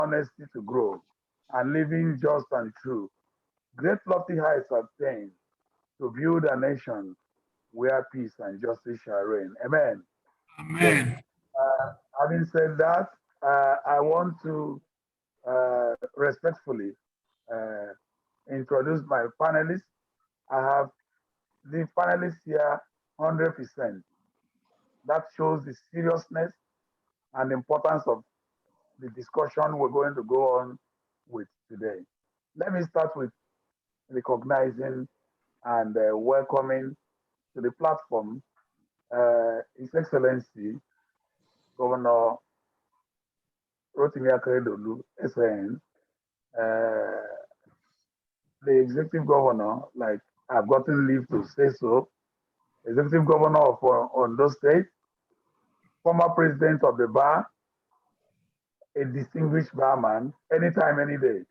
honesty to grow, and living just and true. Great lofty heights obtained to build a nation where peace and justice shall reign. Amen. Yes. Amen. Having said that, I want to respectfully introduce my panelists. I have the panelists here 100%. That shows the seriousness and importance of the discussion we're going to go on with today. Let me start with recognizing and welcoming to the platform His Excellency Governor Rotimi Akeredolu, SN, the Executive Governor, like I've gotten leave to say so, Executive Governor of Ondo State, former President of the Bar, a distinguished barman, anytime, any day.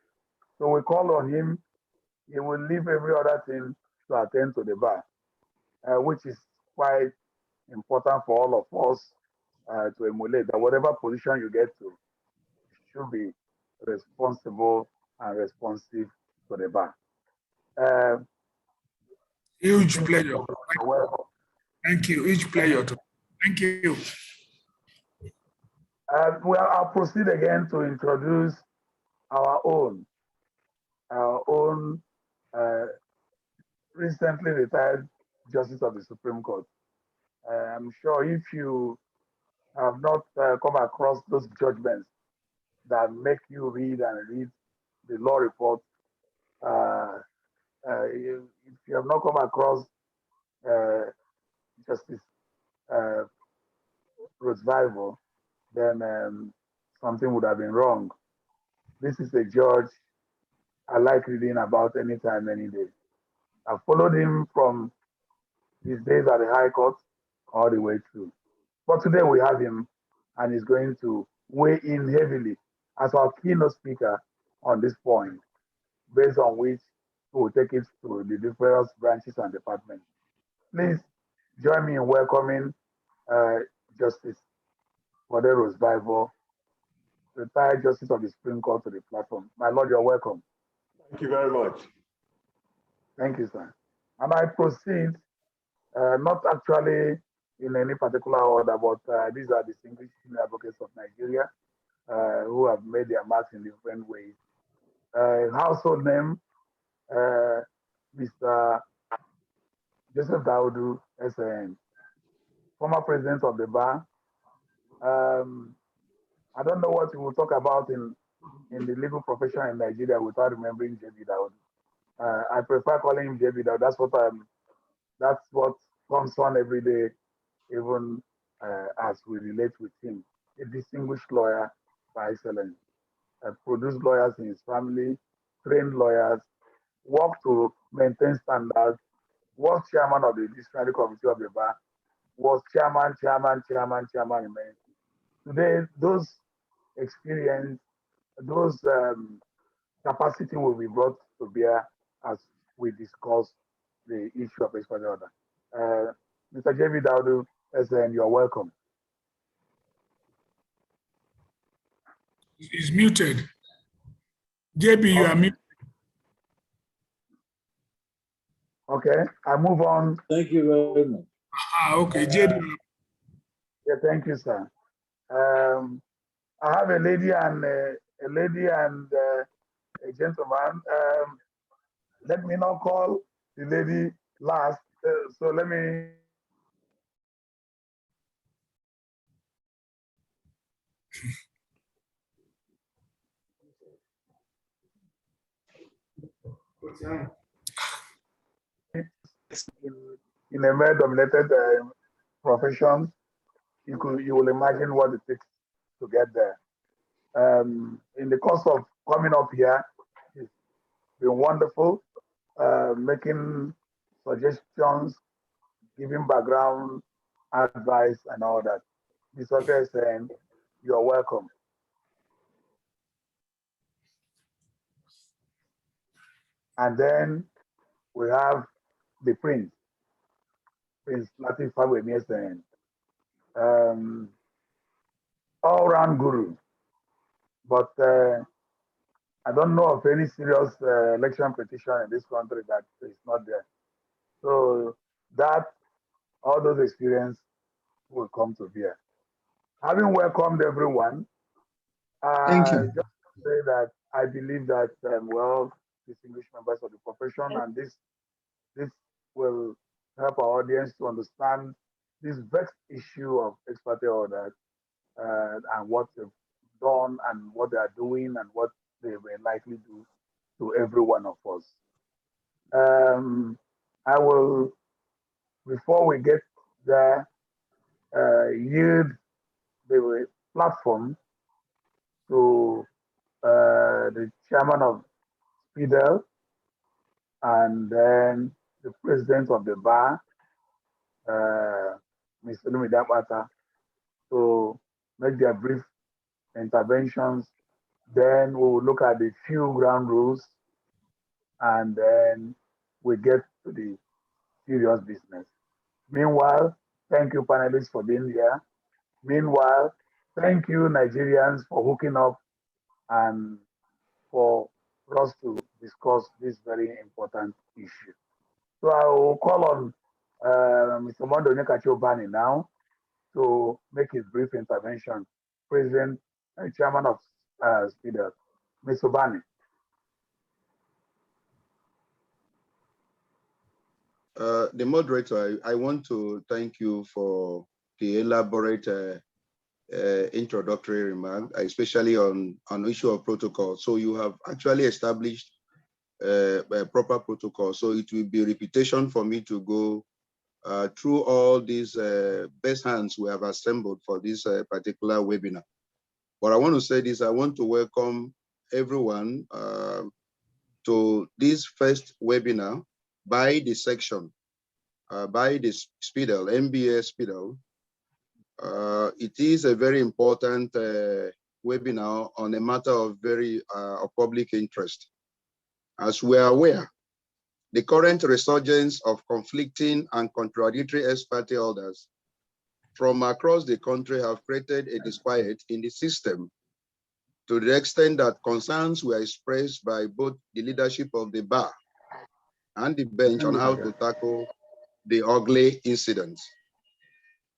So we call on him. He will leave every other thing to attend to the bar, which is quite important for all of us to emulate that whatever position you get to, should be responsible and responsive to the bar. Huge pleasure. Thank you. Huge pleasure. Thank you. Well, I'll proceed again to introduce our own recently retired Justice of the Supreme Court. I'm sure if you have not come across those judgments that make you read and read the law report, if you have not come across Justice Roosevelt, then something would have been wrong. This is a judge I like reading about anytime, any day. I followed him from his days at the High Court all the way through. But today we have him, and he's going to weigh in heavily as our keynote speaker on this point, based on which we will take it to the different branches and departments. Please join me in welcoming Justice Spidel Roosevelt, retired Justice of the Supreme Court, to the platform. My Lord, you're welcome. Thank you very much. Thank you, sir. And I proceed, not actually in any particular order, but these are distinguished senior advocates of Nigeria who have made their marks in different ways. Household name, Mr. Joseph Daudu, SN, former president of the bar. I don't know what we will talk about in the legal profession in Nigeria without remembering JB Daudu. I prefer calling him JB Daudu. That's what comes on every day, even as we relate with him. A distinguished lawyer by excellence, produced lawyers in his family, trained lawyers, worked to maintain standards, was chairman of the disciplinary committee of the bar, was chairman. Today, those experience, those capacity will be brought to bear as we discuss the issue of ex-parte order. Mr. JB Daudu, SN, you're welcome. He's muted. JB, you are muted. Okay, I move on. Thank you very much. Okay, JB. Yeah, thank you, sir. I have a lady and a gentleman. Let me not call the lady last. So let me. In a male-dominated profession, you will imagine what it takes to get there. In the course of coming up here, it's been wonderful, making suggestions, giving background advice and all that. Mr. President, you're welcome. And then we have the Prince Latif Fagbemi, all-round guru, But I don't know of any serious election petition in this country that is not there. So that all those experiences will come to bear. Having welcomed everyone, Thank you. just to say that I believe that well, distinguished members of the profession, and this will help our audience to understand this vexed issue of ex-parte orders and what they've done and what they are doing and what they will likely do to every one of us. I will, before we get there, yield the platform to the chairman of Spidel and then the president of the bar, Mr. Lumidapata, to make their brief interventions. Then we will look at the few ground rules and then we get to the serious business. Meanwhile, thank you, panelists, for being here. Meanwhile, thank you, Nigerians, for hooking up and for us to discuss this very important issue. So I will call on Mr. Mondo Nyekachi now to make his brief intervention. President and Chairman of SPIDA, Mr. Bani. The moderator, I want to thank you for the elaborate introductory remark, especially on issue of protocol. So you have actually established a proper protocol. So it will be repetition for me to go through all these best hands we have assembled for this particular webinar. But I want to say this, I want to welcome everyone to this first webinar by the section, by the Spidel, MBA Spidel. It is a very important webinar on a matter of very of public interest. As we are aware, the current resurgence of conflicting and contradictory ex-parte orders from across the country have created a disquiet in the system to the extent that concerns were expressed by both the leadership of the bar and the bench on how to tackle the ugly incidents.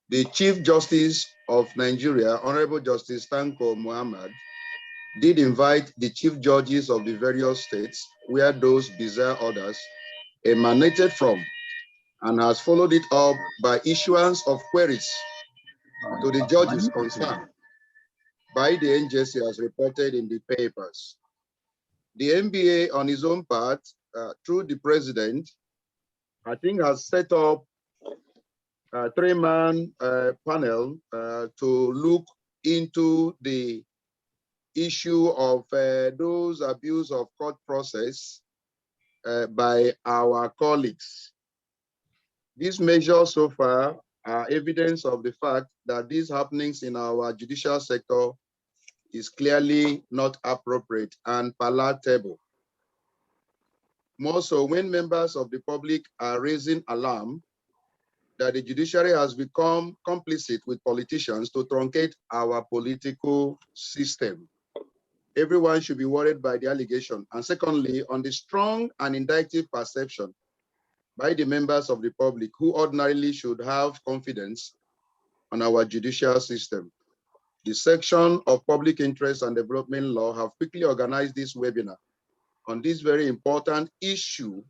The Chief Justice of Nigeria, Honorable Justice Tanko Muhammad, did invite the chief judges of the various states where those bizarre orders emanated from, and has followed it up by issuance of queries to the judges concerned by the NJC as reported in the papers. The NBA on his own part, through the president, I think has set up a three-man panel to look into the issue of those abuse of court process by our colleagues. These measures so far are evidence of the fact that these happenings in our judicial sector is clearly not appropriate and palatable. More so when members of the public are raising alarm that the judiciary has become complicit with politicians to truncate our political system. Everyone should be worried by the allegation. And secondly, on the strong and indictive perception by the members of the public who ordinarily should have confidence on our judicial system. The section of Public Interest and Development Law have quickly organized this webinar on this very important issue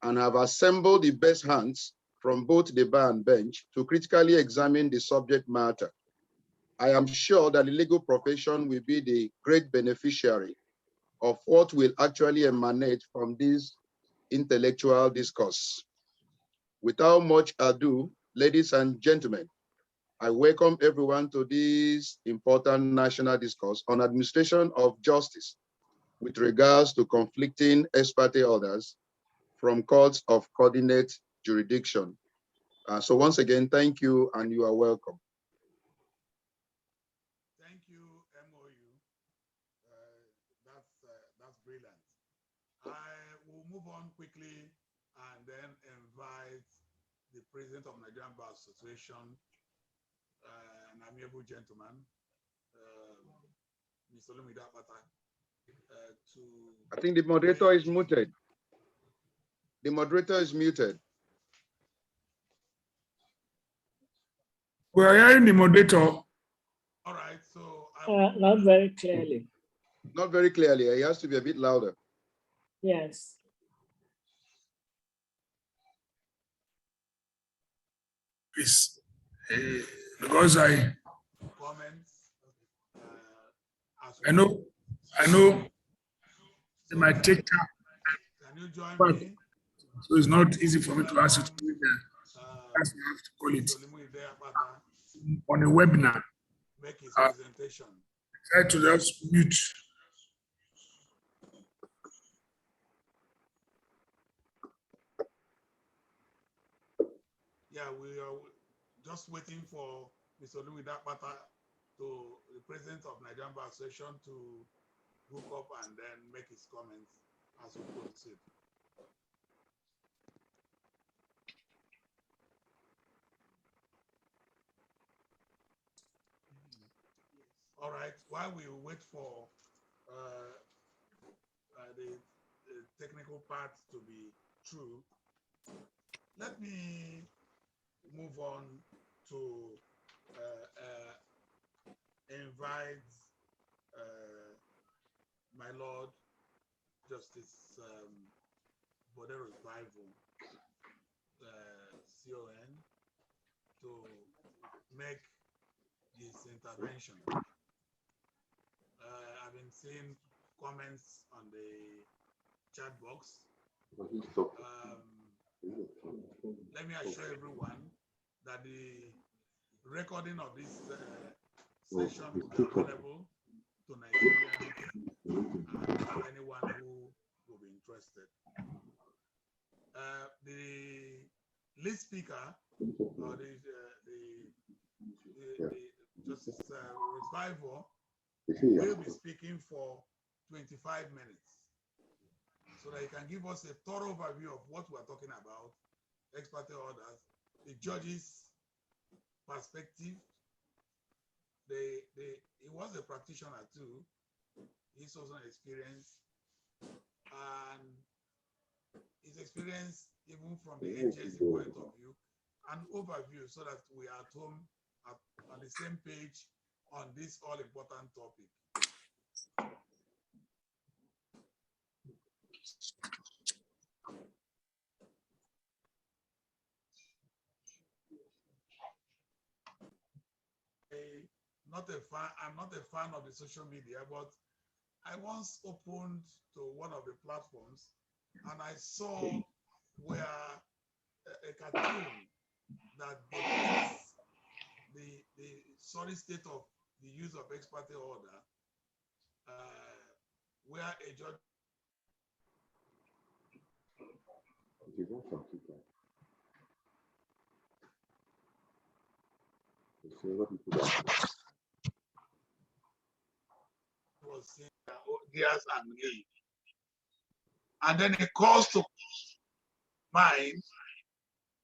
and have assembled the best hands from both the bar and bench to critically examine the subject matter. I am sure that the legal profession will be the great beneficiary of what will actually emanate from this intellectual discourse. Without much ado, ladies and gentlemen, I welcome everyone to this important national discourse on administration of justice with regards to conflicting ex-parte orders from courts of coordinate jurisdiction. So once again, thank you and you are welcome. Thank you, MOU. That's brilliant. I will move on quickly and then invite the president of Nigerian Bar Association, an amiable gentleman, Mr. Olumide Akpata to... I think the moderator is muted. The moderator is muted. We are hearing the moderator. All right, so... not very clearly. Not very clearly. He has to be a bit louder. Yes. Please, because I Comments. I know it might take time. Can you join But, me? so it's not easy for me to ask you to do it there. That's why I have to call it Olumide Akpata on a webinar. make his presentation. Try to just mute. Yeah, we are just waiting for Mr. Olumide Akpata, the president of Nigerian Bar Association, to hook up and then make his comments as we proceed. All right, while we wait for the technical part to be true, let me move on to invite my Lord Justice Bodero's Bible, CON, to make his intervention. I've been seeing comments on the chat box. Let me assure everyone that the recording of this session will be available to Nigerians and anyone who will be interested. The lead speaker, or the Justice Revival, will be speaking for 25 minutes, so that he can give us a thorough overview of what we're talking about, ex-parte orders, the judge's perspective. He was a practitioner too. He's also an experience, and his experience, even from the agency point of view, an overview, so that we are at home on the same page on this all-important topic. I'm not a fan of the social media, but I once opened to one of the platforms and I saw where a cartoon that depicts the sorry state of the use of ex-parte order, where a judge was saying years and leave. And then it calls to mind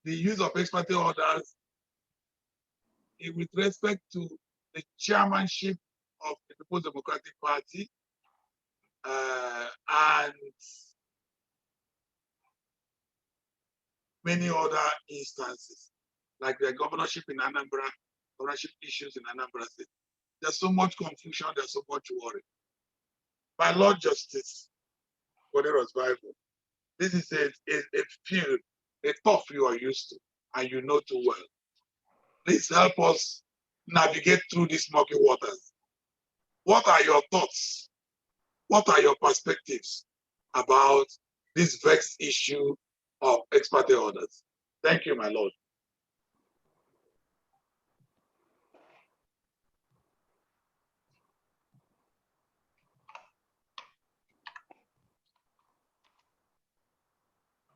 the use of ex-parte orders with respect to the chairmanship of the People's Democratic Party and many other instances, like the governorship in Anambra, governorship issues in Anambra State. There's so much confusion, there's so much worry. My Lord Justice Bodero's Bible, this is a field, a turf you are used to and you know too well. Please help us navigate through these murky waters. What are your thoughts? What are your perspectives about this vexed issue of ex-parte orders? Thank you, my Lord.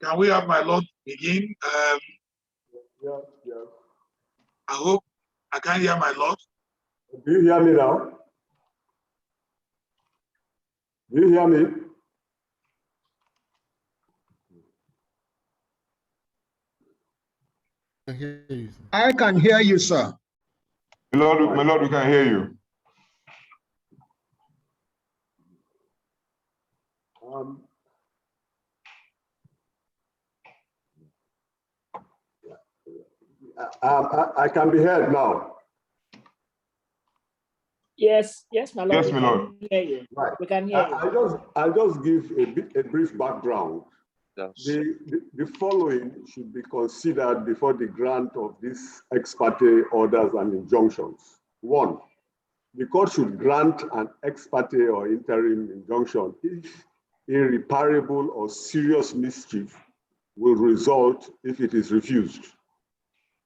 Can we have my Lord begin? Yeah. I hope I can hear my Lord. Do you hear me now? Do you hear me? I can hear you, sir. My Lord, we can hear you. I can be heard now. Yes, my lord. Yes, we my can lord. hear you. Right. We can hear you. I'll just give a brief background. The following should be considered before the grant of these ex parte orders and injunctions. One, the court should grant an ex parte or interim injunction if irreparable or serious mischief will result if it is refused.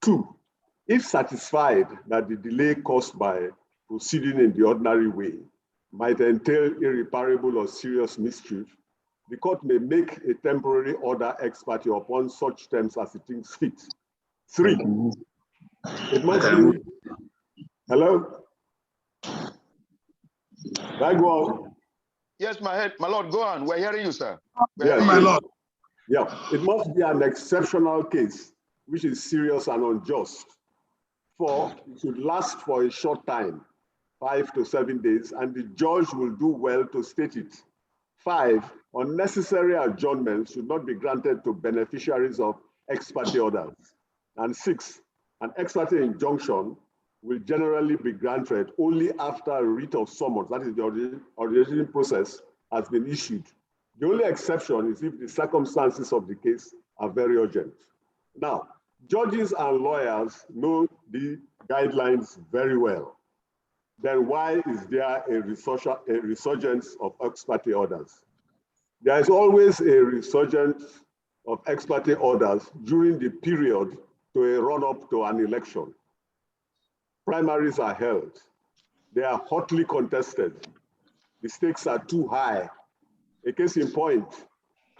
Two, if satisfied that the delay caused by proceeding in the ordinary way might entail irreparable or serious mischief, the court may make a temporary order ex parte upon such terms as it thinks fit. Three, it must be, hello? Right, go on. Yes, my lord, go on. We're hearing you, sir. Yes, my lord. Yeah, it must be an exceptional case, which is serious and unjust. Four, it should last for a short time, 5 to 7 days, and the judge will do well to state it. 5, unnecessary adjournments should not be granted to beneficiaries of ex parte orders. And 6, an ex parte injunction will generally be granted only after a writ of summons, that is the originating process, has been issued. The only exception is if the circumstances of the case are very urgent. Now, judges and lawyers know the guidelines very well. Then why is there a resurgence of ex parte orders? There is always a resurgence of ex parte orders during the period to a run-up to an election. Primaries are held. They are hotly contested. The stakes are too high. A case in point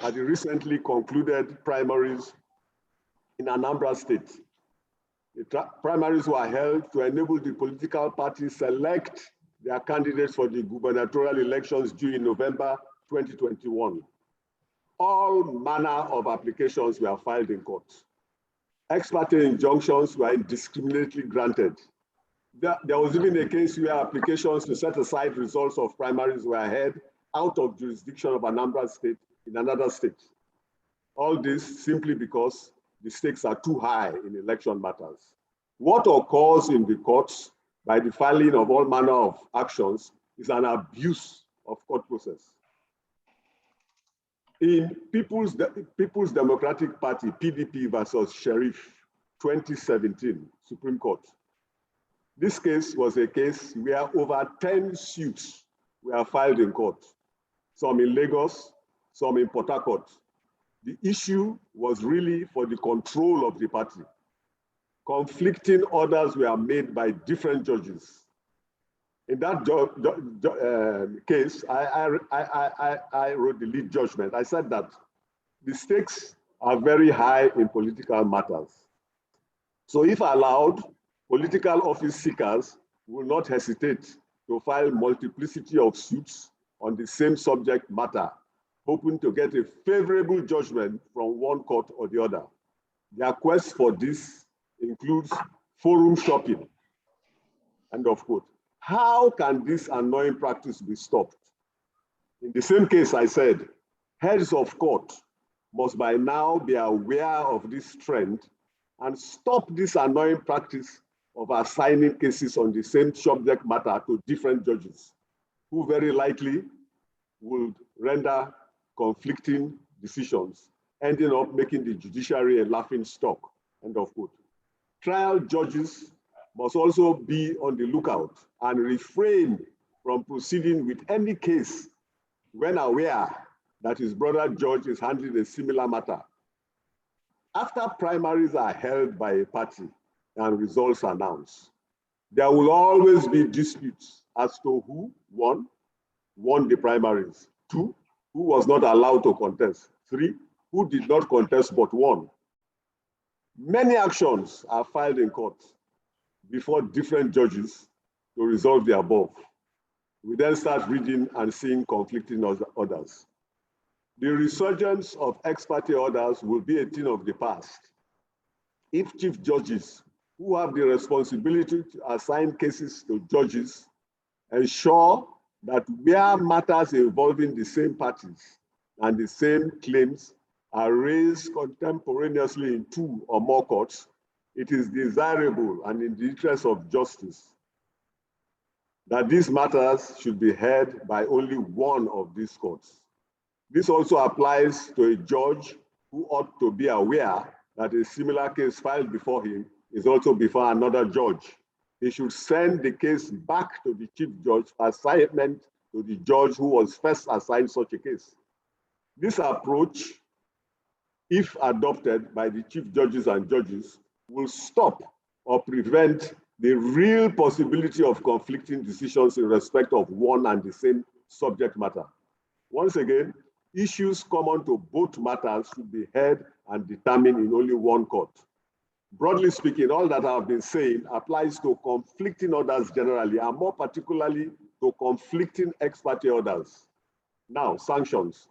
are the recently concluded primaries in Anambra State. The primaries were held to enable the political parties select their candidates for the gubernatorial elections due in November 2021. All manner of applications were filed in court. Ex parte injunctions were indiscriminately granted. There was even a case where applications to set aside results of primaries were heard out of jurisdiction of Anambra State in another state. All this simply because the stakes are too high in election matters. What occurs in the courts by the filing of all manner of actions is an abuse of court process. In People's Democratic Party, PDP versus Sheriff, 2017, Supreme Court. This case was a case where over 10 suits were filed in court, some in Lagos, some in Port Harcourt. The issue was really for the control of the party. Conflicting orders were made by different judges. In that case, I wrote the lead judgment. I said that the stakes are very high in political matters. So if allowed, political office seekers will not hesitate to file multiplicity of suits on the same subject matter, hoping to get a favorable judgment from one court or the other. Their quest for this includes forum shopping. End of quote. How can this annoying practice be stopped? In the same case, I said, heads of court must by now be aware of this trend and stop this annoying practice of assigning cases on the same subject matter to different judges, who very likely would render conflicting decisions, ending up making the judiciary a laughing stock, end of quote. Trial judges must also be on the lookout and refrain from proceeding with any case when aware that his brother judge is handling a similar matter. After primaries are held by a party and results announced, there will always be disputes as to who, one, won the primaries, 2, who was not allowed to contest, 3, who did not contest but won. Many actions are filed in court before different judges to resolve the above. We then start reading and seeing conflicting orders. The resurgence of ex parte orders will be a thing of the past if chief judges who have the responsibility to assign cases to judges ensure that where matters involving the same parties and the same claims are raised contemporaneously in 2 or more courts, it is desirable and in the interest of justice that these matters should be heard by only one of these courts. This also applies to a judge who ought to be aware that a similar case filed before him is also before another judge. He should send the case back to the chief judge for assignment to the judge who was first assigned such a case. This approach, if adopted by the chief judges and judges, will stop or prevent the real possibility of conflicting decisions in respect of one and the same subject matter. Once again, issues common to both matters should be heard and determined in only one court. Broadly speaking, all that I've been saying applies to conflicting orders generally, and more particularly to conflicting ex-parte orders. Now, sanctions.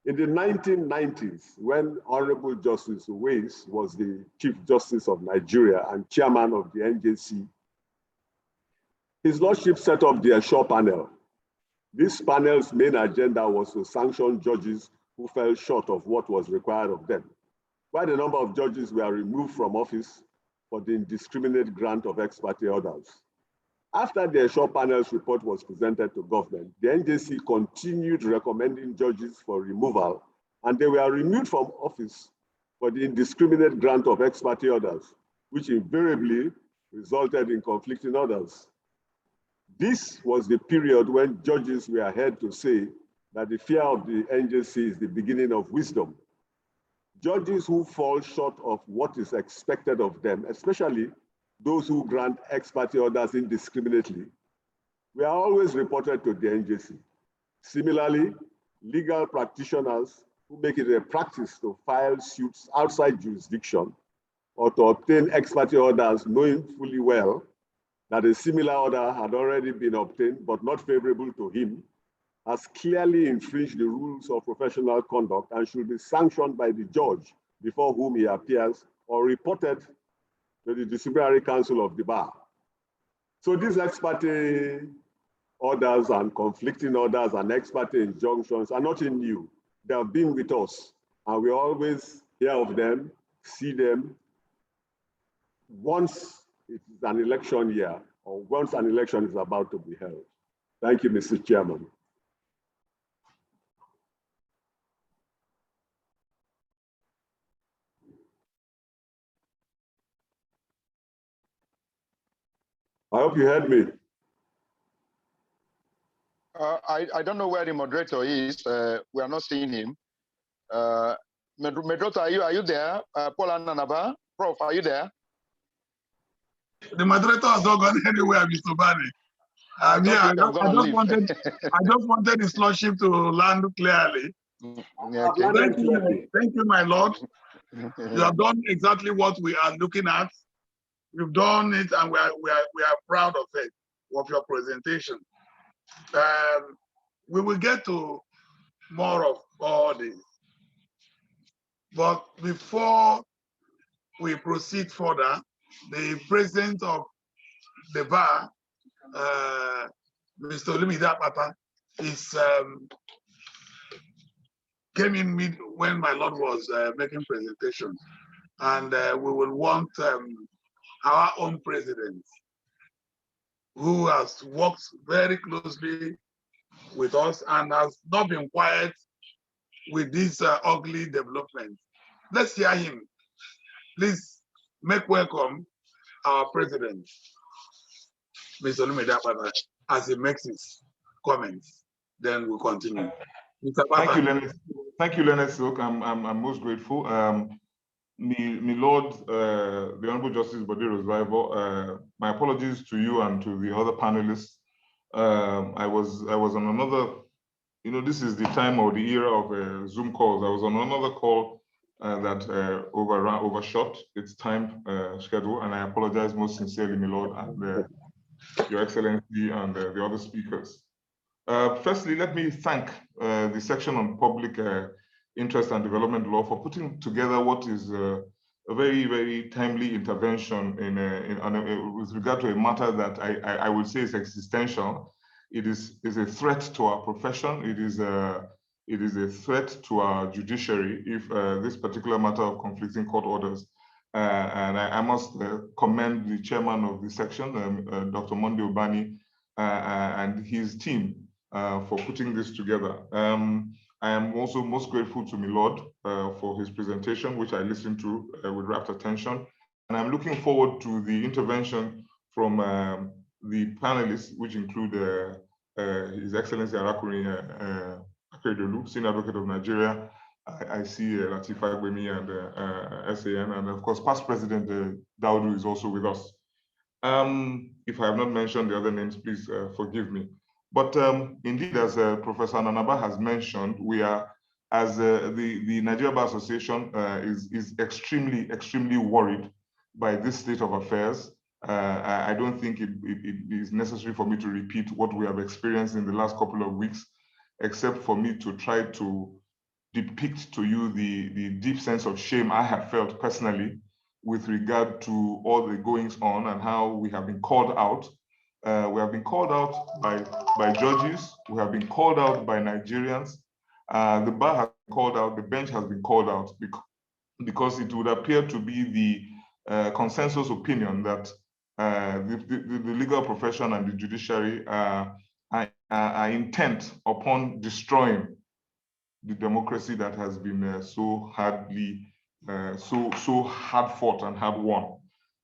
In the 1990s, when Honorable Justice Weiss was the Chief Justice of Nigeria and chairman of the NJC, his lordship set up the Assure panel. This panel's main agenda was to sanction judges who fell short of what was required of them. Quite a number of judges were removed from office for the indiscriminate grant of ex-parte orders. After the Assure panel's report was presented to government, the NJC continued recommending judges for removal, and they were removed from office for the indiscriminate grant of ex-parte orders, which invariably resulted in conflicting orders. This was the period when judges were heard to say that the fear of the NJC is the beginning of wisdom. Judges who fall short of what is expected of them, especially those who grant ex-parte orders indiscriminately, were always reported to the NJC. Similarly, legal practitioners who make it a practice to file suits outside jurisdiction or to obtain ex-parte orders knowing fully well that a similar order had already been obtained but not favorable to him, has clearly infringed the rules of professional conduct and should be sanctioned by the judge before whom he appears or reported to the disciplinary council of the bar. So these ex-parte orders and conflicting orders and ex-parte injunctions are nothing new. They have been with us, and we always hear of them, see them once it is an election year or once an election is about to be held. Thank you, Mr. Chairman. I hope you heard me. I don't know where the moderator is. We are not seeing him. Moderator, are you there? Paul Nanaba, Prof, are you there? The moderator has not gone anywhere, Mr. Bani. I just wanted his lordship to land clearly. Okay. Thank you, my lord. You have done exactly what we are looking at. You've done it, and we are proud of it, of your presentation. We will get to more of all this. But before we proceed further, the president of the bar, Mr. Olumide Akpata, came in when my lord was making presentations, and we will want our own president, who has worked very closely with us and has not been quiet with this ugly development. Let's hear him. Please make welcome our president, Mr. Olumide Akpata, as he makes his comments. Then we'll continue. Mr. Thank you, Leonard. Thank you, Leonard Silk. I'm most grateful. My Lord, the Honorable Justice Bodiro's rival, my apologies to you and to the other panelists. I was on another, this is the time or the era of Zoom calls. I was on another call that overshot its time schedule, and I apologize most sincerely, my Lord, and Your Excellency and the other speakers. Firstly, let me thank the section on public interest and development law for putting together what is a very, very timely intervention with regard to a matter that I would say is existential. It is a threat to our profession. It is it is a threat to our judiciary if this particular matter of conflicting court orders. And I must commend the chairman of the section, Dr. Monday Obani, and his team for putting this together. I am also most grateful to Milord for his presentation, which I listened to with rapt attention. And I'm looking forward to the intervention from the panelists, which include His Excellency Arakuni Akeredolu, Senior Advocate of Nigeria. I see Latif Agbemi and SAN, and of course, past President Daudu is also with us. If I have not mentioned the other names, please forgive me. But indeed, as Professor Nanaba has mentioned, we are, as the Nigeria Bar Association is extremely worried by this state of affairs. I don't think it is necessary for me to repeat what we have experienced in the last couple of weeks, except for me to try to depict to you the deep sense of shame I have felt personally with regard to all the goings on and how we have been called out. We have been called out by judges. We have been called out by Nigerians. The bar has been called out. The bench has been called out because it would appear to be the consensus opinion that the legal profession and the judiciary are intent upon destroying the democracy that has been so hardly, so hard fought and hard won.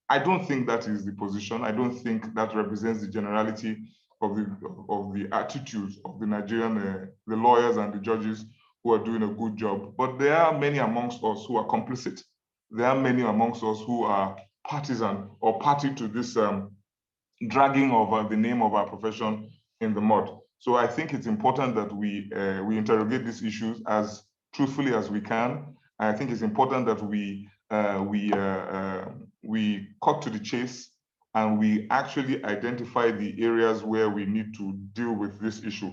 I don't think that is the position. I don't think that represents the generality of the attitudes of the Nigerian, the lawyers and the judges who are doing a good job. But there are many amongst us who are complicit. There are many amongst us who are partisan or party to this dragging of the name of our profession in the mud. So I think it's important that we interrogate these issues as truthfully as we can. I think it's important that we cut to the chase and we actually identify the areas where we need to deal with this issue.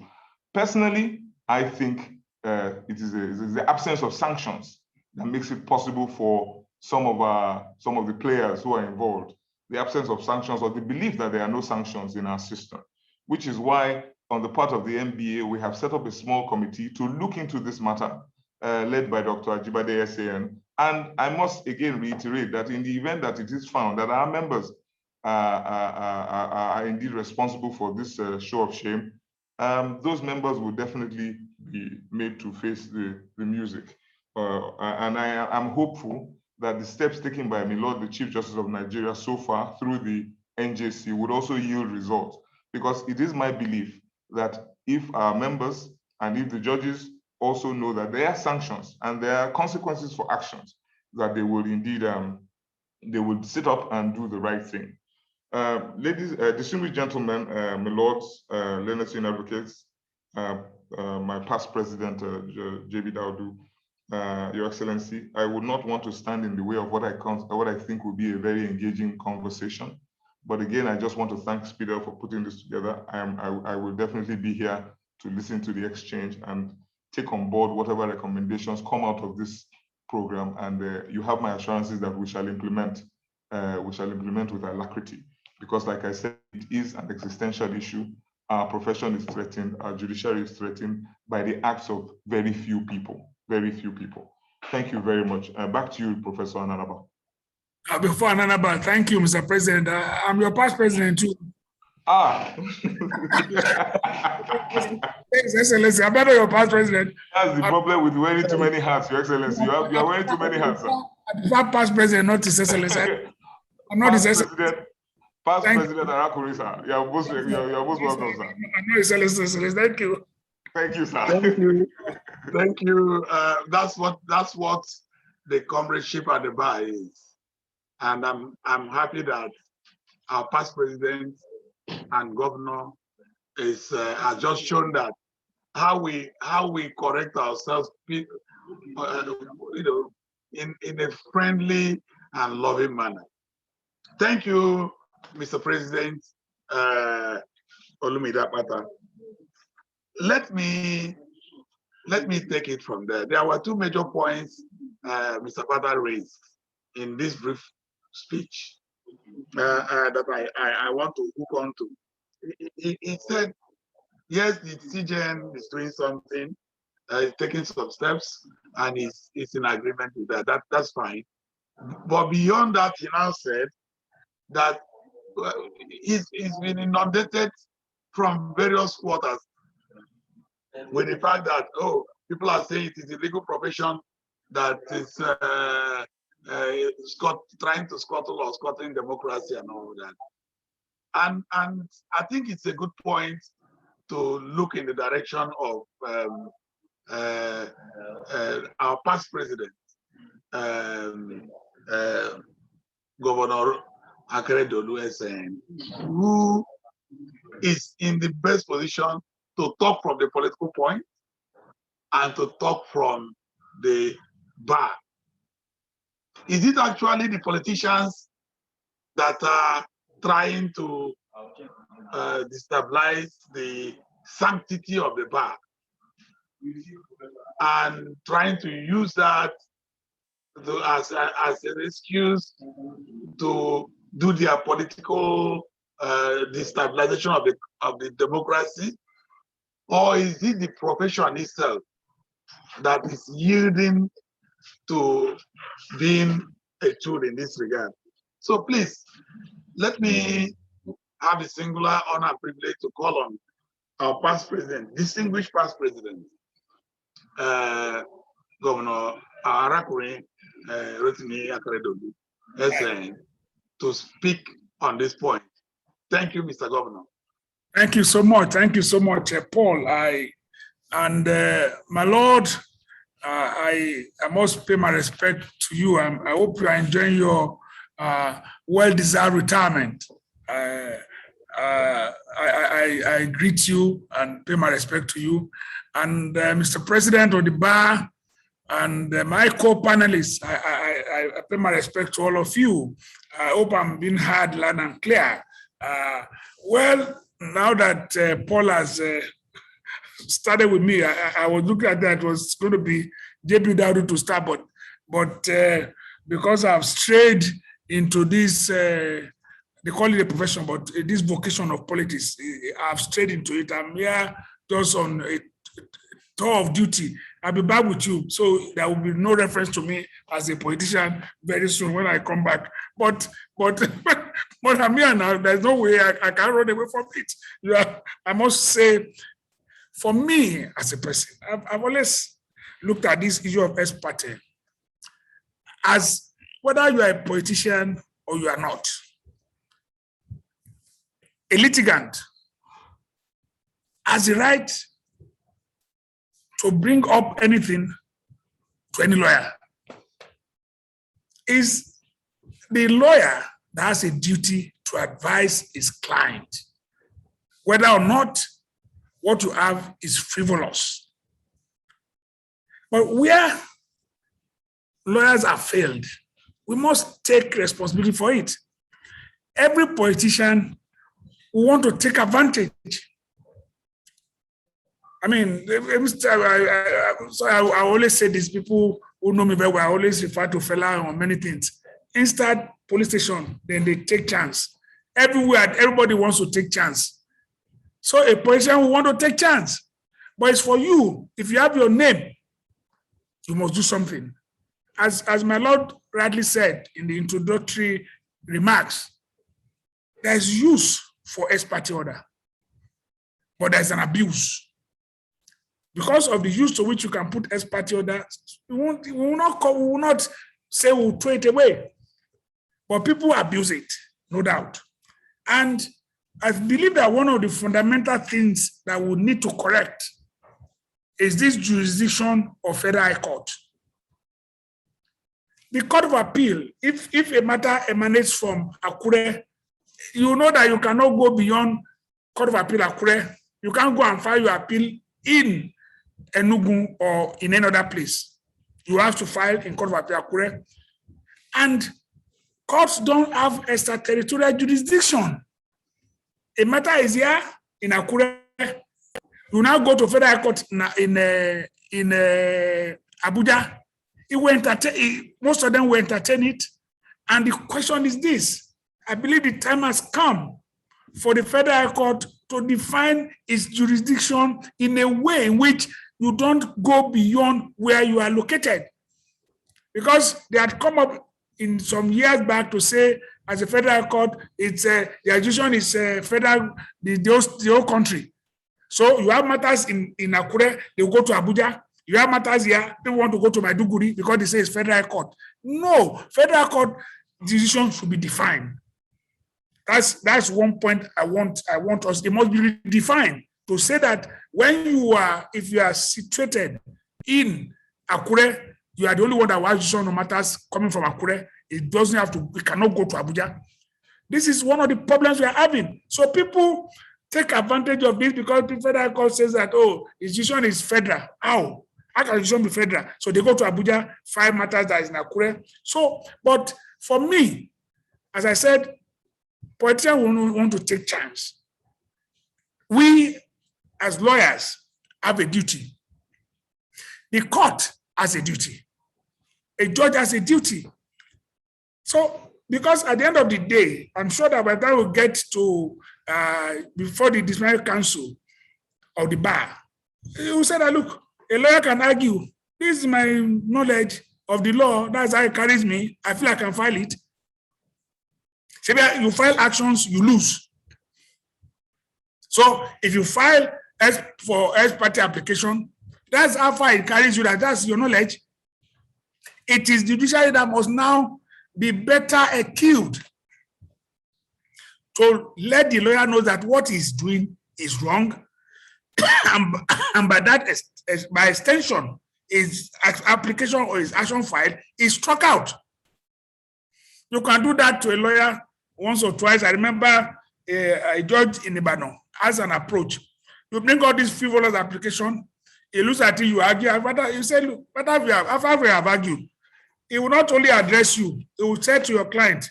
Personally, I think it is the absence of sanctions that makes it possible for some of the players who are involved, the absence of sanctions or the belief that there are no sanctions in our system, which is why on the part of the NBA, we have set up a small committee to look into this matter, led by Dr. Ajibade SAN. And I must again reiterate that in the event that it is found that our members are indeed responsible for this show of shame, those members will definitely be made to face the music. And I am hopeful that the steps taken by Milord, the Chief Justice of Nigeria so far through the NJC would also yield results. Because it is my belief that if our members and if the judges also know that there are sanctions and there are consequences for actions, that they will indeed, they will sit up and do the right thing. Ladies, distinguished gentlemen, my lords, learned senior advocates, my past president, J.B. Daudu, Your Excellency, I would not want to stand in the way of what I think will be a very engaging conversation. But again, I just want to thank Spidel for putting this together. I will definitely be here to listen to the exchange and take on board whatever recommendations come out of this program. And you have my assurances that we shall implement with alacrity. Because like I said, it is an existential issue. Our profession is threatened, our judiciary is threatened by the acts of very few people, very few people. Thank you very much. Back to you, Professor Ananaba. Before Ananaba, thank you, Mr. President. I'm your past president too. Yes, Excellency, I'm better your past president. That's the problem with wearing too many hats, Your Excellency. You are wearing too many hats. I prefer past president, not His Excellency. I'm not His Excellency. Past President Arakuri, sir. You are most welcome, sir. I'm not His Excellency. Thank you. Thank you, sir. Thank you. Thank you. That's what the comradeship at the bar is. And I'm happy that our past president and governor has just shown that how we correct ourselves, in a friendly and loving manner. Thank you, Mr. President Olumide Akpata. Let me take it from there. There were two major points Mr. Akpata raised in this brief speech that I want to hook on to. He said, yes, the CJN is doing something. taking some steps and is in agreement with that. That's fine. But beyond that, he now said that he's been inundated from various quarters with the fact that, oh, people are saying it is a legal profession that is trying to scuttle or scuttling democracy and all that. And I think it's a good point to look in the direction of our past president, Governor Akeredolu, who is in the best position to talk from the political point and to talk from the bar. Is it actually the politicians that are trying to destabilize the sanctity of the bar and trying to use that as an excuse to do their political destabilization of the democracy? Or is it the profession itself that is yielding to being a tool in this regard? So please, let me have the singular honor and privilege to call on our past president, distinguished past president, Governor Arakure Rotimi Akeredolu, to speak on this point. Thank you, Mr. Governor. Thank you so much. Thank you so much, Paul. My Lord, I must pay my respect to you. I hope you are enjoying your well-deserved retirement. I greet you and pay my respect to you. And Mr. President of the bar and my co-panelists, I pay my respect to all of you. I hope I'm being heard loud and clear. Well, now that Paul has started with me, I was looking at that. It was going to be JP Dowdy to start, but because I've strayed into this, they call it a profession, but this vocation of politics, I've strayed into it. I'm here just on a tour of duty. I'll be back with you, so there will be no reference to me as a politician very soon when I come back. But I'm here now. There's no way I can run away from it. I must say, for me as a person, I've always looked at this issue of Ex-Parte as whether you are a politician or you are not. A litigant has the right to bring up anything to any lawyer. Is the lawyer that has a duty to advise his client whether or not what you have is frivolous. But where lawyers have failed, we must take responsibility for it. Every politician will want to take advantage. I mean, I always say this, people who know me very well, I always refer to fella on many things. Inside police station, then they take chance. Everywhere, everybody wants to take chance. So a politician will want to take chance. But it's for you. If you have your name, you must do something. As my Lord rightly said in the introductory remarks, there's use for Ex-Parte order, but there's an abuse. Because of the use to which you can put Ex-Parte order, we will not say we'll throw it away. But people abuse it, no doubt. And I believe that one of the fundamental things that we need to correct is this jurisdiction of Federal High Court. The Court of Appeal, if a matter emanates from Akure, you know that you cannot go beyond Court of Appeal Akure. You can't go and file your appeal in Enugu or in any other place. You have to file in Court of Appeal Akure. And courts don't have extraterritorial jurisdiction. A matter is here in Akure. You now go to Federal High Court in Abuja. Most of them will entertain it. And the question is this: I believe the time has come for the Federal High Court to define its jurisdiction in a way in which you don't go beyond where you are located. Because they had come up in some years back to say, as a federal court, it's the adjudication is federal, the whole country. So you have matters in Akure, they will go to Abuja. You have matters here, people want to go to Maiduguri because they say it's federal court. No, federal court decision should be defined. That's one point I want us, it must be defined to say that if you are situated in Akure, you are the only one that has decision on matters coming from Akure. It cannot go to Abuja. This is one of the problems we are having. So people take advantage of this because the federal court says that, oh, the decision is federal. How? How can the decision be federal? So they go to Abuja, 5 matters that is in Akure. So, but for me, as I said, politicians want to take chance. We, as lawyers, have a duty. The court has a duty. A judge has a duty. So, because at the end of the day, I'm sure that by the time we get to before the disciplinary council of the bar, you will say that, look, a lawyer can argue, this is my knowledge of the law, that's how it carries me, I feel I can file it. So you file actions, you lose. So if you file for Ex-Parte application, that's how far it carries you, that's your knowledge. It is judiciary that must now be better equipped to let the lawyer know that what he's doing is wrong, and by that, by extension, his application or his action file is struck out. You can do that to a lawyer once or twice. I remember a judge in Ibadan has an approach. You bring all this frivolous application, he looks at you argue, you say, look, after we have argued, he will not only address you, he will say to your client,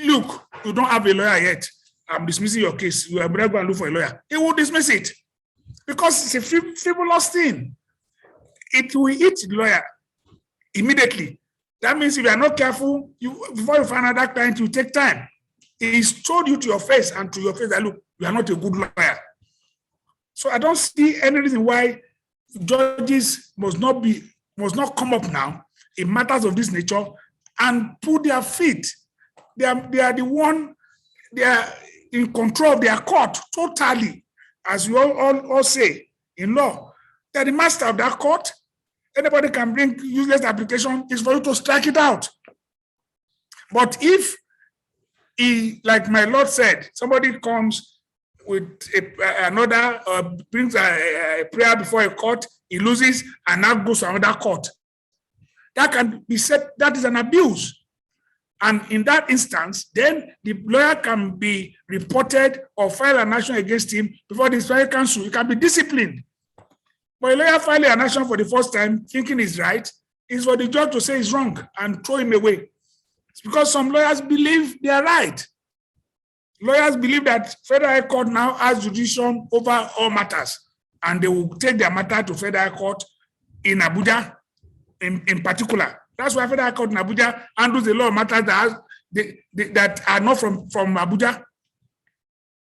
look, you don't have a lawyer yet. I'm dismissing your case. You are going to look for a lawyer. He will dismiss it because it's a frivolous thing. It will hit the lawyer immediately. That means if you are not careful, before you find another client, you take time. He's told you to your face and to your face that, look, you are not a good lawyer. So I don't see any reason why judges must not come up now in matters of this nature and put their feet. They are in control of their court totally, as we all say in law. They are the master of that court. Anybody can bring useless application, it's for you to strike it out. But if like my Lord said, somebody comes with another, brings a prayer before a court, he loses and now goes to another court. That can be said, that is an abuse. And in that instance, then the lawyer can be reported or file an action against him before the disciplinary council. He can be disciplined. But a lawyer filing an action for the first time, thinking he's right, is for the judge to say he's wrong and throw him away. It's because some lawyers believe they are right. Lawyers believe that federal court now has jurisdiction over all matters, and they will take their matter to federal court in Abuja in particular. That's why federal court in Abuja handles a lot of matters that are not from Abuja.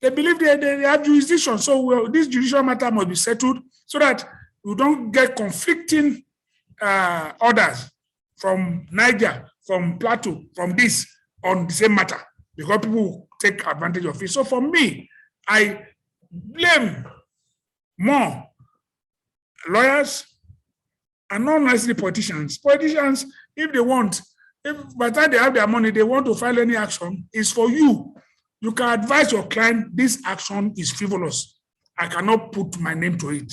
They believe they have jurisdiction. So this judicial matter must be settled so that you don't get conflicting orders from Niger, from Plateau, from this on the same matter, because people take advantage of it. So for me, I blame more lawyers and not necessarily politicians. Politicians, if they want, by the time they have their money, they want to file any action, it's for you. You can advise your client, this action is frivolous. I cannot put my name to it.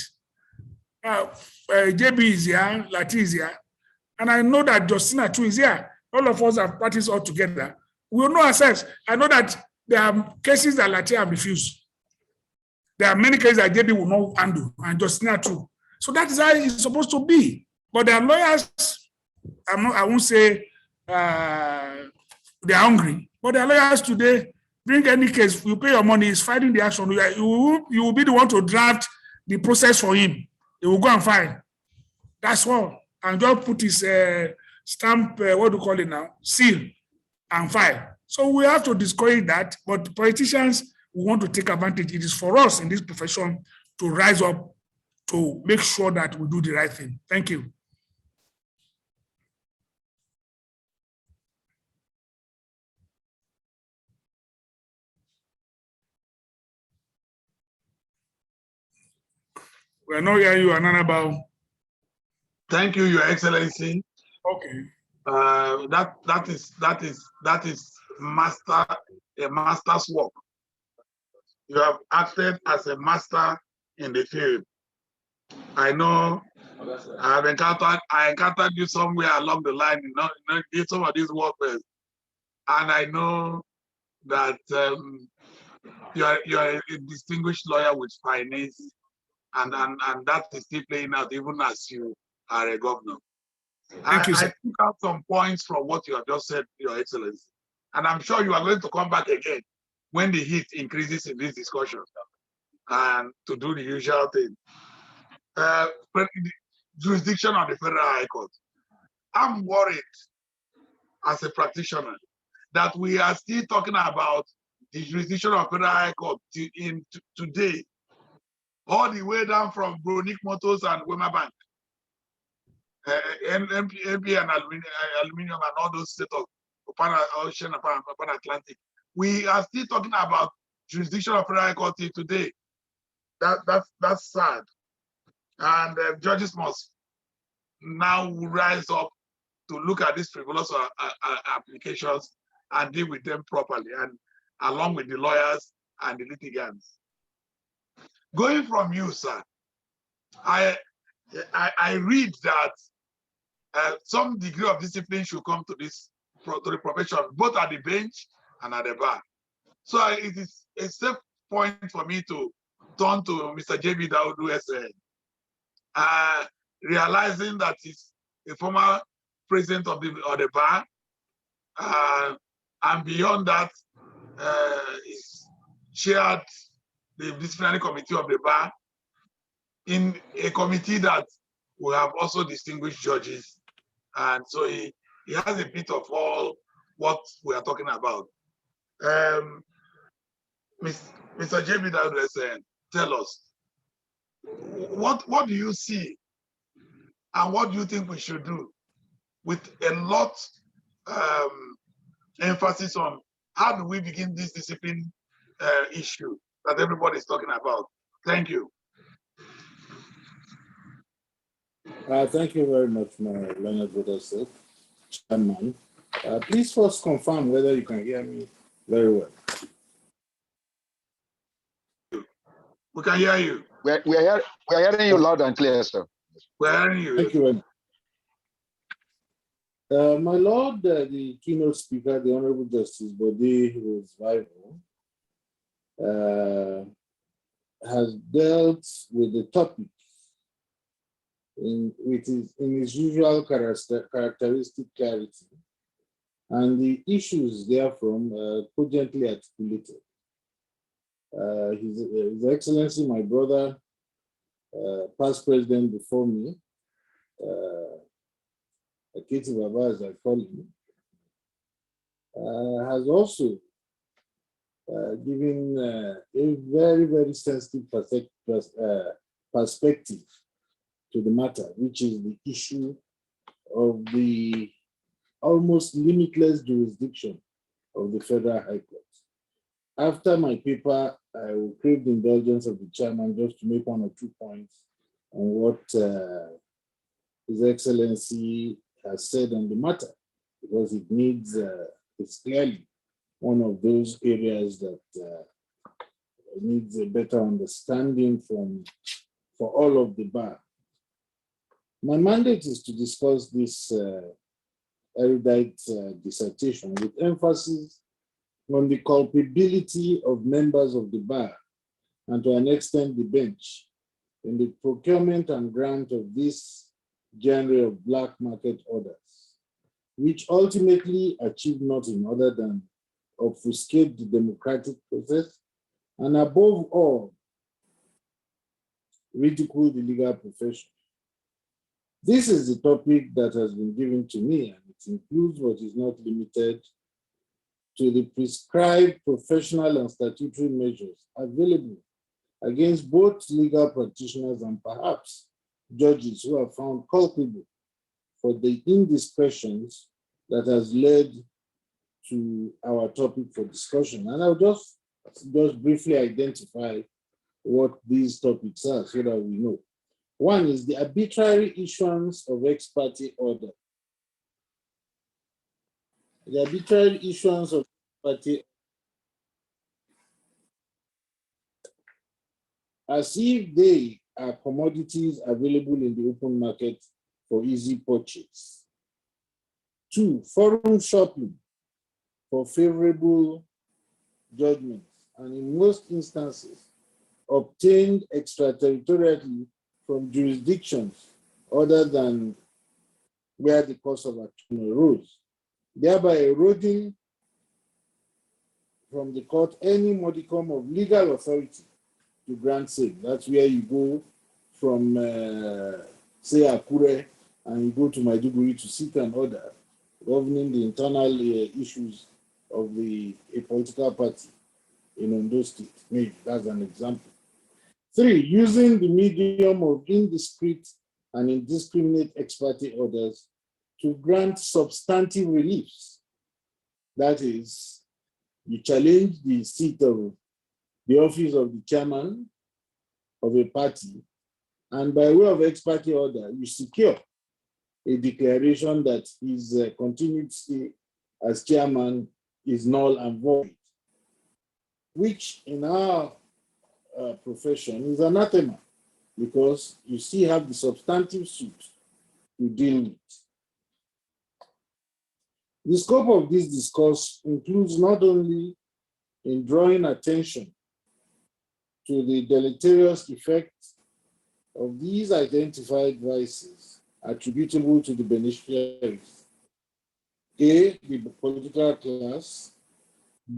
JB is here, Lati is here, and I know that Justina too is here. All of us have parties all together. We will know ourselves. I know that there are cases that Lati have refused. There are many cases that JB will not handle, and Justina too. So that is how it's supposed to be. But there are lawyers, I won't say they're hungry, but there are lawyers today, bring any case, you pay your money, he's fighting the action, you will be the one to draft the process for him. They will go and file. That's all. And just put his stamp, what do you call it now, seal, and file. So we have to discourage that, but politicians want to take advantage. It is for us in this profession to rise up to make sure that we do the right thing. Thank you. We're not hearing you, Ananabao. Thank you, Your Excellency. Okay. That is a master's work. You have acted as a master in the field. I know I encountered you somewhere along the line, in some of these warfares, and I know that you are a distinguished lawyer with finance, and that is still playing out even as you are a governor. Thank you, sir. I took out some points from what you have just said, Your Excellency, and I'm sure you are going to come back again when the heat increases in this discussion and to do the usual thing. Jurisdiction of the Federal High Court. I'm worried as a practitioner that we are still talking about the jurisdiction of Federal High Court today, all the way down from Bronick Motors and Wema Bank, MP and Aluminium and all those states of Ocean and Pan Atlantic. We are still talking about jurisdiction of Federal High Court today. That's sad. And judges must now rise up to look at these frivolous applications and deal with them properly, and along with the lawyers and the litigants. Going from you, sir, I read that some degree of discipline should come to the profession, both at the bench and at the bar. So it is a safe point for me to turn to Mr. J.B. Daudu as realizing that he's a former president of the bar, and beyond that, he's chaired the disciplinary committee of the bar, in a committee that will have also distinguished judges, and so he has a bit of all what we are talking about. Mr. J.B. Daudu, tell us, what do you see and what do you think we should do, with a lot emphasis on how do we begin this discipline issue that everybody is talking about? Thank you. Thank you very much, my learned brother, sir, Chairman. Please first confirm whether you can hear me very well. We can hear you. We're hearing you loud and clear, sir. We're hearing you. Thank you. My Lord, the keynote speaker, the Honorable Justice Bode Rosvival, has dealt with the topic in his usual characteristic clarity, and the issues therefrom cogently articulated. His Excellency, my brother, past president before me, Akiti Baba, as I call him, has also given a very, very sensitive perspective to the matter, which is the issue of the almost limitless jurisdiction of the Federal High Court. After my paper, I will crave the indulgence of the chairman just to make one or two points on what His Excellency has said on the matter, because it needs, it's clearly one of those areas that needs a better understanding for all of the bar. My mandate is to discuss this erudite dissertation with emphasis on the culpability of members of the bar, and to an extent the bench, in the procurement and grant of this genre of black market orders, which ultimately achieve nothing other than obfuscate the democratic process, and above all, ridicule the legal profession. This is the topic that has been given to me, and it includes what is not limited to the prescribed professional and statutory measures available against both legal practitioners and perhaps judges who are found culpable for the indiscretions that has led to our topic for discussion. And I'll just briefly identify what these topics are so that we know. One is the arbitrary issuance of ex-parte order. The arbitrary issuance of ex-parte as if they are commodities available in the open market for easy purchase. Two, forum shopping for favorable judgments, and in most instances, obtained extraterritorially from jurisdictions other than where the cause of action arose, thereby eroding from the court any modicum of legal authority to grant sale. That's where you go from, say, Akure, and you go to Maiduguri to seek an order governing the internal issues of a political party in Ondo State. Maybe that's an example. Three, using the medium of indiscreet and indiscriminate ex-parte orders to grant substantive reliefs. That is, you challenge the seat of the office of the chairman of a party, and by way of ex-parte order, you secure a declaration that his continued stay as chairman is null and void, which in our profession is anathema, because you still have the substantive suit to deal with. The scope of this discourse includes not only in drawing attention to the deleterious effects of these identified vices attributable to the beneficiaries, A, the political class,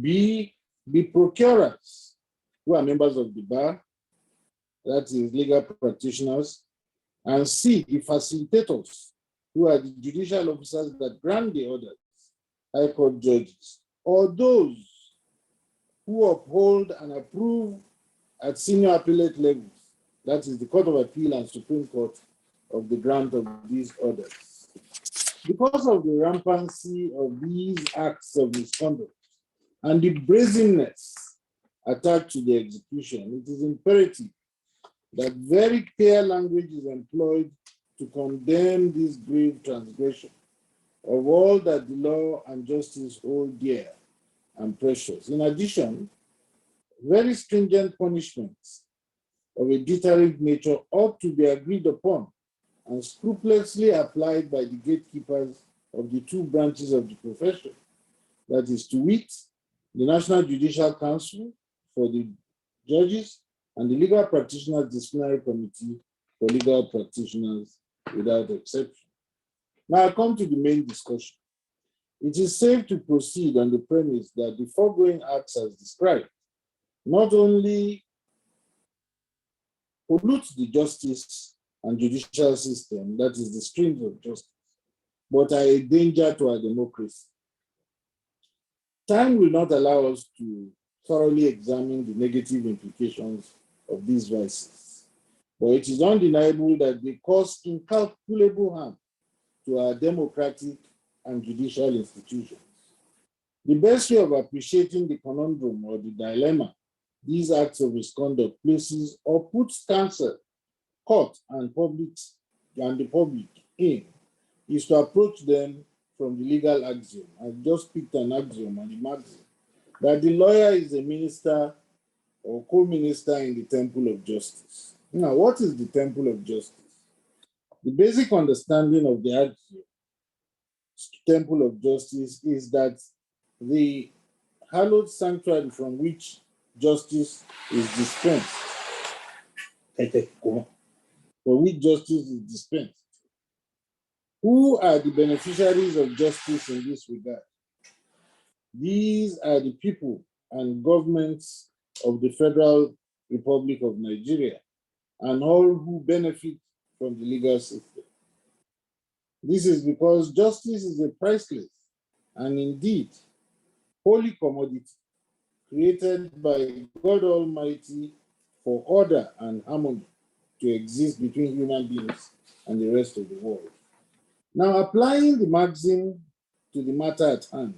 B, the procurers, who are members of the bar, that is legal practitioners, and C, the facilitators, who are the judicial officers that grant the orders, high court judges, or those who uphold and approve at senior appellate levels, that is the Court of Appeal and Supreme Court, of the grant of these orders. Because of the rampancy of these acts of misconduct and the brazenness attached to the execution, it is imperative that very clear language is employed to condemn this grave transgression of all that the law and justice hold dear and precious. In addition, very stringent punishments of a deterrent nature ought to be agreed upon and scrupulously applied by the gatekeepers of the two branches of the profession, that is to wit, the National Judicial Council for the judges and the Legal Practitioners Disciplinary Committee for legal practitioners without exception. Now I come to the main discussion. It is safe to proceed on the premise that the foregoing acts as described not only pollute the justice and judicial system, that is the streams of justice, but are a danger to our democracy. Time will not allow us to thoroughly examine the negative implications of these vices, but it is undeniable that they cause incalculable harm to our democratic and judicial institutions. The best way of appreciating the conundrum or the dilemma these acts of misconduct places or puts counsel, court, and the public in is to approach them from the legal axiom. I've just picked an axiom and a maxim that the lawyer is a minister or co-minister in the temple of justice. Now, what is the temple of justice? The basic understanding of the axiom, temple of justice, is that the hallowed sanctuary from which justice is dispensed, for which justice is dispensed. Who are the beneficiaries of justice in this regard? These are the people and governments of the Federal Republic of Nigeria and all who benefit from the legal system. This is because justice is a priceless and indeed holy commodity created by God Almighty for order and harmony to exist between human beings and the rest of the world. Now, applying the maxim to the matter at hand,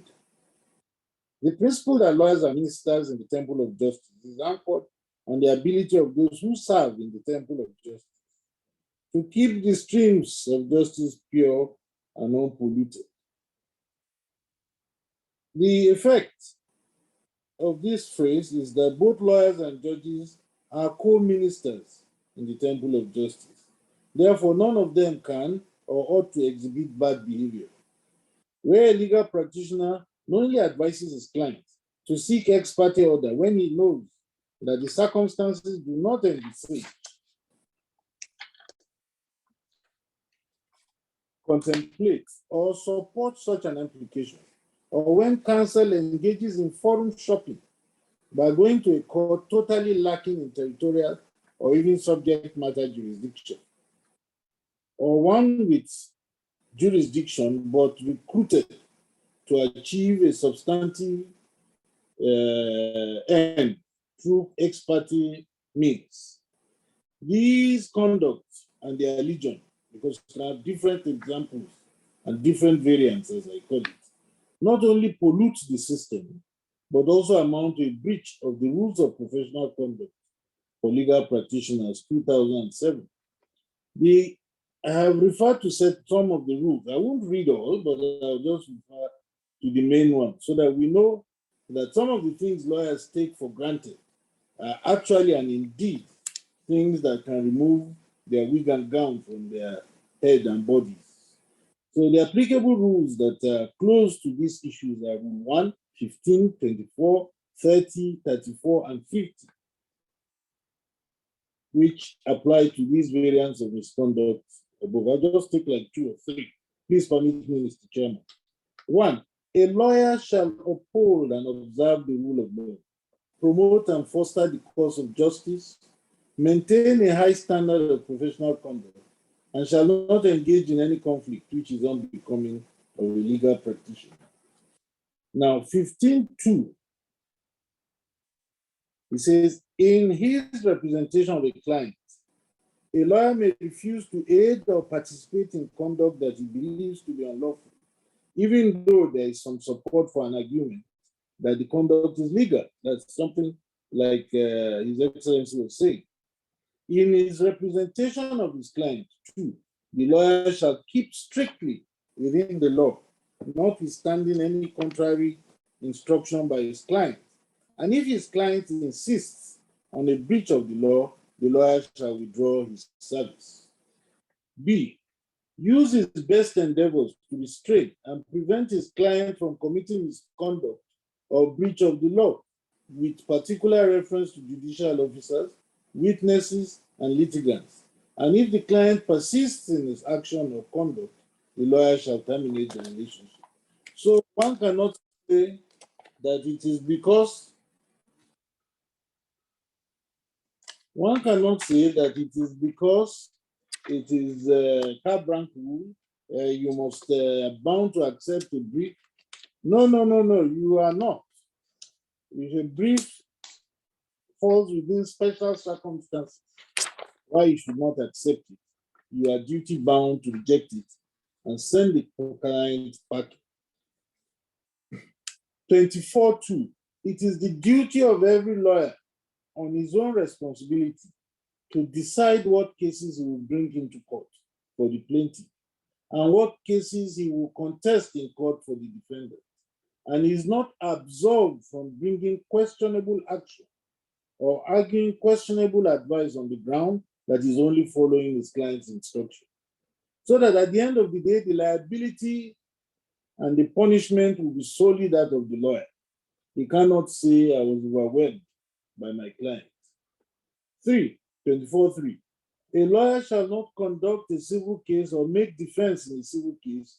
the principle that lawyers are ministers in the temple of justice is anchored on the ability of those who serve in the temple of justice to keep the streams of justice pure and unpolluted. The effect of this phrase is that both lawyers and judges are co-ministers in the temple of justice. Therefore, none of them can or ought to exhibit bad behavior. Where a legal practitioner knowingly advises his client to seek ex parte order when he knows that the circumstances do not envisage contemplate or support such an application, or when counsel engages in forum shopping by going to a court totally lacking in territorial or even subject matter jurisdiction, or one with jurisdiction but recruited to achieve a substantive end through ex parte means. These conducts and their legion, because there are different examples and different variants, as I call it, not only pollute the system, but also amount to a breach of the rules of professional conduct for legal practitioners, 2007. I have referred to some of the rules. I won't read all, but I'll just refer to the main one so that we know that some of the things lawyers take for granted are actually and indeed things that can remove their wig and gown from their head and bodies. So the applicable rules that are close to these issues are Rule 1, 15, 24, 30, 34, and 50, which apply to these variants of misconduct above. I'll just take like 2 or 3. Please permit me, Mr. Chairman. 1, a lawyer shall uphold and observe the rule of law, promote and foster the cause of justice, maintain a high standard of professional conduct, and shall not engage in any conflict which is unbecoming of a legal practitioner. Now, 15.2, it says, in his representation of a client, a lawyer may refuse to aid or participate in conduct that he believes to be unlawful, even though there is some support for an argument that the conduct is legal. That's something like His Excellency was saying. In his representation of his client, too, the lawyer shall keep strictly within the law, notwithstanding any contrary instruction by his client. And if his client insists on a breach of the law, the lawyer shall withdraw his service. B, use his best endeavors to restrain and prevent his client from committing misconduct or breach of the law, with particular reference to judicial officers, witnesses, and litigants. And if the client persists in his action or conduct, the lawyer shall terminate the relationship. So one cannot say that it is because it is carte blanche rule, you must bound to accept a brief. No, you are not. If a brief falls within special circumstances, why you should not accept it, you are duty bound to reject it and send the client back. 24.2, it is the duty of every lawyer on his own responsibility to decide what cases he will bring into court for the plaintiff and what cases he will contest in court for the defendant. And he is not absolved from bringing questionable action or arguing questionable advice on the ground that is only following his client's instruction. So that at the end of the day, the liability and the punishment will be solely that of the lawyer. He cannot say, I was overwhelmed by my client. 24.3, a lawyer shall not conduct a civil case or make defense in a civil case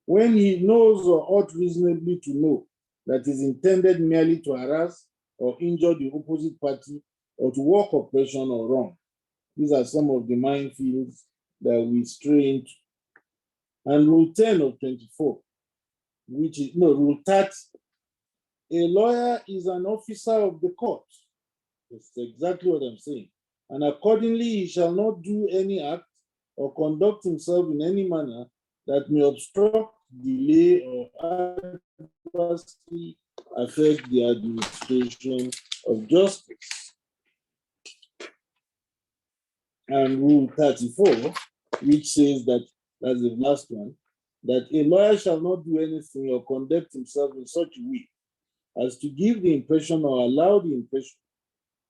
when he knows or ought reasonably to know that is intended merely to harass or injure the opposite party or to work oppression or wrong. These are some of the minefields that we stray into. And Rule 10 of 24, which is, no, Rule 30, a lawyer is an officer of the court It's exactly what I'm saying. And accordingly, he shall not do any act or conduct himself in any manner that may obstruct, delay, or adversely affect the administration of justice. And Rule 34, which says that, that's the last one, that a lawyer shall not do anything or conduct himself in such a way as to give the impression or allow the impression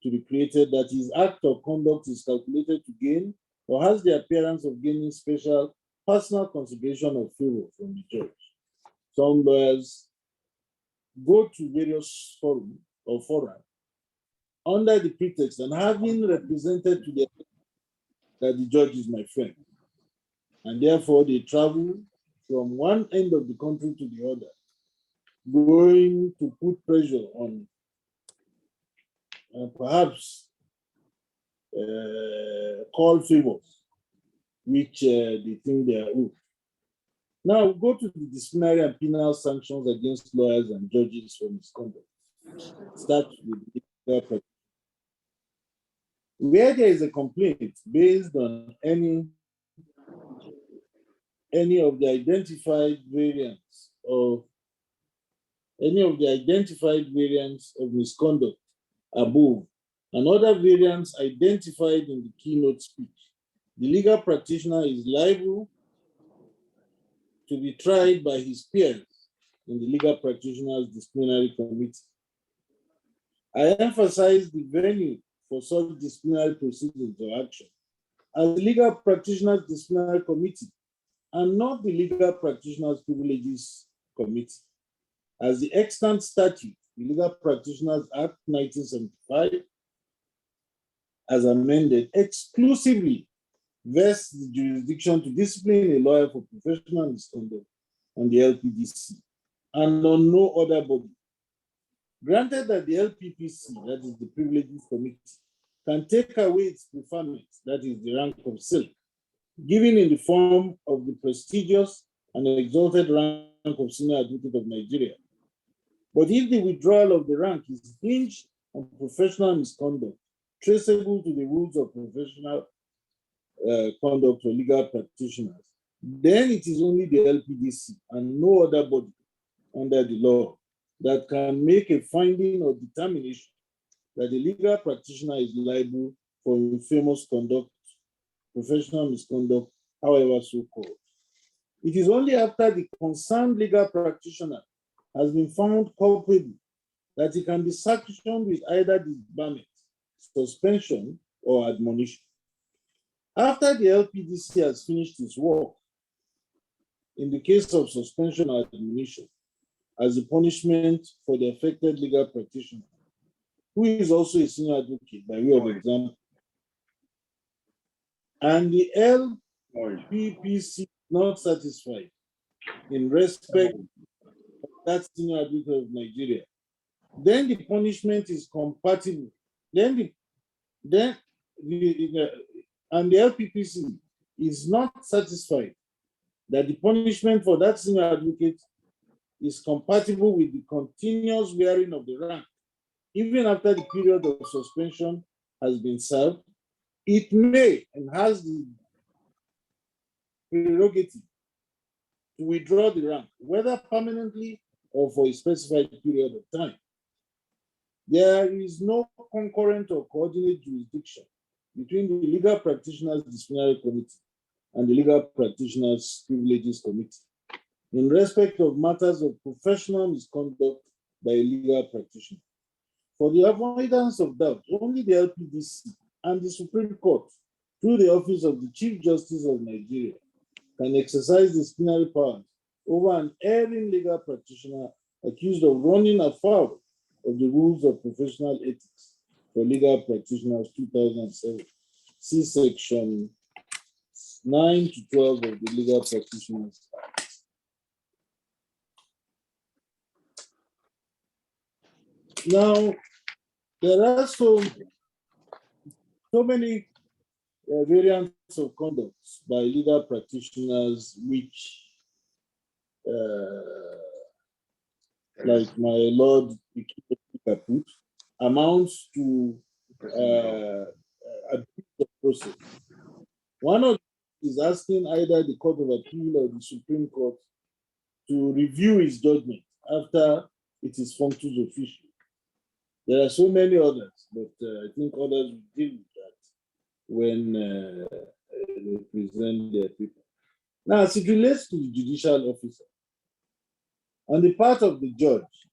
to be created that his act or conduct is calculated to gain or has the appearance of gaining special personal consideration or favor from the judge. Some lawyers go to various forums or fora under the pretext and having represented to them that the judge is my friend. And therefore they travel from one end of the country to the other, going to put pressure on perhaps call favors, which they think they are owed. Now, go to the disciplinary and penal sanctions against lawyers and judges for misconduct. Start with legal practice. Where there is a complaint based on any of the identified variants of misconduct above and other variants identified in the keynote speech, the legal practitioner is liable to be tried by his peers in the legal practitioners disciplinary committee. I emphasize the venue for such disciplinary proceedings or action as the legal practitioners disciplinary committee and not the legal practitioners privileges committee. As the extant statute, the Legal Practitioners Act 1975, as amended, exclusively vests the jurisdiction to discipline a lawyer for professional misconduct on the LPDC and on no other body. Granted that the LPPC, that is the Privileges Committee, can take away its preferment, that is the rank of silk, given in the form of the prestigious and exalted rank of Senior Advocate of Nigeria. But if the withdrawal of the rank is hinged on professional misconduct, traceable to the rules of professional conduct for legal practitioners, then it is only the LPDC and no other body under the law that can make a finding or determination that the legal practitioner is liable for infamous conduct, professional misconduct, however so called. It is only after the concerned legal practitioner has been found culpable that he can be sanctioned with either disbarment, suspension, or admonition. After the LPDC has finished its work, in the case of suspension or admonition, as a punishment for the affected legal practitioner, who is also a senior advocate by way of example, and the LPPC is not satisfied in respect of that senior advocate of Nigeria, then the punishment is compatible. And the LPPC is not satisfied that the punishment for that senior advocate is compatible with the continuous wearing of the rank, even after the period of suspension has been served. It may and has the prerogative to withdraw the rank, whether permanently or for a specified period of time. There is no concurrent or coordinate jurisdiction between the Legal Practitioners Disciplinary Committee and the Legal Practitioners Privileges Committee in respect of matters of professional misconduct by a legal practitioner. For the avoidance of doubt, only the LPDC and the Supreme Court, through the Office of the Chief Justice of Nigeria, can exercise disciplinary powers over an erring legal practitioner accused of running afoul of the rules of professional ethics for legal practitioners 2007. See section 9 to 12 of the Legal Practitioners Act. Now, there are so many variants of conduct by legal practitioners which, like my Lord put, amounts to abuse of process. One of them is asking either the Court of Appeal or the Supreme Court to review his judgment after it is functus official. There are so many others, but I think others will deal with that when they present their paper. Now, as it relates to the judicial officer, on the part of the judge,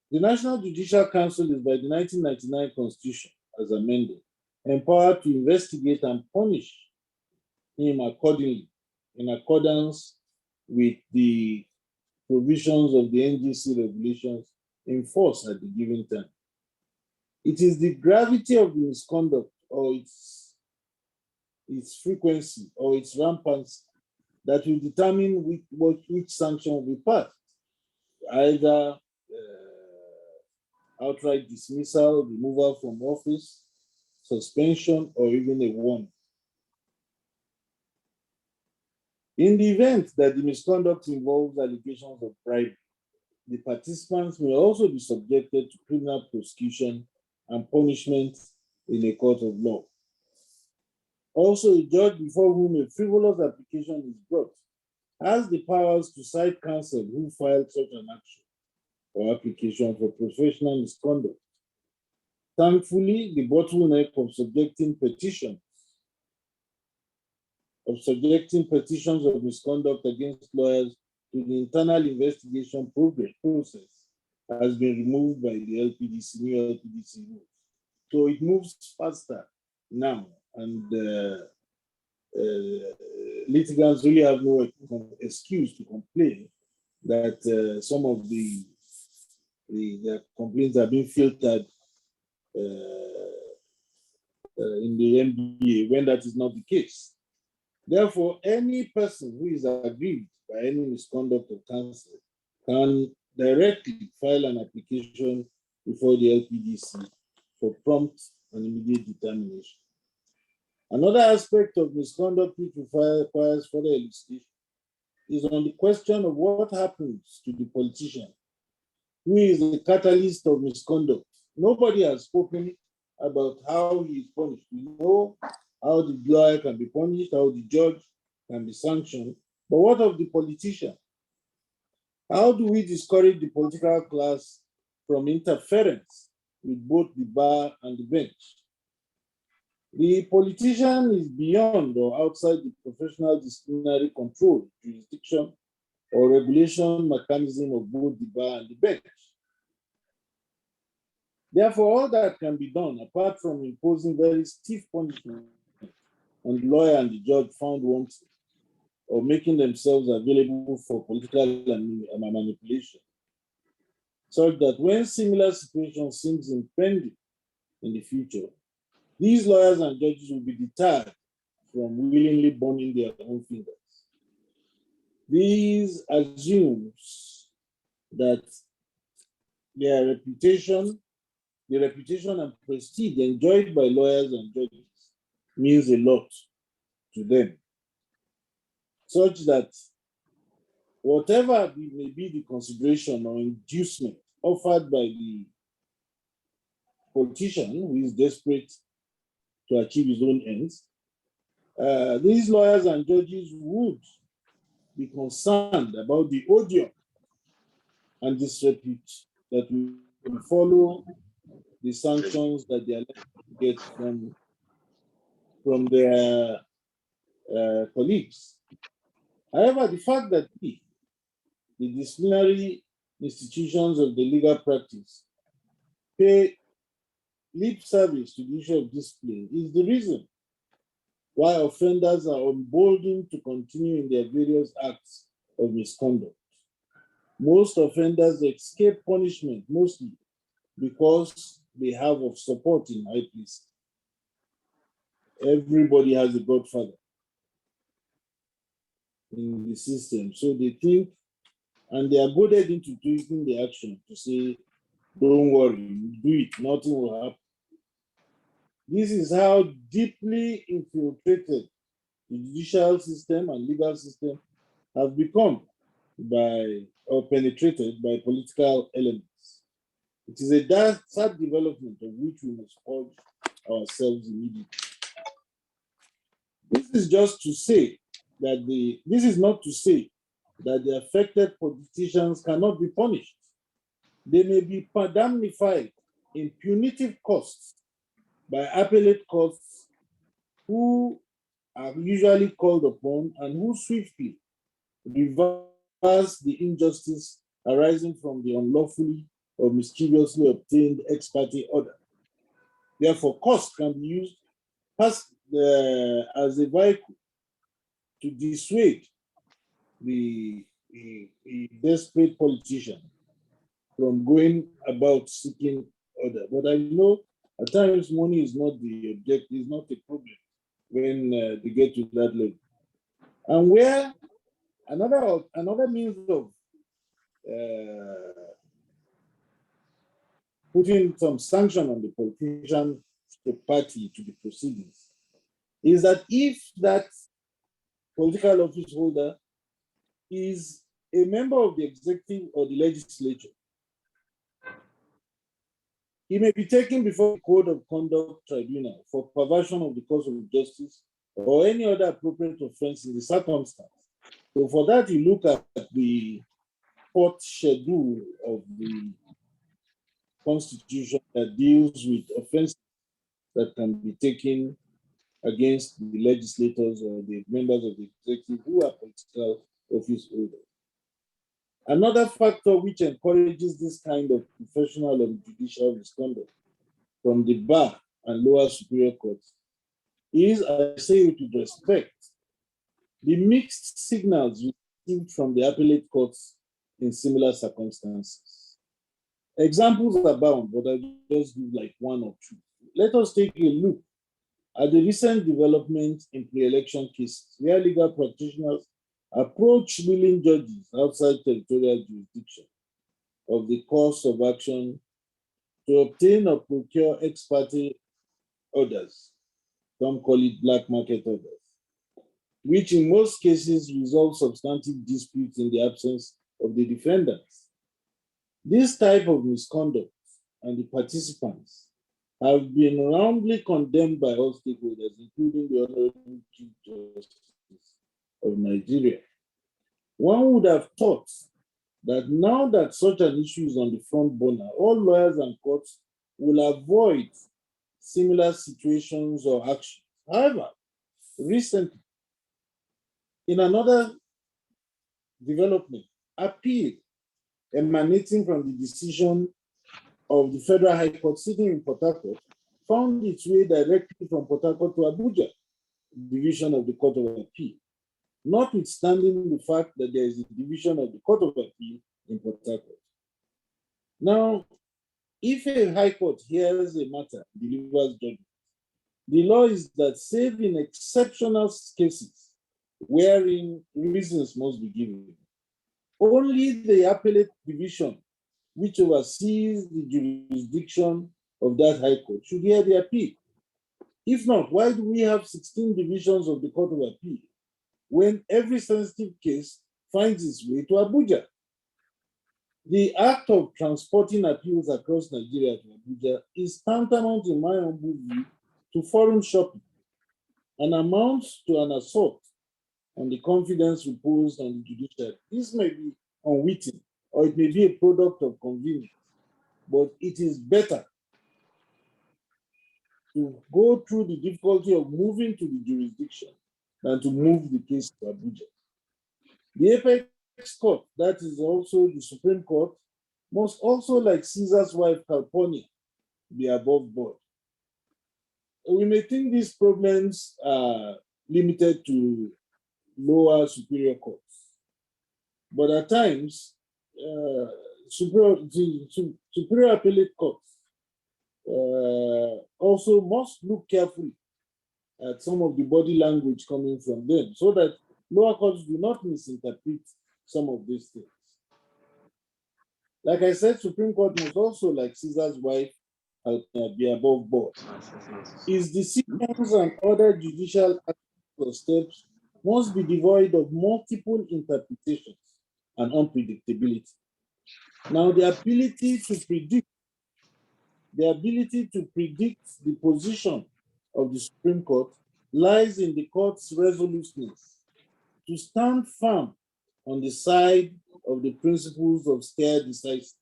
the National Judicial Council is by the 1999 Constitution, as amended, empowered to investigate and punish him accordingly, in accordance with the provisions of the NGC regulations in force at the given time. It is the gravity of the misconduct or its frequency or its rampancy that will determine which sanction will be passed, either outright dismissal, removal from office, suspension, or even a warning. In the event that the misconduct involves allegations of bribery, the participants may also be subjected to criminal prosecution and punishment in a court of law. Also, a judge before whom a frivolous application is brought has the powers to cite counsel who filed such an action or application for professional misconduct. Thankfully, the bottleneck of subjecting petitions of misconduct against lawyers to the internal investigation process has been removed by the LPDC, new LPDC rules. So it moves faster now, and litigants really have no excuse to complain that some of their complaints are being filtered in the NBA when that is not the case. Therefore, any person who is aggrieved by any misconduct of counsel can directly file an application before the LPDC for prompt and immediate determination. Another aspect of misconduct which requires further elucidation is on the question of what happens to the politician who is the catalyst of misconduct. Nobody has spoken about how he is punished. We know how the lawyer can be punished, how the judge can be sanctioned, but what of the politician? How do we discourage the political class from interference with both the bar and the bench? The politician is beyond or outside the professional disciplinary control, jurisdiction, or regulation mechanism of both the bar and the bench. Therefore, all that can be done, apart from imposing very stiff punishment on the lawyer and the judge found wanting, or making themselves available for political manipulation, such that when similar situations seems impending in the future, these lawyers and judges will be deterred from willingly burning their own fingers. This assumes that the reputation and prestige enjoyed by lawyers and judges means a lot to them, such that whatever may be the consideration or inducement offered by the politician who is desperate to achieve his own ends, these lawyers and judges would be concerned about the odium and disrepute that will follow the sanctions that they are likely to get from their colleagues. However, the fact that the disciplinary institutions of the legal practice pay lip service to the issue of discipline is the reason why offenders are emboldened to continue in their various acts of misconduct. Most offenders escape punishment mostly because they have of support in high places. Everybody has a godfather in the system, so they think, and they are goaded into taking the action to say, don't worry, do it, nothing will happen. This is how deeply infiltrated the judicial system and legal system have become or penetrated by political elements. It is a sad development of which we must purge ourselves immediately. This is just to say that this is not to say that the affected politicians cannot be punished. They may be indemnified in punitive costs by appellate courts who are usually called upon and who swiftly reverse the injustice arising from the unlawfully or mischievously obtained ex-parte order. Therefore, costs can be used as a vehicle to dissuade the desperate politician from going about seeking order. But I know at times money is not the objective, is not a problem when they get to that level. And where another means of putting some sanction on the politician party to the proceedings is that if that political office holder is a member of the executive or the legislature, he may be taken before the Code of Conduct Tribunal for perversion of the course of justice or any other appropriate offense in the circumstance. So for that, you look at the court schedule of the Constitution that deals with offenses that can be taken against the legislators or the members of the executive who are political office holders. Another factor which encourages this kind of professional and judicial misconduct from the bar and lower superior courts is, I say it with respect, the mixed signals received from the appellate courts in similar circumstances. Examples abound, but I'll just give like one or two. Let us take a look at the recent development in pre-election cases where legal practitioners approach ruling judges outside territorial jurisdiction of the course of action to obtain or procure ex-parte orders, some call it black market orders, which in most cases resolve substantive disputes in the absence of the defendants. This type of misconduct and the participants have been roundly condemned by all stakeholders, including the Honorable Chief Justice of Nigeria. One would have thought that now that such an issue is on the front burner, all lawyers and courts will avoid similar situations or actions. However, recently, in another development, appeal emanating from the decision of the Federal High Court sitting in Port Harcourt found its way directly from Port Harcourt to Abuja, division of the Court of Appeal, notwithstanding the fact that there is a division of the Court of Appeal in Port Harcourt. Now, if a High Court hears a matter, delivers judgment, the law is that save in exceptional cases wherein reasons must be given, only the appellate division which oversees the jurisdiction of that High Court should hear the appeal. If not, why do we have 16 divisions of the Court of Appeal when every sensitive case finds its way to Abuja? The act of transporting appeals across Nigeria to Abuja is tantamount, in my humble view, to foreign shopping and amounts to an assault on the confidence reposed on the judiciary. This may be unwitting or it may be a product of convenience, but it is better to go through the difficulty of moving to the jurisdiction than to move the case to Abuja. The apex court, that is also the Supreme Court, must also, like Caesar's wife Calpurnia, be above board. We may think these problems are limited to lower superior courts, but at times, superior appellate courts also must look carefully at some of the body language coming from them so that lower courts do not misinterpret some of these things. Like I said, Supreme Court must also, like Caesar's wife, be above board. Its decisions and other judicial actions or steps must be devoid of multiple interpretations and unpredictability. Now, the ability to predict the ability to predict the position of the Supreme Court lies in the court's resoluteness to stand firm on the side of the principles of stare decisis,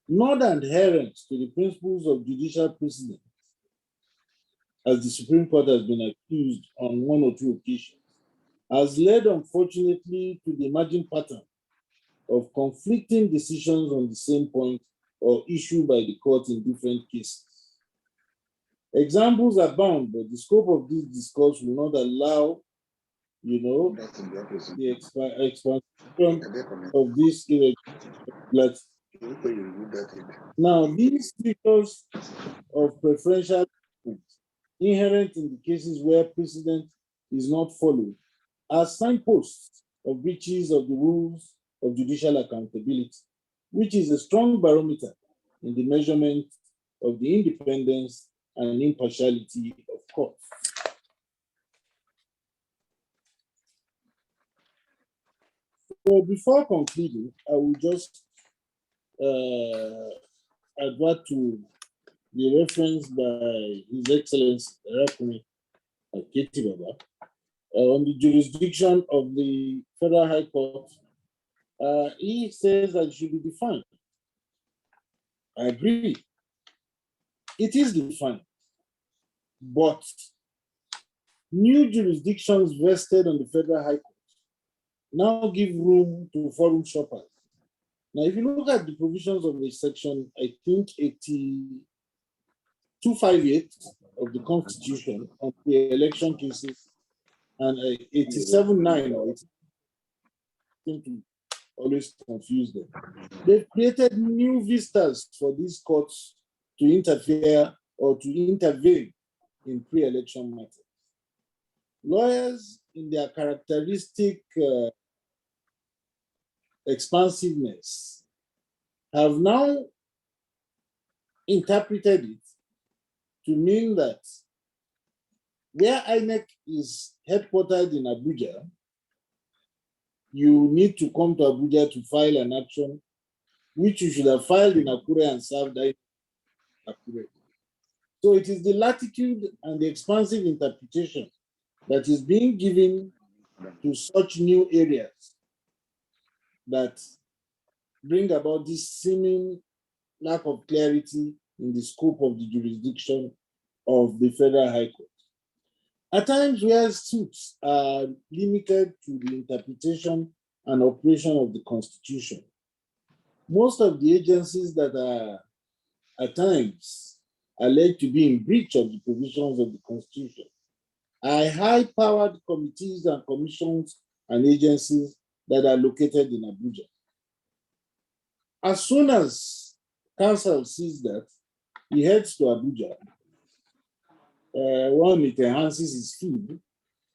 not adherent to the principles of judicial precedent, as the Supreme Court has been accused on one or two occasions, has led, unfortunately, to the emerging pattern of conflicting decisions on the same point or issue by the court in different cases. Examples abound, but the scope of this discourse will not allow, the expansion of this irregularity. Now, these features of preferential treatment inherent in the cases where precedent is not followed are signposts of breaches of the rules of judicial accountability, which is a strong barometer in the measurement of the independence and impartiality of courts. So before concluding, I will just advert to the reference by His Excellency Rakumi Aketi Baba on the jurisdiction of the Federal High Court. He says that it should be defined. I agree. It is defined, but new jurisdictions vested on the Federal High Court now give room to forum shoppers. Now, if you look at the provisions of the section, I think 258 of the Constitution on the election cases and 87.9 or 80, I think to always confuse them. They've created new vistas for these courts to interfere or to intervene in pre-election matters. Lawyers, in their characteristic expansiveness, have now interpreted it to mean that where INEC is headquartered in Abuja, you need to come to Abuja to file an action which you should have filed in Akure and served in Akure. So it is the latitude and the expansive interpretation that is being given to such new areas that bring about this seeming lack of clarity in the scope of the jurisdiction of the Federal High Court. At times where suits are limited to the interpretation and operation of the Constitution, most of the agencies that are at times alleged to be in breach of the provisions of the Constitution are high-powered committees and commissions and agencies that are located in Abuja. As soon as counsel sees that, he heads to Abuja. One, it enhances his feed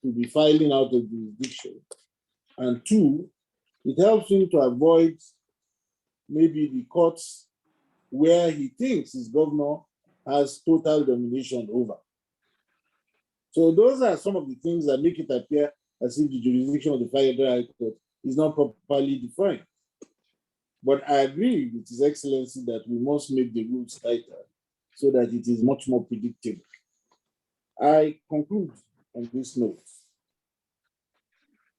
to be filing out of jurisdiction. And two, it helps him to avoid maybe the courts where he thinks his governor has total domination over. So those are some of the things that make it appear as if the jurisdiction of the Federal High Court is not properly defined. But I agree with His Excellency that we must make the rules tighter so that it is much more predictable. I conclude on this note.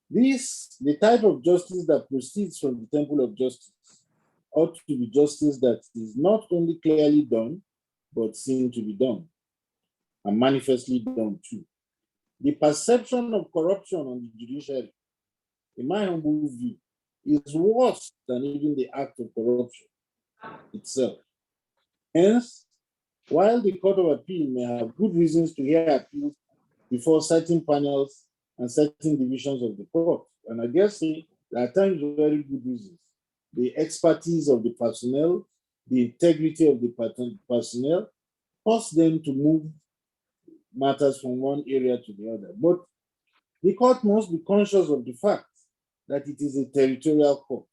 The type of justice that proceeds from the temple of justice ought to be justice that is not only clearly done, but seen to be done, and manifestly done too. The perception of corruption on the judiciary, in my humble view, is worse than even the act of corruption itself. Hence, while the Court of Appeal may have good reasons to hear appeals before certain panels and certain divisions of the court, and I guess there are times very good reasons, the expertise of the personnel, the integrity of the personnel, force them to move matters from one area to the other. But the court must be conscious of the fact that it is a territorial court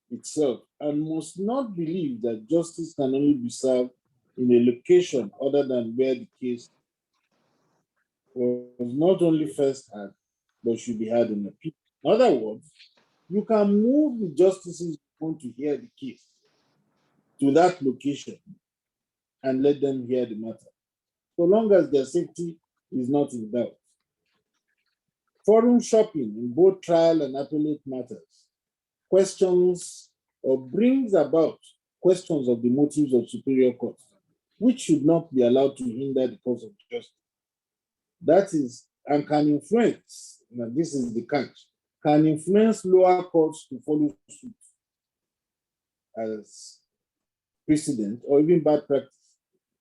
itself and must not believe that justice can only be served in a location other than where the case was not only first had, but should be had in appeal. In other words, you can move the justices who want to hear the case to that location and let them hear the matter, so long as their safety is not in doubt. Forum shopping in both trial and appellate matters questions or brings about questions of the motives of superior courts, which should not be allowed to hinder the course of justice. That is, and can influence, now this is the catch, can influence lower courts to follow suit as precedent or even bad practice.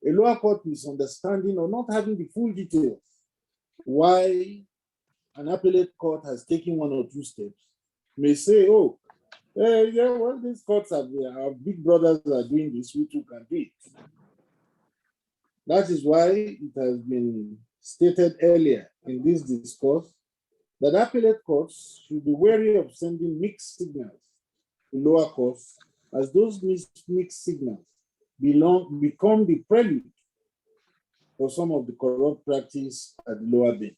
A lower court misunderstanding or not having the full details why an appellate court has taken one or two steps may say, oh, yeah, well, these courts are our big brothers are doing this, we too can do it. That is why it has been stated earlier in this discourse that appellate courts should be wary of sending mixed signals to lower courts, as those mixed signals become the prelude for some of the corrupt practice at the lower bench.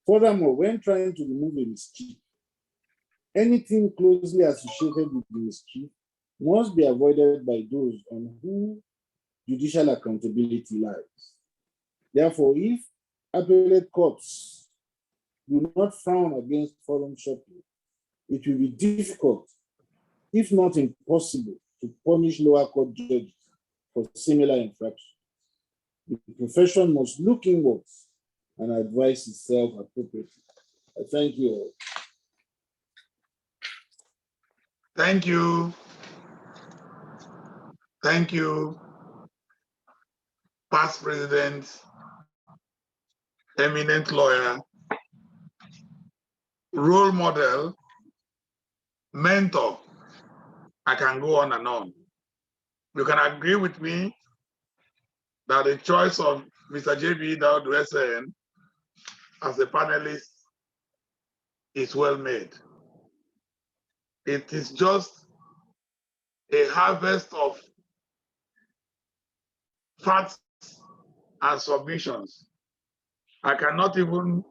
Furthermore, when trying to remove a mischief, anything closely associated with the mischief must be avoided by those on whom judicial accountability lies. Therefore, if appellate courts do not frown against forum shopping, it will be difficult, if not impossible, to punish lower court judges for similar infractions. The profession must look inwards and advise itself appropriately. I thank you all. Thank you. Thank you, past president, eminent lawyer, role model, mentor. I can go on and on. You can agree with me that the choice of Mr. J.B. Daudu SN as a panelist is well made. It is just a harvest of facts and submissions. I cannot even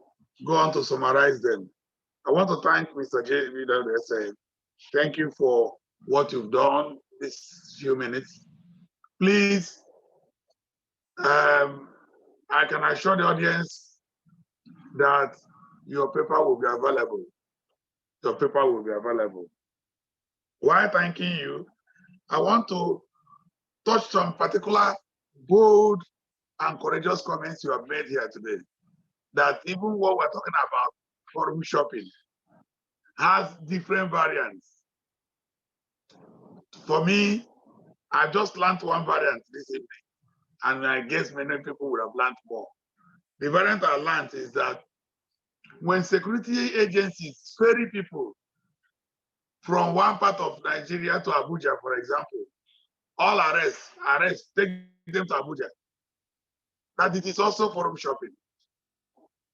go on to summarize them. I want to thank Mr. J.B. Daudu SN. Thank you for what you've done this few minutes. Please, I can assure the audience that your paper will be available. Your paper will be available. While thanking you, I want to touch some particular bold and courageous comments you have made here today. That even what we're talking about, forum shopping, has different variants. For me, I just learned one variant this evening, and I guess many people would have learned more. The variant I learned is that when security agencies ferry people from one part of Nigeria to Abuja, for example, all arrest, take them to Abuja, that it is also forum shopping.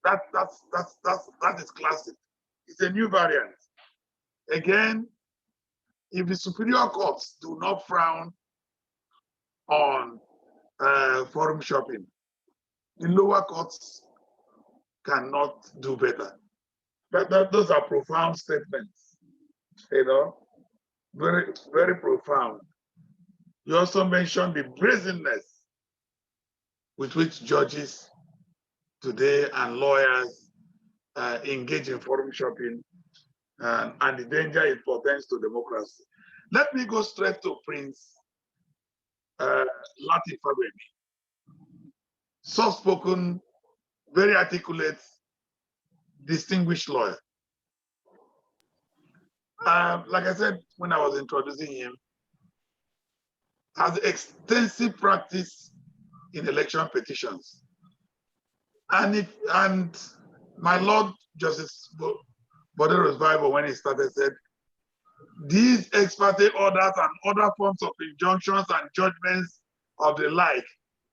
That is classic. It's a new variant. Again, if the superior courts do not frown on forum shopping, the lower courts cannot do better. Those are profound statements, you know, very, very profound. You also mentioned the brazenness with which judges today and lawyers engage in forum shopping and the danger it portends to democracy. Let me go straight to Prince Lateef Fagbemi. Soft-spoken, very articulate, distinguished lawyer. Like I said when I was introducing him, has extensive practice in election petitions. And my Lord Justice Bodero's Bible, when he started, said, these ex-parte orders and other forms of injunctions and judgments of the like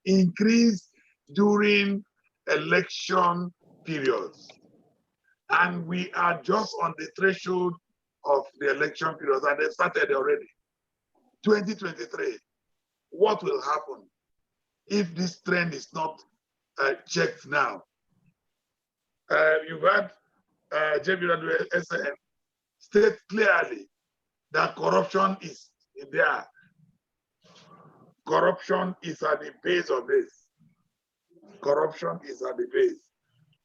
increase during election periods. And we are just on the threshold of the election periods, and they started already. 2023, what will happen if this trend is not checked now? You've had J.B. SN state clearly that corruption is there. Corruption is at the base of this. Corruption is at the base.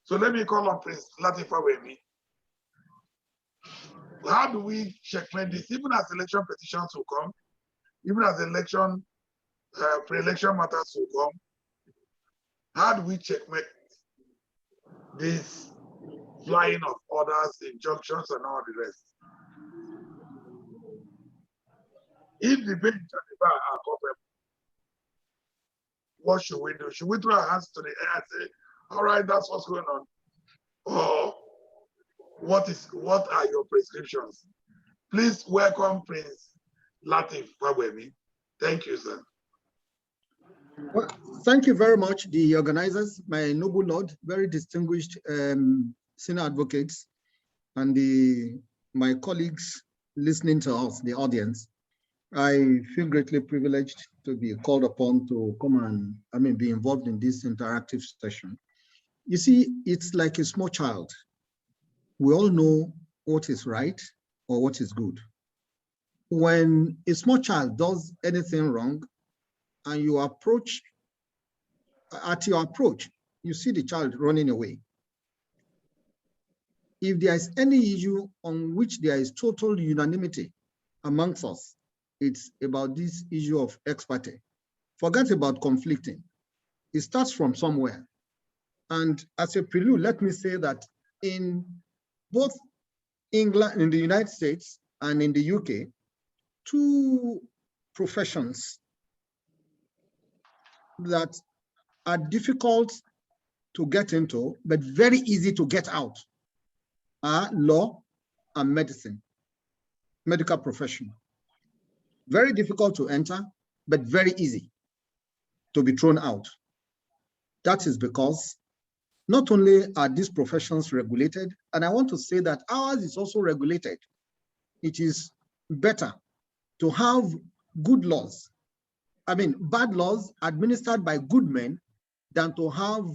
So let me call on Prince Latifa with me. How do we checkmate this? Even as election petitions will come, even as election, pre-election matters will come, how do we checkmate this flying of orders, injunctions, and all the rest? If the bench and the bar are culpable, what should we do? Should we throw our hands to the air and say, all right, that's what's going on? Or what are your prescriptions? Please welcome Prince Latif Fawemi. Thank you, sir. Well, thank you very much, the organizers, my noble lord, very distinguished senior advocates, and my colleagues listening to us, the audience. I feel greatly privileged to be called upon to come and, be involved in this interactive session. You see, it's like a small child. We all know what is right or what is good. When a small child does anything wrong and you approach, you see the child running away. If there is any issue on which there is total unanimity amongst us, it's about this issue of ex-parte. Forget about conflicting. It starts from somewhere. And as a prelude, let me say that in both England, in the United States and in the UK, two professions that are difficult to get into, but very easy to get out, are law and medicine, medical profession. Very difficult to enter, but very easy to be thrown out. That is because not only are these professions regulated, and I want to say that ours is also regulated. It is better to have good laws, bad laws administered by good men than to have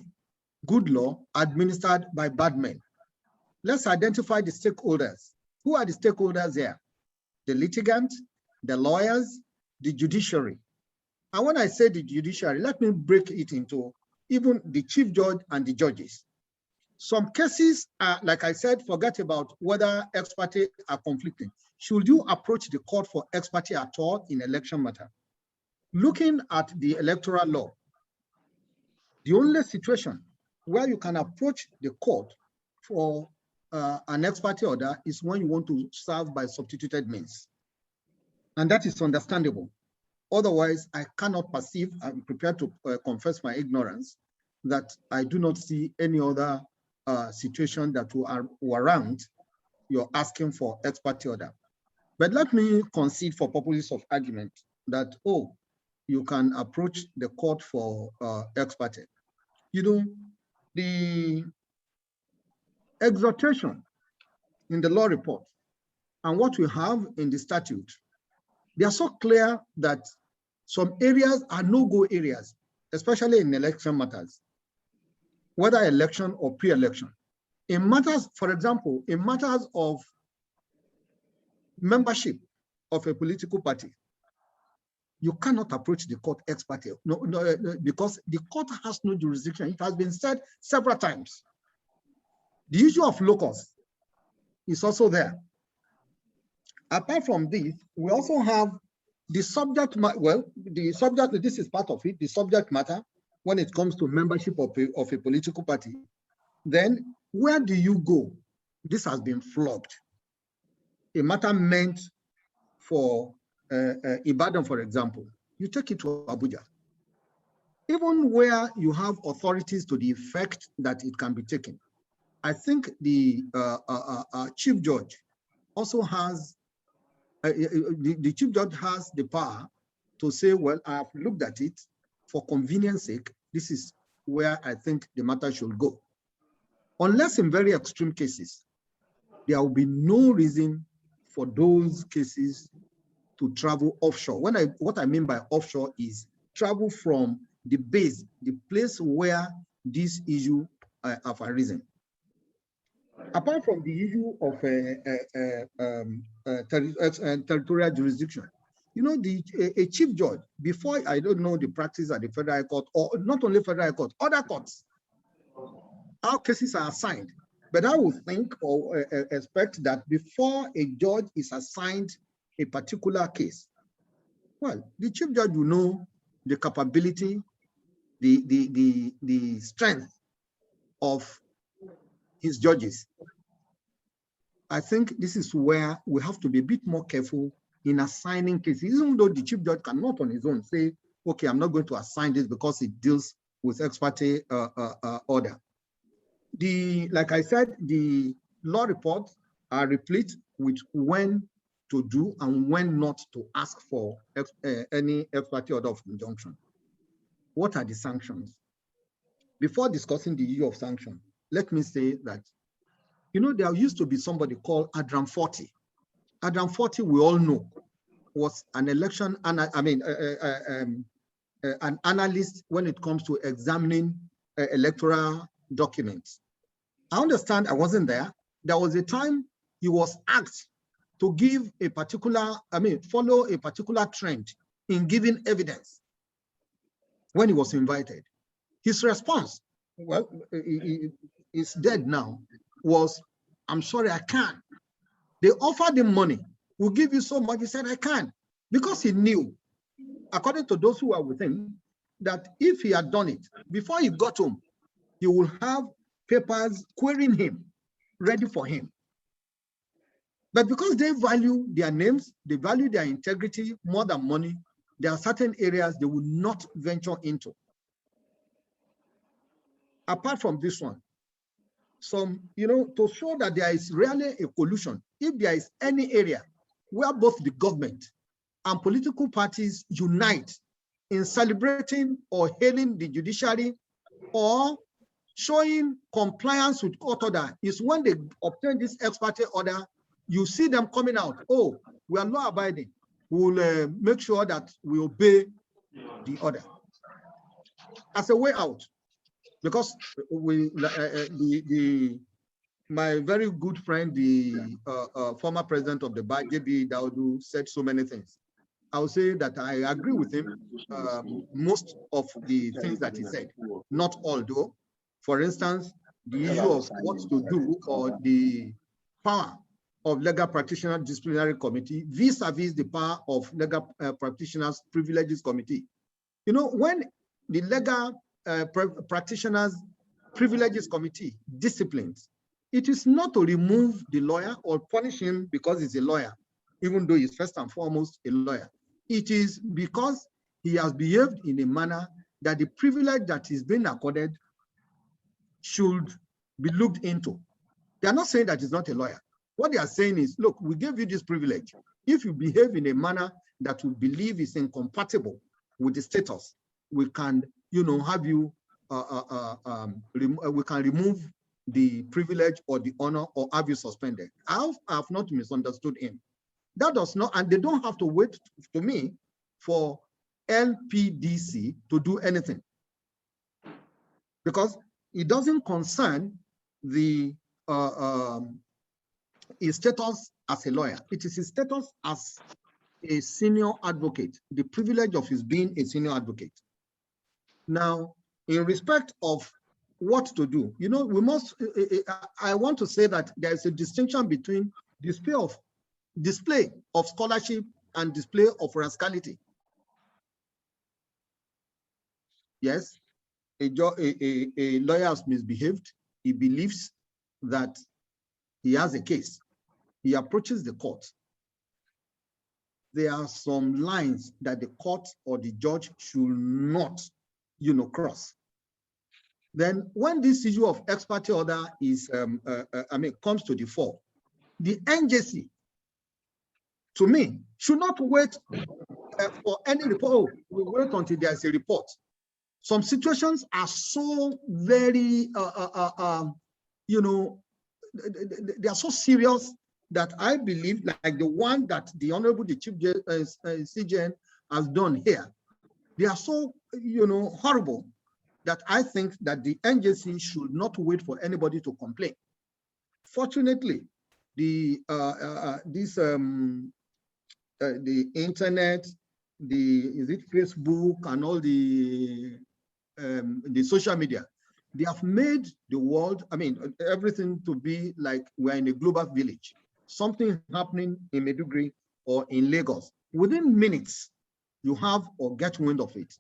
good law administered by bad men. Let's identify the stakeholders. Who are the stakeholders here? The litigant, the lawyers, the judiciary. And when I say the judiciary, let me break it into even the chief judge and the judges. Some cases are, like I said, forget about whether ex-parte are conflicting. Should you approach the court for ex-parte at all in election matter? Looking at the electoral law, the only situation where you can approach the court for an ex-parte order is when you want to serve by substituted means. And that is understandable. Otherwise, I cannot perceive, I'm prepared to confess my ignorance, that I do not see any other situation that will warrant you're asking for ex-parte order. But let me concede for purposes of argument that, you can approach the court for ex-parte. You know, the exhortation in the law report and what we have in the statute, they are so clear that some areas are no-go areas, especially in election matters, whether election or pre-election. In matters, for example, in matters of membership of a political party, you cannot approach the court ex-parte, because the court has no jurisdiction. It has been said several times. The issue of locus is also there. Apart from this, we also have the subject matter, this is part of it, the subject matter when it comes to membership of a political party. Then where do you go? This has been flogged. A matter meant for Ibadan, for example, you take it to Abuja. Even where you have authorities to the effect that it can be taken, I think the chief judge also has, the chief judge has the power to say, well, I have looked at it for convenience sake. This is where I think the matter should go. Unless in very extreme cases, there will be no reason for those cases to travel offshore. What I mean by offshore is travel from the base, the place where this issue have arisen. Apart from the issue of territorial jurisdiction, You know, a chief judge, before, I don't know the practice at the Federal High Court, or not only Federal High Court, other courts, how cases are assigned. But I would think or expect that before a judge is assigned a particular case, well, the chief judge will know the capability, the strength of his judges. I think this is where we have to be a bit more careful in assigning cases, even though the chief judge cannot on his own say, okay, I'm not going to assign this because it deals with ex-parte order. Like I said, the law reports are replete with when to do and when not to ask for any ex-parte order of injunction. What are the sanctions? Before discussing the issue of sanction, let me say that, you know, there used to be somebody called Adram 40. Adram 40, we all know, was an election, an analyst when it comes to examining electoral documents. I understand I wasn't there. There was a time he was asked to give a particular, follow a particular trend in giving evidence when he was invited. His response, well, he's dead now, was, I'm sorry, I can't. They offered him money. We'll give you so much. He said, I can't. Because he knew, according to those who were with him, that if he had done it, before he got home, he would have papers querying him, ready for him. But because they value their names, they value their integrity more than money, there are certain areas they will not venture into. Apart from this one, some, you know, to show that there is really a collusion, if there is any area where both the government and political parties unite in celebrating or hailing the judiciary or showing compliance with court order, is when they obtain this ex-parte order, you see them coming out, oh, we are law abiding. We'll make sure that we obey the order as a way out. Because my very good friend, the former president of the bar, JB Daudu, said so many things. I would say that I agree with him, most of the things that he said, not all though. For instance, the issue of what to do or the power of legal practitioner disciplinary committee vis-a-vis the power of legal practitioners privileges committee. You know, when the legal practitioners privileges committee disciplines, it is not to remove the lawyer or punish him because he's a lawyer, even though he's first and foremost a lawyer. It is because he has behaved in a manner that the privilege that is being accorded should be looked into. They are not saying that he's not a lawyer. What they are saying is, look, we gave you this privilege. If you behave in a manner that we believe is incompatible with the status, we can, you know, have you, we can remove the privilege or the honor or have you suspended. I have not misunderstood him. That does not, and they don't have to wait to me for LPDC to do anything, because it doesn't concern the his status as a lawyer. It is his status as a senior advocate, the privilege of his being a senior advocate. Now, in respect of what to do, you know, we must, I want to say that there is a distinction between display of scholarship and display of rascality. Yes, a lawyer has misbehaved. He believes that he has a case. He approaches the court. There are some lines that the court or the judge should not, you know, cross. Then when this issue of ex-parte order is, comes to the fore, the NJC, to me, should not wait for any report. Oh, we wait until there's a report. Some situations are so very, you know, they are so serious that I believe, like the one that the Honorable the Chief CJN has done here, they are so, you know, horrible that I think that the NJC should not wait for anybody to complain. Fortunately, the internet, is it Facebook and all the social media, they have made the world, I mean, everything to be like we're in a global village. Something happening in Maiduguri or in Lagos, within minutes, you have or get wind of it.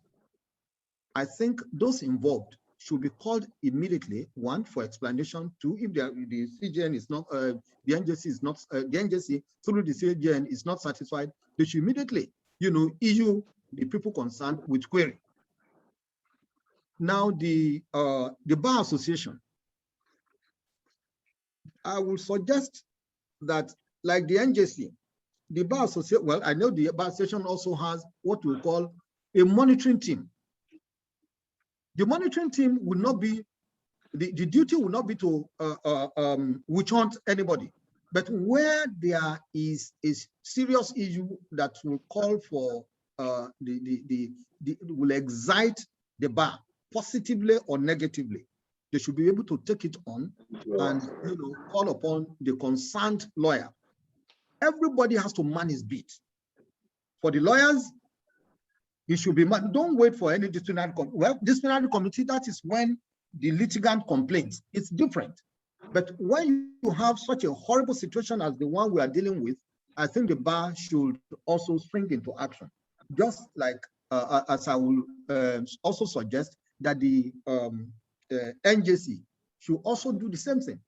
I think those involved should be called immediately, one, for explanation, two, if the CGN is not, the NJC is not, the NJC through the CGN is not satisfied, they should immediately, issue the people concerned with query. Now, the Bar Association, I will suggest that, like the NJC, the Bar Association, well, I know the Bar Association also has what we call a monitoring team. The monitoring team will not be, the duty will not be to witch hunt anybody, but where there is a serious issue that will call for, will excite the bar positively or negatively, they should be able to take it on and call upon the concerned lawyer. Everybody has to man his beat. For the lawyers, it should be, don't wait for any disciplinary committee. Well, disciplinary committee, that is when the litigant complains. It's different. But when you have such a horrible situation as the one we are dealing with, I think the bar should also spring into action. Just like, as I will also suggest that the NJC should also do the same thing.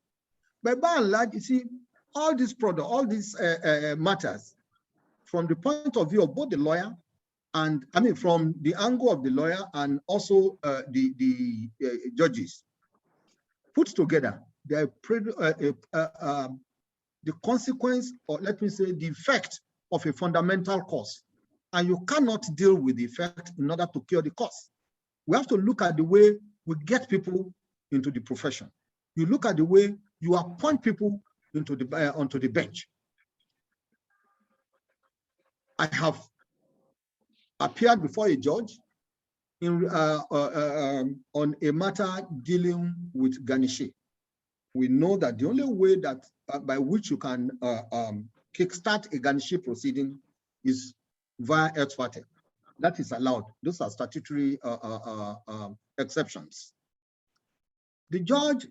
But by and large, you see, all these products, all these matters, from the point of view of both the lawyer and, I mean, from the angle of the lawyer and also the judges, put together, the consequence, or let me say, the effect of a fundamental cause. And you cannot deal with the effect in order to cure the cause. We have to look at the way we get people into the profession. You look at the way you appoint people into the onto the bench. I have appeared before a judge in on a matter dealing with garnishee. We know that the only way that by which you can kickstart a garnishee proceeding is via Ex-Parte. That is allowed. Those are statutory exceptions. The judge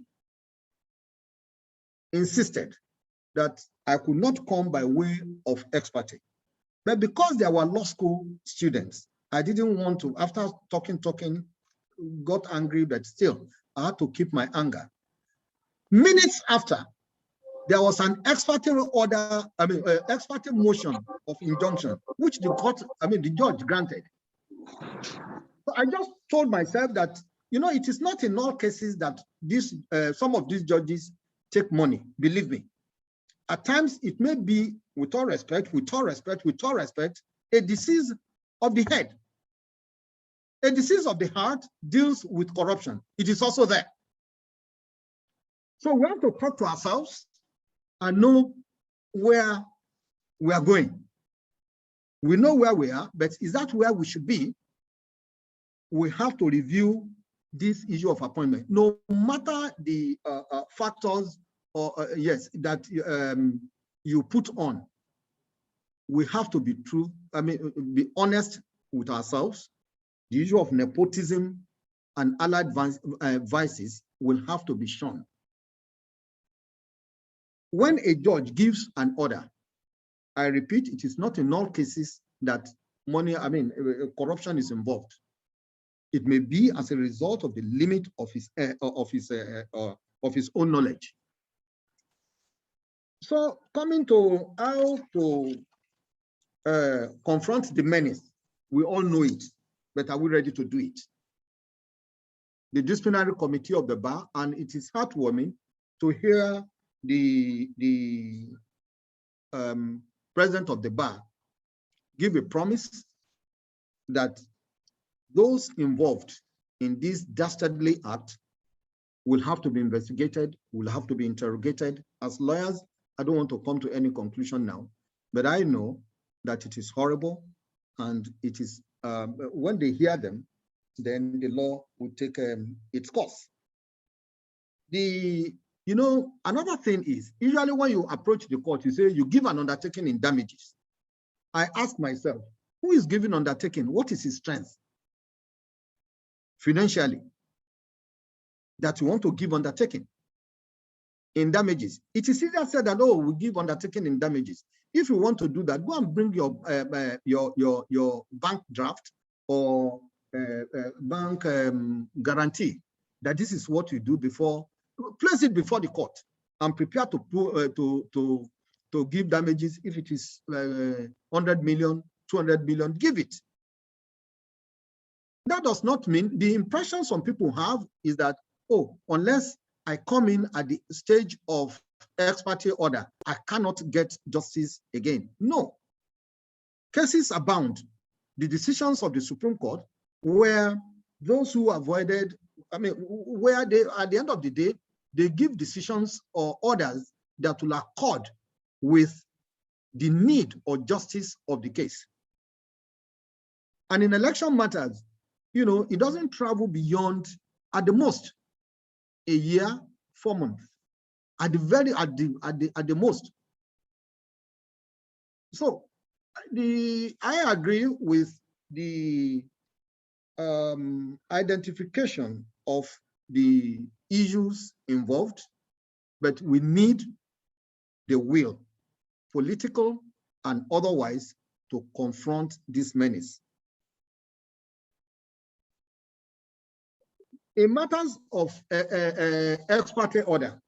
insisted that I could not come by way of Ex-Parte. But because there were law school students, I didn't want to, after talking, got angry, but still, I had to keep my anger. Minutes after, there was an Ex-Parte order, I mean, Ex-Parte motion of injunction, which the court, I mean, the judge granted. So I just told myself that, it is not in all cases that this, some of these judges take money, believe me. At times, it may be, with all respect, a disease of the head. A disease of the heart deals with corruption. It is also there. So we have to talk to ourselves and know where we are going. We know where we are, but is that where we should be? We have to review this issue of appointment. No matter the factors or yes, that you put on, we have to be true. I mean, be honest with ourselves. The issue of nepotism and allied vices will have to be shown. When a judge gives an order, I repeat, it is not in all cases that money, I mean, corruption is involved. It may be as a result of the limit of his own knowledge. So coming to how to confront the menace, we all know it, but are we ready to do it? The disciplinary committee of the bar, and it is heartwarming to hear the president of the bar give a promise that those involved in this dastardly act will have to be investigated, will have to be interrogated. As lawyers, I don't want to come to any conclusion now, but I know that it is horrible, and it is, when they hear them, then the law will take its course. Another thing is, usually when you approach the court, you say you give an undertaking in damages. I ask myself, who is giving undertaking? What is his strength financially that you want to give undertaking in damages? It is easier said that, oh, we give undertaking in damages. If you want to do that, go and bring your bank draft or bank guarantee that this is what you do before, place it before the court and prepare to give damages. If it is 100 million, 200 million, give it. That does not mean, the impression some people have is that, oh, unless I come in at the stage of ex-parte order, I cannot get justice again. No. Cases abound. The decisions of the Supreme Court, where those who avoided, where they, at the end of the day, they give decisions or orders that will accord with the need or justice of the case. And in election matters, you know, it doesn't travel beyond, at the most, a year, 4 months. At the most. So I agree with the identification of the issues involved, but we need the will, political and otherwise, to confront this menace. In matters of ex-parte order,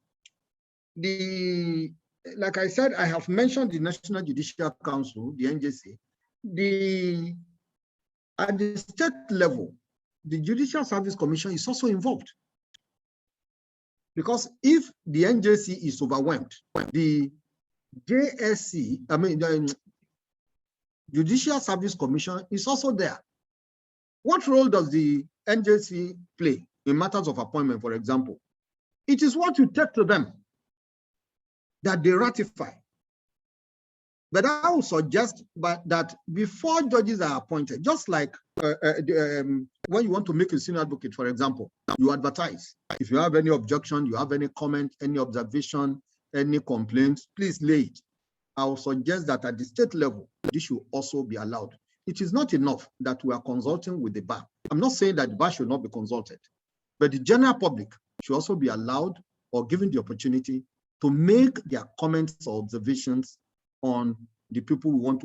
like I said, I have mentioned the National Judicial Council, the NJC. At the state level, the Judicial Service Commission is also involved. Because if the NJC is overwhelmed, the JSC, the Judicial Service Commission is also there. What role does the NJC play in matters of appointment, for example? It is what you take to them that they ratify. But I would suggest that before judges are appointed, just like when you want to make a senior advocate, for example, you advertise. If you have any objection, you have any comment, any observation, any complaints, please lay it. I would suggest that at the state level, this should also be allowed. It is not enough that we are consulting with the bar. I'm not saying that the bar should not be consulted, but the general public should also be allowed or given the opportunity to make their comments or observations on the people we want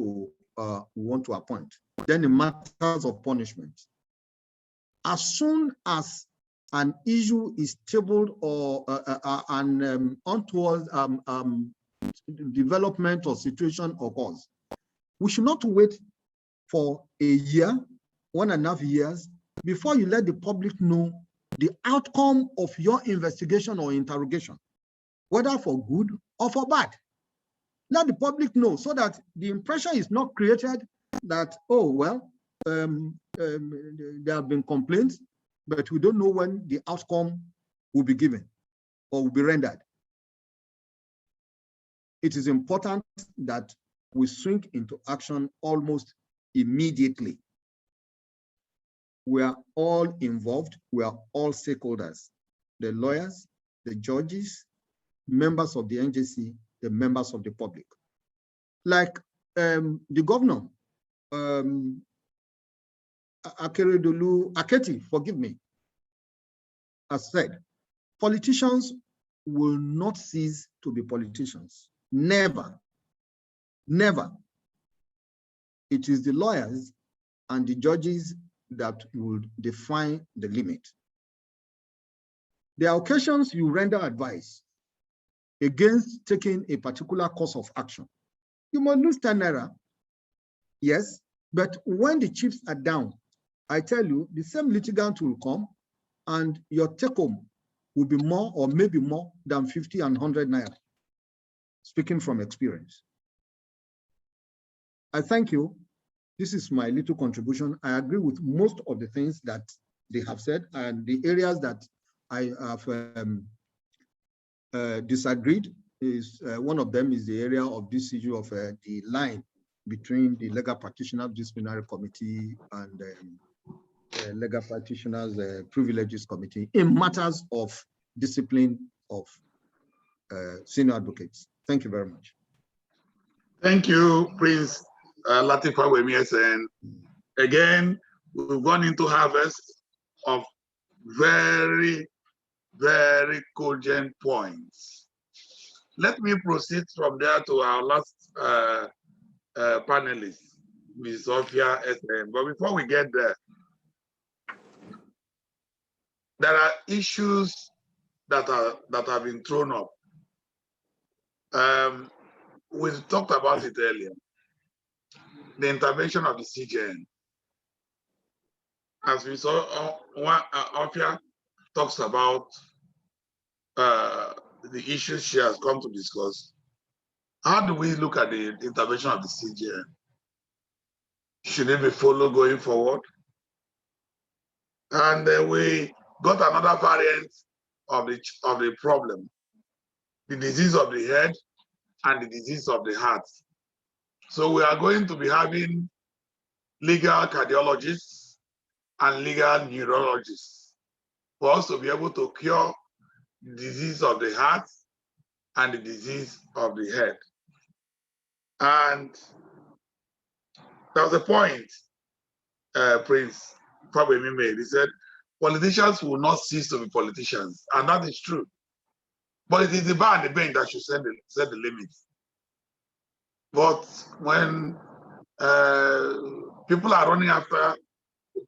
to appoint. Then in matters of punishment, as soon as an issue is tabled or an untoward development or situation occurs, we should not wait for a year, 1.5 years, before you let the public know the outcome of your investigation or interrogation, whether for good or for bad. Let the public know so that the impression is not created that, oh, well, there have been complaints, but we don't know when the outcome will be given or will be rendered. It is important that we swing into action almost immediately. We are all involved. We are all stakeholders, the lawyers, the judges, members of the NJC, the members of the public. Like the governor, Aketi, forgive me, has said, politicians will not cease to be politicians. Never, never. It is the lawyers and the judges that will define the limit. There are occasions you render advice against taking a particular course of action. You might lose 10 naira, yes, but when the chips are down, I tell you, the same litigant will come and your take home will be more or maybe more than 50 and 100 naira, speaking from experience. I thank you. This is my little contribution. I agree with most of the things that they have said, and the areas that I have disagreed is one of them is the area of this issue of the line between the legal practitioner disciplinary committee and legal practitioners privileges committee in matters of discipline of senior advocates. Thank you very much. Thank you, Prince Latifa Wemi and again, we've gone into harvest of very, very cogent points. Let me proceed from there to our last panelist, Ms. Sophia SN. But before we get there, there are issues that have been thrown up. We talked about it earlier. The intervention of the CJN. As we saw, Sophia talks about the issues she has come to discuss. How do we look at the intervention of the CJN? Should it be followed going forward? And we got another variant of the problem, the disease of the head and the disease of the heart. So we are going to be having legal cardiologists and legal neurologists for us to be able to cure the disease of the heart and the disease of the head. And there was a point Prince Fabemi made. He said, politicians will not cease to be politicians. And that is true. But it is the bar and the bench that should set the limits. But when people are running after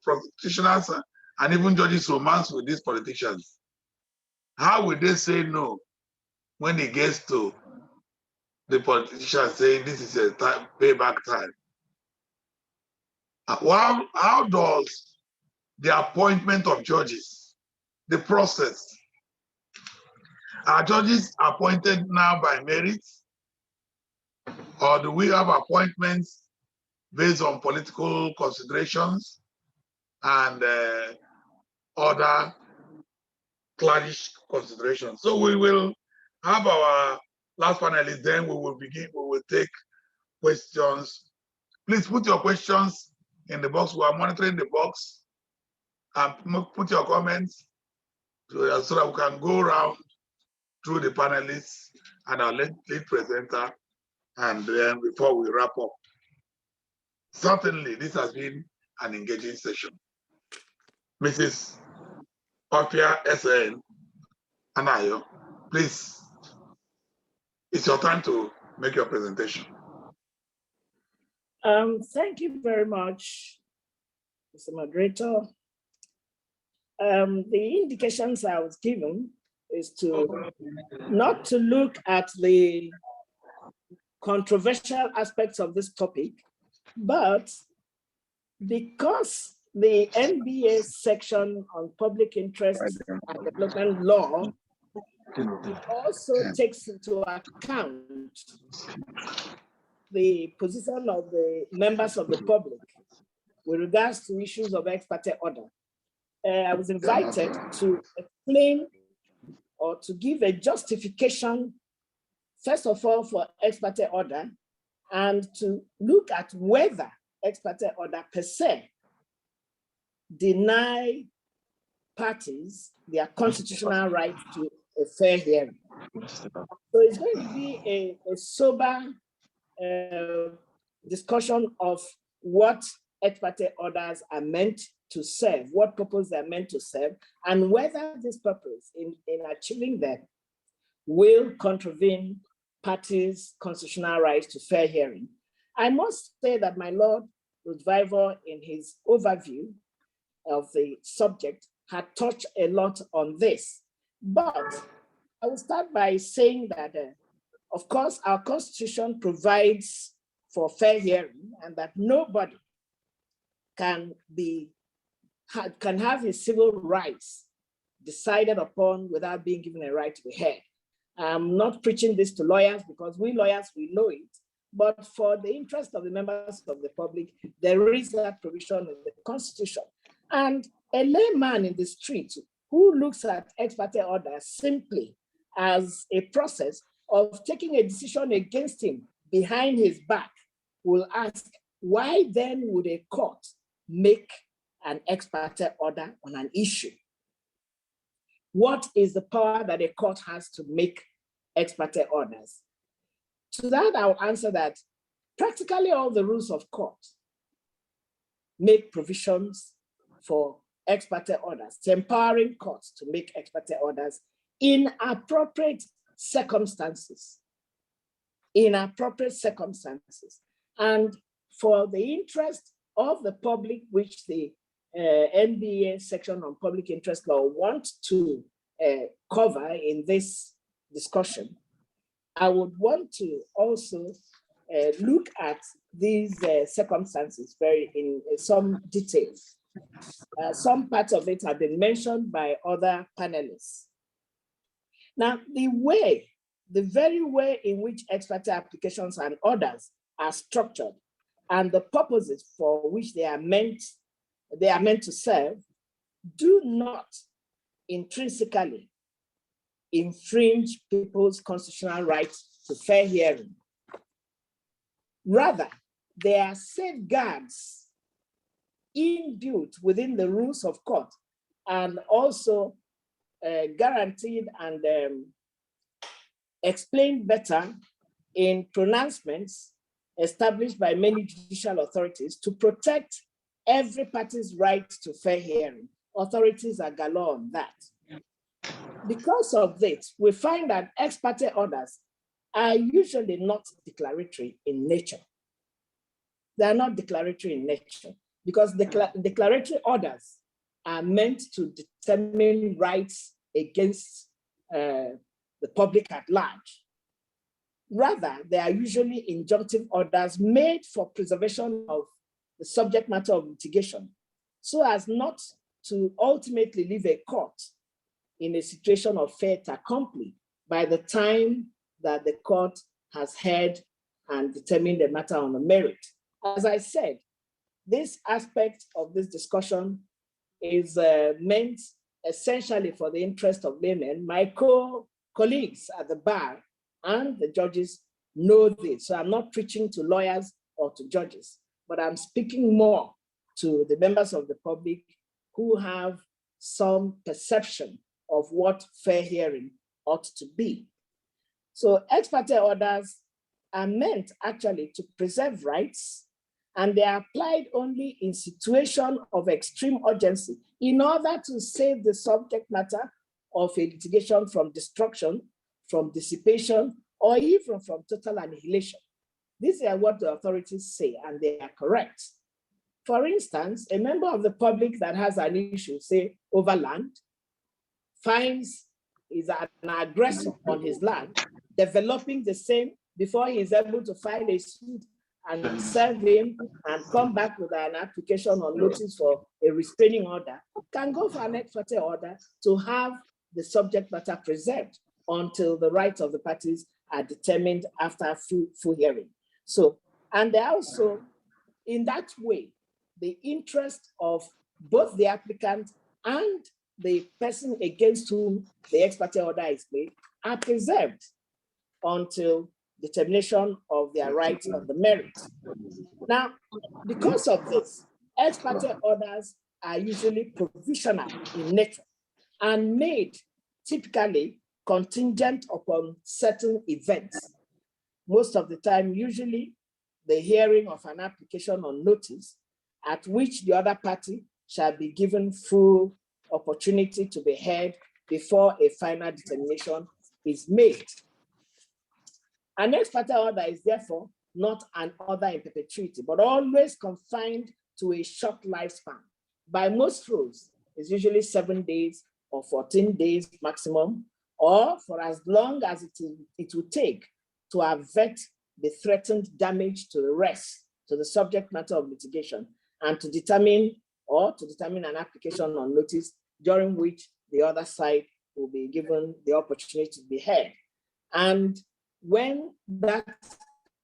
practitioners and even judges romance with these politicians, how will they say no when it gets to the politician saying this is a payback time? How does the appointment of judges, the process, are judges appointed now by merit, or do we have appointments based on political considerations and other clarish considerations? So we will have our last panelist, then we will take questions. Please put your questions in the box. We are monitoring the box, and put your comments so that we can go around through the panelists and our lead presenter, and then before we wrap up. Certainly, this has been an engaging session. Mrs. Sophia SN Anayo, please, it's your time to make your presentation. Thank you very much, Mr. Moderator. The indications I was given is not to look at the controversial aspects of this topic, but because the NBA section on public interest and development law also takes into account the position of the members of the public with regards to issues of ex parte order. I was invited to explain or to give a justification, first of all, for ex parte order, and to look at whether ex parte order per se deny parties their constitutional right to a fair hearing. So it's going to be a sober discussion of what ex parte orders are meant to serve, what purpose they're meant to serve, and whether this purpose in achieving them will contravene parties' constitutional rights to fair hearing. I must say that my Lord Roosevelt, in his overview of the subject, had touched a lot on this. But I will start by saying that, of course, our Constitution provides for fair hearing, and that nobody can have his civil rights decided upon without being given a right to be heard. I'm not preaching this to lawyers because we lawyers, we know it, but for the interest of the members of the public, there is that provision in the Constitution. And a layman in the street who looks at ex parte order simply as a process of taking a decision against him behind his back will ask, why then would a court make an ex parte order on an issue? What is the power that a court has to make ex parte orders? To that, I'll answer that Practically all the rules of court make provisions for ex parte orders, empowering courts to make ex parte orders in appropriate circumstances. In appropriate circumstances. And for the interest of the public, which the NBA section on public interest law wants to cover in this discussion, I would want to also look at these circumstances in some details. Some parts of it have been mentioned by other panelists. Now, the very way in which ex parte applications and orders are structured and the purposes for which they are meant to serve do not intrinsically infringe people's constitutional rights to fair hearing. Rather, they are safeguards inbuilt within the rules of court and also guaranteed and explained better in pronouncements established by many judicial authorities to protect every party's right to fair hearing. Authorities are galore on that. Because of this, we find that ex parte orders are usually not declaratory in nature. They are not declaratory in nature because declaratory orders are meant to determine rights against the public at large. Rather, they are usually injunctive orders made for preservation of the subject matter of litigation, so as not to ultimately leave a court in a situation of fait accompli by the time that the court has heard and determined the matter on the merit. As I said, this aspect of this discussion is meant essentially for the interest of laymen. My colleagues at the bar and the judges know this. So I'm not preaching to lawyers or to judges, but I'm speaking more to the members of the public who have some perception of what fair hearing ought to be. So ex parte orders are meant actually to preserve rights, and they are applied only in situation of extreme urgency in order to save the subject matter of a litigation from destruction, from dissipation, or even from total annihilation. These are what the authorities say, and they are correct. For instance, a member of the public that has an issue, say over land, finds is an aggressor on his land, developing the same before he is able to file a suit and serve him and come back with an application or notice for a restraining order, can go for an ex parte order to have the subject matter preserved until the rights of the parties are determined after full hearing. So, and they also, in that way, the interest of both the applicant and the person against whom the ex parte order is made are preserved until determination of their rights on the merits. Now, because of this, ex parte orders are usually provisional in nature and made typically contingent upon certain events. Most of the time, usually the hearing of an application on notice at which the other party shall be given full opportunity to be heard before a final determination is made. An ex parte order is therefore not an order in perpetuity, but always confined to a short lifespan. By most rules, it's usually 7 days or 14 days maximum, or for as long as it will take to avert the threatened damage to the rest, to the subject matter of litigation, and to determine an application on notice during which the other side will be given the opportunity to be heard. And when that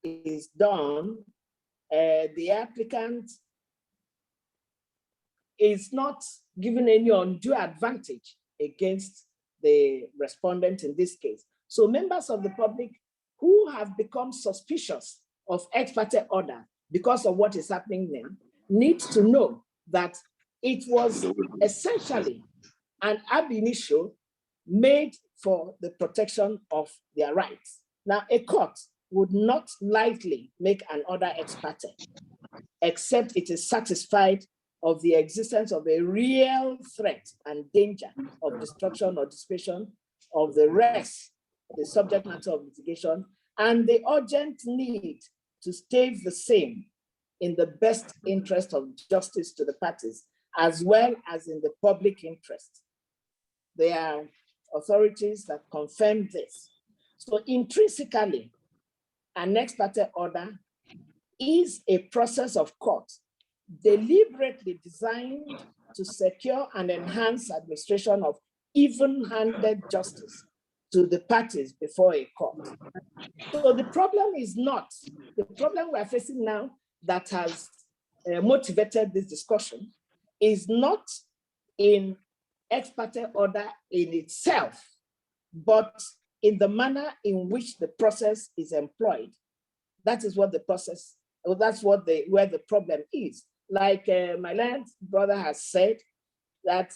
is done, the applicant is not given any undue advantage against the respondent in this case. So members of the public who have become suspicious of ex parte order because of what is happening then need to know that it was essentially an ab initio made for the protection of their rights. Now, a court would not lightly make an order ex parte, except it is satisfied of the existence of a real threat and danger of destruction or dissipation of the rest, the subject matter of litigation, and the urgent need to stave the same in the best interest of justice to the parties, as well as in the public interest. There are authorities that confirm this. So intrinsically, an ex parte order is a process of court deliberately designed to secure and enhance administration of even-handed justice to the parties before a court. So the problem is not, the problem we are facing now that has motivated this discussion is not in ex parte order in itself, but in the manner in which the process is employed. That is what the process, or that's what where the problem is. Like my learned brother has said, that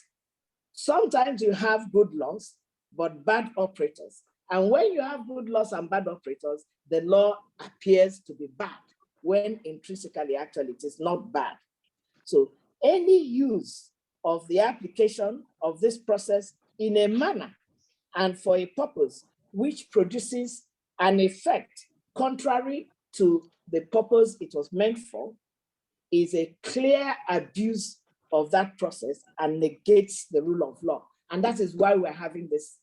sometimes you have good laws, but bad operators. And when you have good laws and bad operators, the law appears to be bad, when intrinsically, actually, it is not bad. So any use of the application of this process in a manner and for a purpose which produces an effect contrary to the purpose it was meant for is a clear abuse of that process and negates the rule of law. And that is why we're having this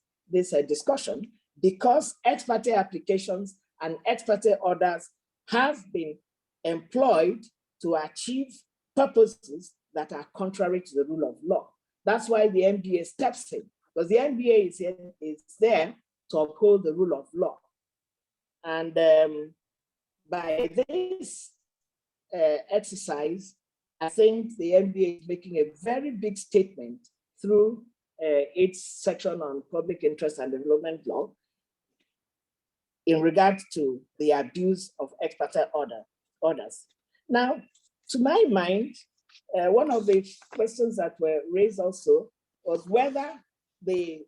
discussion, because ex parte applications and ex parte orders have been employed to achieve purposes that are contrary to the rule of law. That's why the NBA steps in, because the NBA is there to uphold the rule of law. And by this exercise, I think the NBA is making a very big statement through its section on public interest and development law in regard to the abuse of ex parte orders. Now, to my mind, one of the questions that were raised also was whether the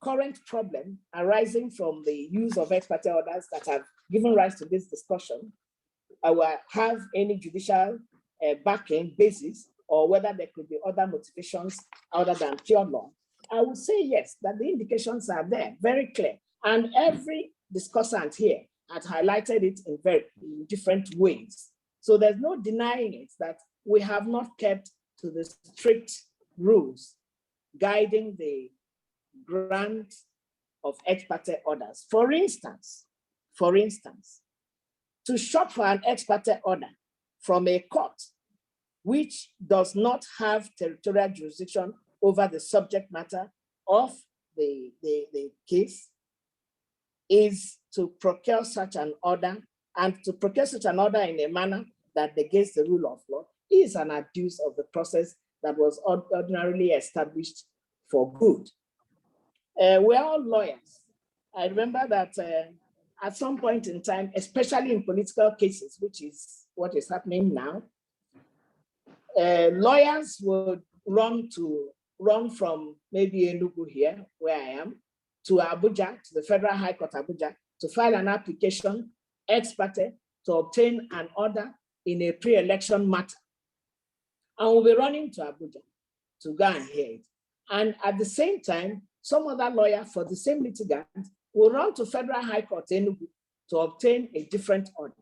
current problem arising from the use of ex parte orders that have given rise to this discussion have any judicial backing basis, or whether there could be other motivations other than pure law. I would say yes, that the indications are there, very clear. And every discussant here has highlighted it in very different ways. So there's no denying it that we have not kept to the strict rules guiding the grant of ex parte orders. For instance, to shop for an ex parte order from a court which does not have territorial jurisdiction over the subject matter of the case is to procure such an order, and to procure such an order in a manner that negates the rule of law is an abuse of the process that was ordinarily established for good. We're all lawyers. I remember that at some point in time, especially in political cases, which is what is happening now, lawyers would run from maybe Enugu here, where I am, to Abuja, to the Federal High Court Abuja, to file an application ex parte to obtain an order in a pre-election matter. And we'll be running to Abuja to go and hear it. And at the same time, some other lawyer for the same litigant will run to Federal High Court Enugu to obtain a different order.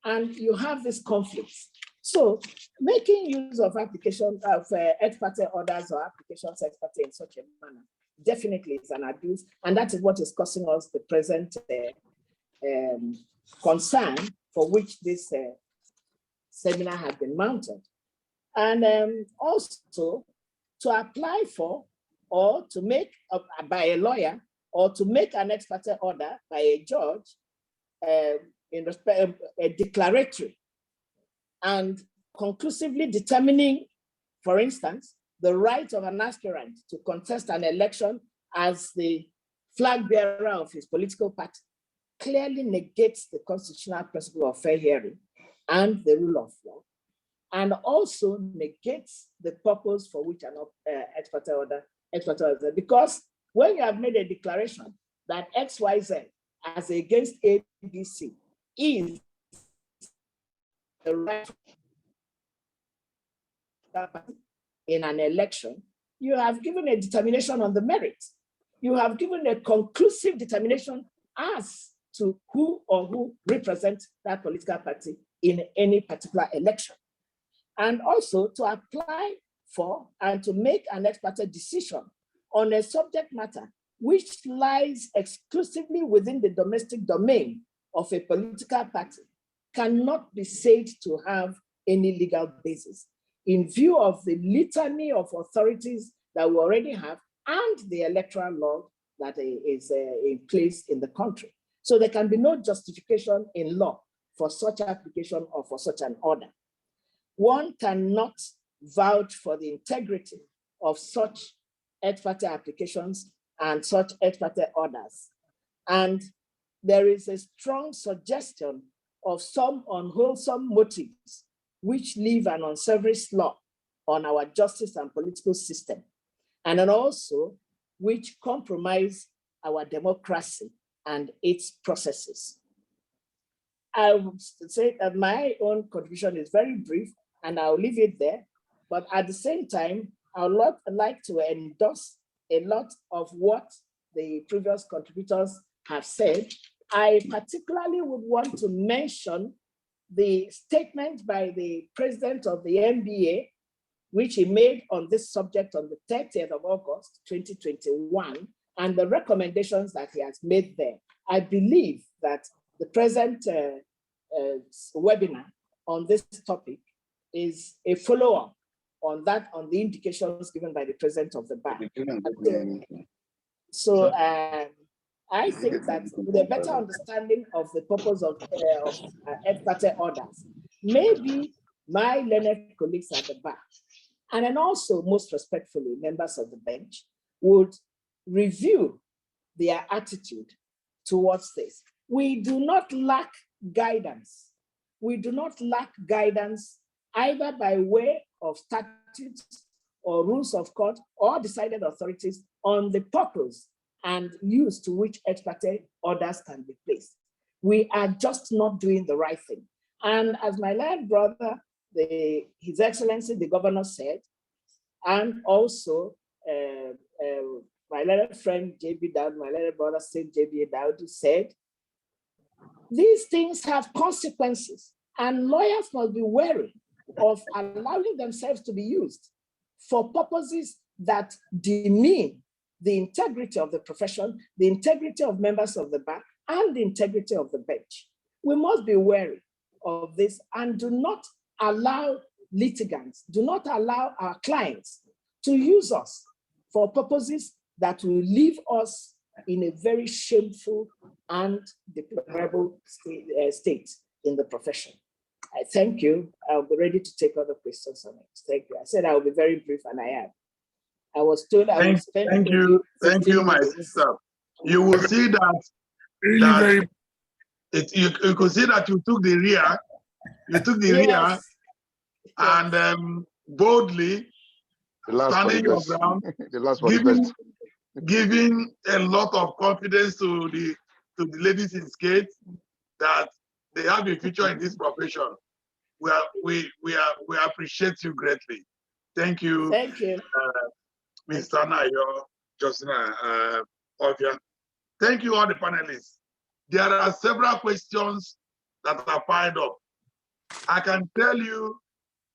And you have this conflict. So making use of application of ex parte orders or applications ex parte in such a manner definitely is an abuse. And that is what is causing us the present concern for which this seminar has been mounted. And also to apply for or to make by a lawyer or to make an ex parte order by a judge in respect of a declaratory and conclusively determining, for instance, the right of an aspirant to contest an election as the flag bearer of his political party clearly negates the constitutional principle of fair hearing and the rule of law, and also negates the purpose for which an ex parte order, because when you have made a declaration that XYZ as against ABC is the right in an election, you have given a determination on the merits. You have given a conclusive determination as to who represents that political party in any particular election. And also to apply for and to make an ex-parte decision on a subject matter which lies exclusively within the domestic domain of a political party cannot be said to have any legal basis in view of the litany of authorities that we already have and the electoral law that is in place in the country. So there can be no justification in law for such application or for such an order. One cannot vouch for the integrity of such ex-parte applications and such ex-parte orders. And there is a strong suggestion of some unwholesome motives which leave an unsavory slur on our justice and political system, and then also which compromise our democracy and its processes. I would say that my own contribution is very brief, and I'll leave it there. But at the same time, I would like to endorse a lot of what the previous contributors have said. I particularly would want to mention the statement by the president of the NBA, which he made on this subject on the 30th of August, 2021, and the recommendations that he has made there. I believe that the present webinar on this topic is a follow-up on that, on the indications given by the president of the bank. So I think that with a better understanding of the purpose of ex-parte orders, maybe my learned colleagues at the back, and then also most respectfully, members of the bench, would review their attitude towards this. We do not lack guidance. We do not lack guidance either by way of statutes or rules of court or decided authorities on the purpose and use to which ex-parte orders can be placed. We are just not doing the right thing. And as my learned brother, His Excellency, the governor said, and also my learned friend, J.B. Dowd, my learned brother, St. J.B. Dowd said, these things have consequences and lawyers must be wary of allowing themselves to be used for purposes that demean the integrity of the profession, the integrity of members of the bar, and the integrity of the bench. We must be wary of this and do not allow litigants, do not allow our clients to use us for purposes that will leave us in a very shameful and deplorable state in the profession. I thank you. I'll be ready to take other questions on it. Thank you. I said I will be very brief, and I am. I was told I would spend. Thank you, my sister. You will see that you could see that you took the rear. You took the rear and boldly standing your ground, giving a lot of confidence to the ladies in skates that they have a future in this profession. We appreciate you greatly. Thank you. Thank you. Mr. Nayo, Josina, Olvia. Thank you, all the panelists. There are several questions that are piled up. I can tell you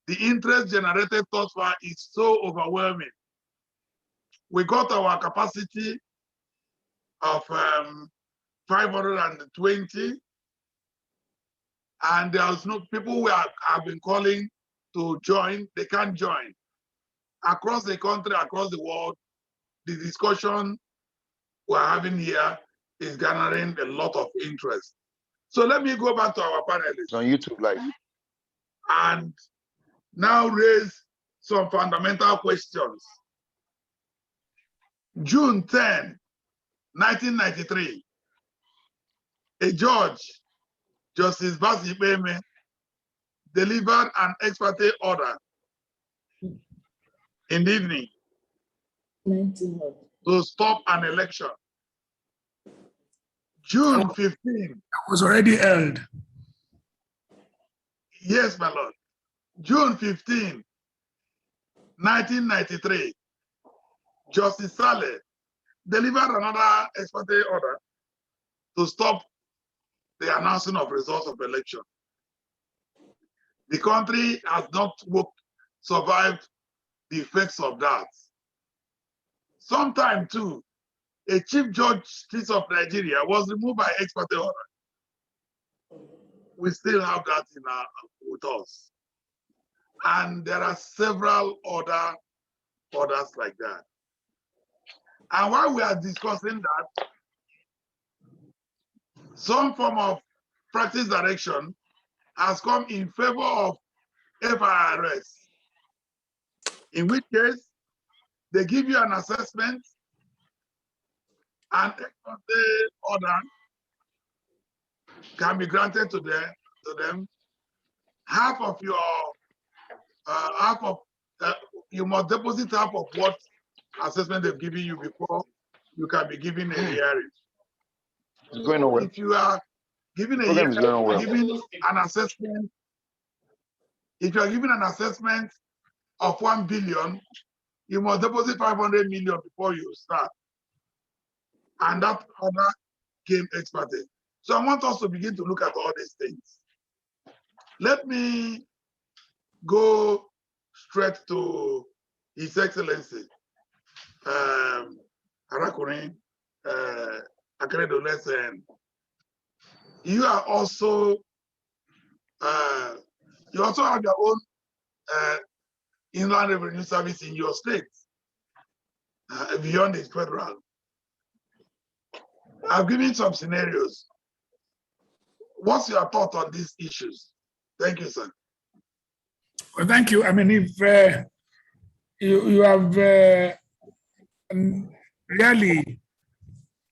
the interest generated thus far is so overwhelming. We got our capacity of 520, and there's no people who have been calling to join, they can't join. Across the country, across the world, the discussion we're having here is garnering a lot of interest. So let me go back to our panelists on YouTube Live and now raise some fundamental questions. June 10, 1993, a judge, Justice Basi Beme, delivered an ex-parte order in the evening to stop an election. June 15. Was already held. Yes, my lord. June 15, 1993, Justice Saleh delivered another ex-parte order to stop the announcing of results of election. The country has not survived the effects of that. Sometime too, a chief justice of Nigeria was removed by ex-parte order. We still have that with us. And there are several other orders like that. And while we are discussing that, some form of practice direction has come in favor of FIRS, in which case they give you an assessment and the order can be granted to them. Half of your you must deposit half of what assessment they've given you before you can be given a hearing. It's going nowhere. If you are given a Program is going hearing, well. given an assessment, if you are given an assessment of 1 billion, you must deposit 500 million before you start. And that order came ex-parte. So I want us to begin to look at all these things. Let me go straight to His Excellency, Arakurin Akeredolesen. You are also, you also have your own Inland Revenue Service in your state, beyond the federal. I've given some scenarios. What's your thought on these issues? Thank you, sir. Well, thank you. I mean, if you have really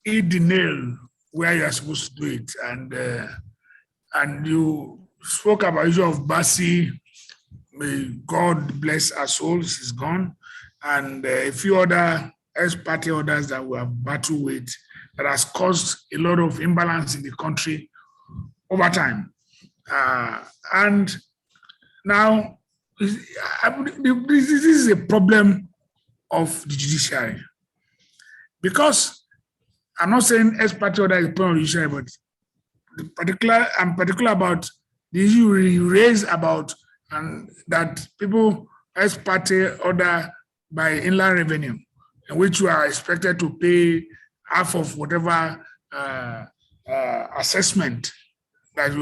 hit the nail where you are supposed to do it, and you spoke about the issue of Basi. May God bless our souls. She's gone, and a few other ex-parte orders that we have battled with that has caused a lot of imbalance in the country over time. And now, this is a problem of the judiciary. Because I'm not saying ex-parte order is a problem of the judiciary, but I'm particular about the issue you raised about and that people ex-parte order by Inland Revenue, in which you are expected to pay half of whatever assessment that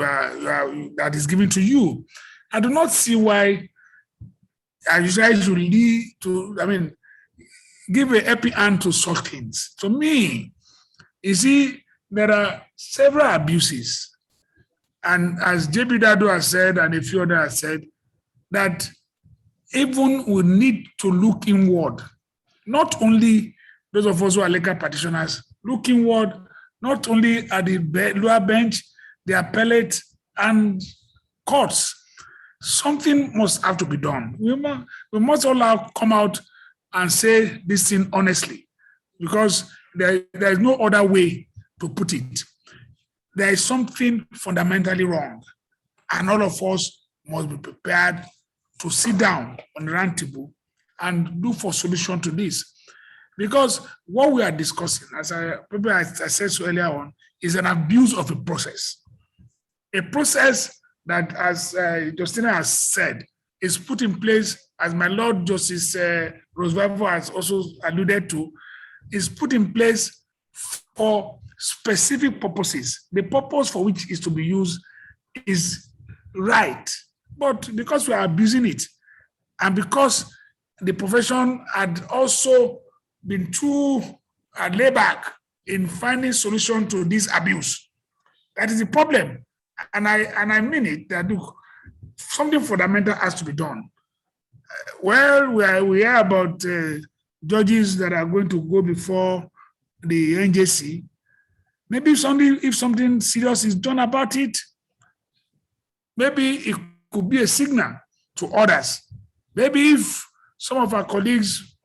that is given to you. I do not see why I usually should lead to, I mean, give a happy hand to such things. To me, you see, there are several abuses. And as JB Dado has said, and a few others have said, that even we need to look inward, not only those of us who are legal practitioners, look inward, not only at the lower bench, the appellate and courts. Something must have to be done. We must all come out and say this thing honestly, because there is no other way to put it. There is something fundamentally wrong, and all of us must be prepared to sit down on the round table and look for solution to this. Because what we are discussing, as I said so earlier on, is an abuse of a process. A process that, as Justina has said, is put in place, as my Lord Justice Roosevelt has also alluded to, is put in place for specific purposes. The purpose for which is to be used is right. But because we are abusing it, and because the profession had also been too laid back in finding solution to this abuse, that is the problem. And I mean it, that look, something fundamental has to be done. Well, we hear about judges that are going to go before the NJC. Maybe if something serious is done about it, maybe it could be a signal to others. Maybe if some of our colleagues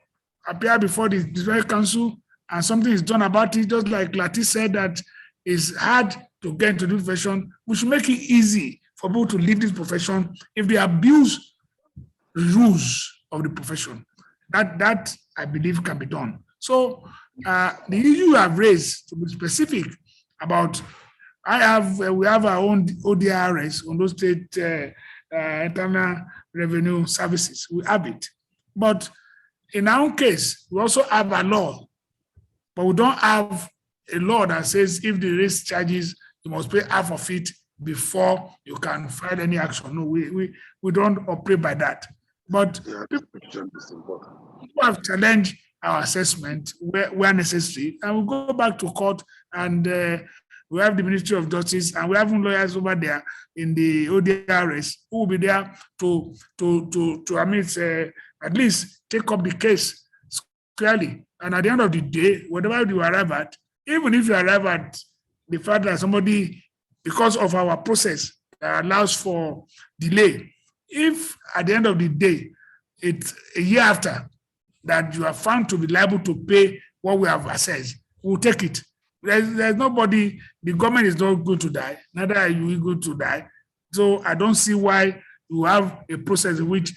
appear before the Disciplinary Council and something is done about it, just like Lati said that it's hard to get into this profession. We should make it easy for people to leave this profession if they abuse rules of the profession. That I believe can be done. So the issue you have raised, to be specific about, we have our own ODRS, Ondo State Internal Revenue Services. We have it, but in our own case, we also have a law, but we don't have a law that says if they raise charges, you must pay half of it before you can file any action. No, we don't operate by that. But people have challenged our assessment where necessary, and we go back to court, and we have the Ministry of Justice, and we have lawyers over there in the ODRS who will be there to at least take up the case clearly. And at the end of the day, whatever you arrive at, even if you arrive at the fact that somebody, because of our process that allows for delay, if at the end of the day, it's a year after that you are found to be liable to pay what we have assessed, we'll take it. There's nobody, the government is not going to die, neither are you going to die. So I don't see why you have a process in which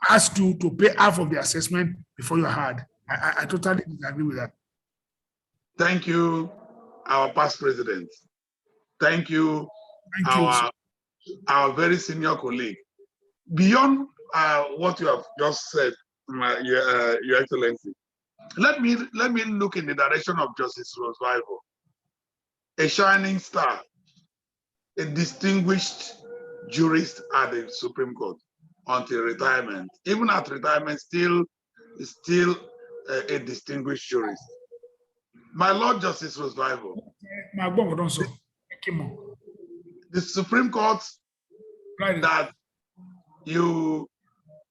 asks you to pay half of the assessment before you're hard. I totally disagree with that. Thank you, our past president. Thank you, our very senior colleague. Beyond what you have just said, Your Excellency, let me look in the direction of Justice Rosvival, a shining star, a distinguished jurist at the Supreme Court until retirement. Even at retirement, still a distinguished jurist. My Lord Justice Rosvival, the Supreme Court that you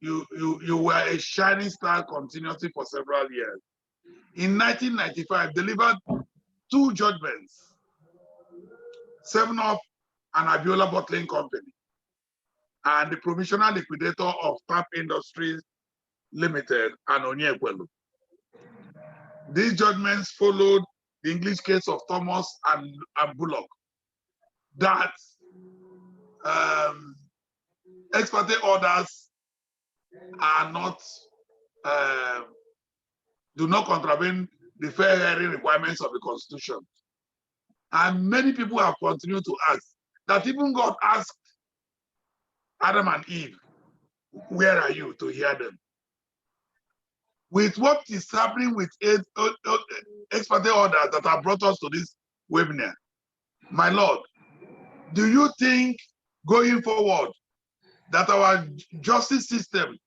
were a shining star continuously for several years. In 1995, delivered 2 judgments, 7-Up and Abiola Bottling Company, and the provisional liquidator of Tap Industries Limited and Onyekwelu. These judgments followed the English case of Thomas and Bullock that ex-parte orders are not do not contravene the fair hearing requirements of the Constitution. And many people have continued to ask that even God asked Adam and Eve, where are you, to hear them? With what is happening with ex-parte orders that have brought us to this webinar, my Lord, do you think going forward that our justice system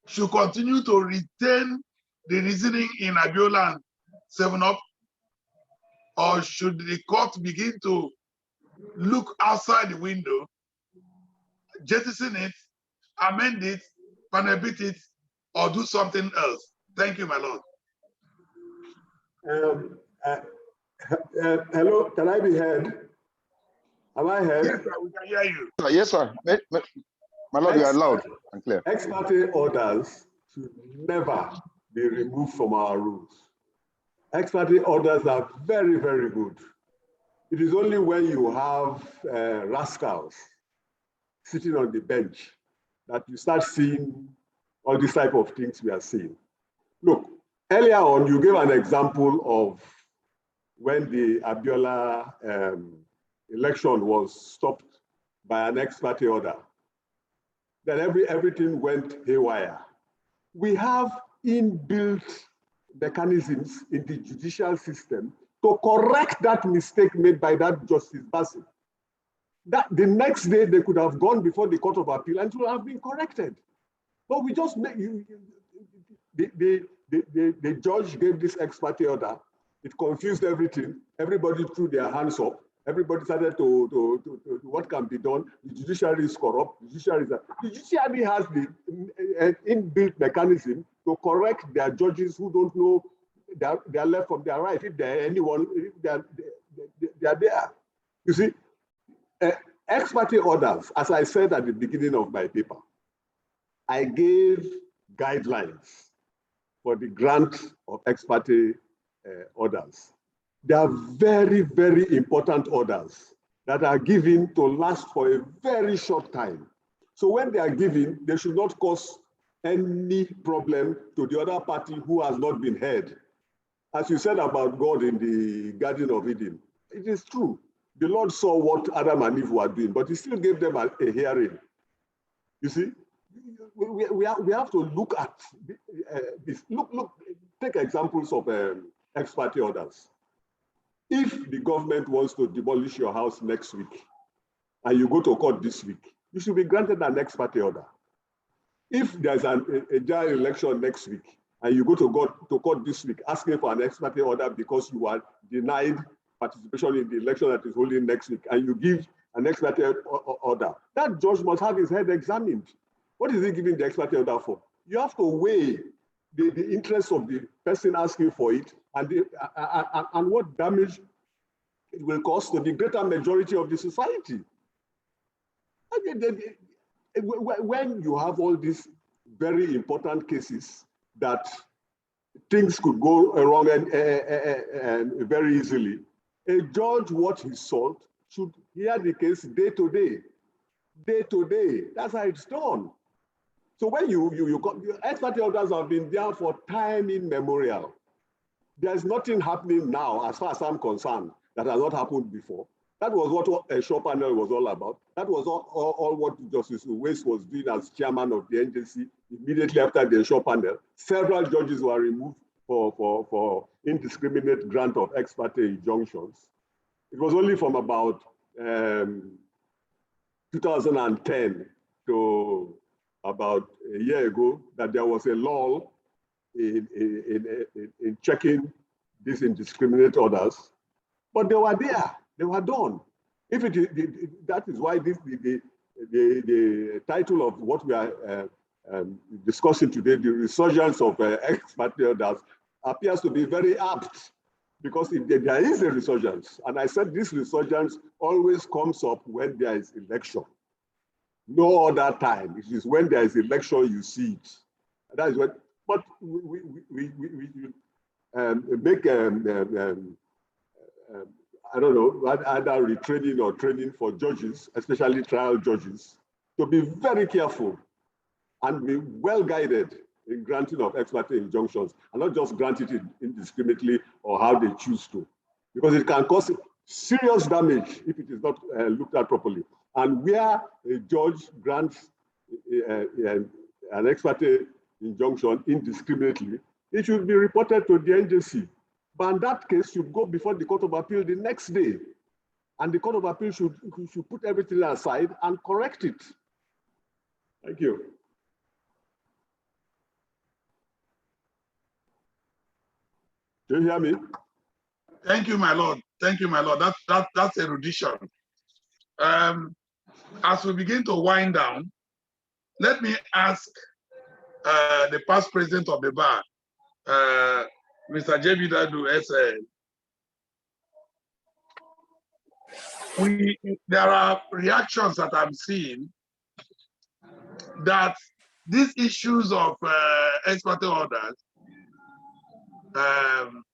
should continue to retain the reasoning in Abiola and 7-Up? Or should the court begin to look outside the window, jettison it, amend it, panabit it, or do something else? Thank you, my Lord. Hello, can I be heard? Am I heard? Yes, sir, we can hear you. Yes, sir. My Lord, you are loud and clear. Ex-parte orders should never be removed from our rules. Ex-parte orders are very, very good. It is only when you have rascals sitting on the bench that you start seeing all these type of things we are seeing. Look, earlier on, you gave an example of when the Abiola election was stopped by an ex-parte order. Then everything went haywire. We have inbuilt mechanisms in the judicial system to correct that mistake made by that Justice Bassett. That the next day they could have gone before the Court of Appeal and it would have been corrected. But we just make the judge gave this ex-parte order. It confused everything. Everybody threw their hands up. Everybody started to what can be done. The judiciary is corrupt. The judiciary has the inbuilt mechanism to correct their judges who don't know their left from their right. If they're anyone, if they're there. You see, ex-parte orders, as I said at the beginning of my paper, I gave guidelines for the grant of ex-parte orders. There are very, very important orders that are given to last for a very short time. So when they are given, they should not cause any problem to the other party who has not been heard. As you said about God in the Garden of Eden, it is true. The Lord saw what Adam and Eve were doing, but he still gave them a hearing. You see, we have to look at this. Look, take examples of ex-parte orders. If the government wants to demolish your house next week and you go to court this week, you should be granted an ex-parte order. If there's a general election next week and you go to court this week asking for an ex-parte order because you are denied participation in the election that is holding next week, and you give an ex-parte order, that judge must have his head examined. What is he giving the ex-parte order for? You have to weigh the interests of the person asking for it and what damage it will cause to the greater majority of the society. When you have all these very important cases that things could go wrong and very easily, a judge, what he sought, should hear the case day to day. Day to day. That's how it's done. So when your ex-parte orders have been there for time immemorial. There's nothing happening now, as far as I'm concerned, that has not happened before. That was what a show panel was all about. That was all what Justice Uwais was doing as chairman of the NJC immediately after the show panel. Several judges were removed for indiscriminate grant of ex-parte injunctions. It was only from about 2010 to about a year ago that there was a lull in checking these indiscriminate orders, but they were there, they were done. If that is why the title of what we are discussing today, the resurgence of ex-parte orders, appears to be very apt, because there is a resurgence, and I said this resurgence always comes up when there is election. No other time. It is when there is election you see it. That is what. But we make I don't know, either retraining or training for judges, especially trial judges, to be very careful and be well guided in granting of ex-parte injunctions, and not just grant it indiscriminately or how they choose to, because it can cause serious damage if it is not looked at properly. And where a judge grants an ex-parte injunction indiscriminately, it should be reported to the NJC. But in that case, should go before the Court of Appeal the next day. And the Court of Appeal should put everything aside and correct it. Thank you. Do you hear me? Thank you, my lord. Thank you, my lord. That's erudition. As we begin to wind down, let me ask the past president of the bar, Mr. J.B. Dadu, there are reactions that I'm seeing that these issues of ex-parte orders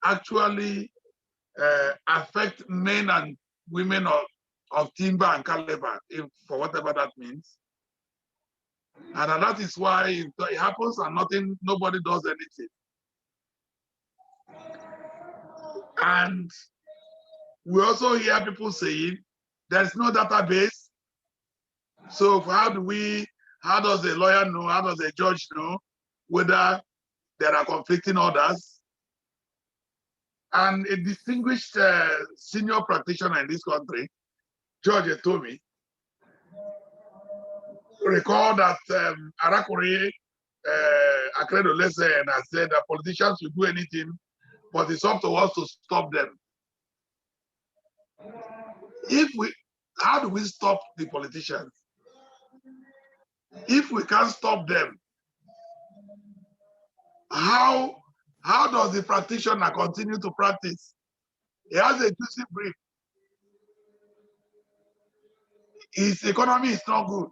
actually affect men and women of timber and caliber, for whatever that means. And that is why it happens and nobody does anything. And we also hear people saying there's no database. So how does a lawyer know, how does a judge know whether there are conflicting orders? And a distinguished senior practitioner in this country, George Etomi, recall that Arakuri Akredo Lesen has said that politicians will do anything, but it's up to us to stop them. How do we stop the politicians? If we can't stop them, how does the practitioner continue to practice? He has a juicy brief. His economy is not good.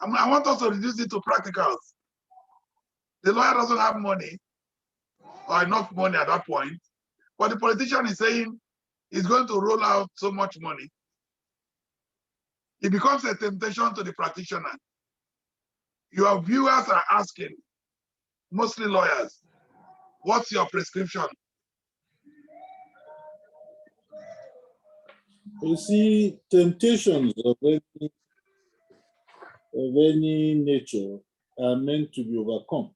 I want us to reduce it to practicals. The lawyer doesn't have money, or enough money at that point, But the politician is saying he's going to roll out so much money. It becomes a temptation to the practitioner. Your viewers are asking, mostly lawyers, what's your prescription? You see, temptations of any nature are meant to be overcome.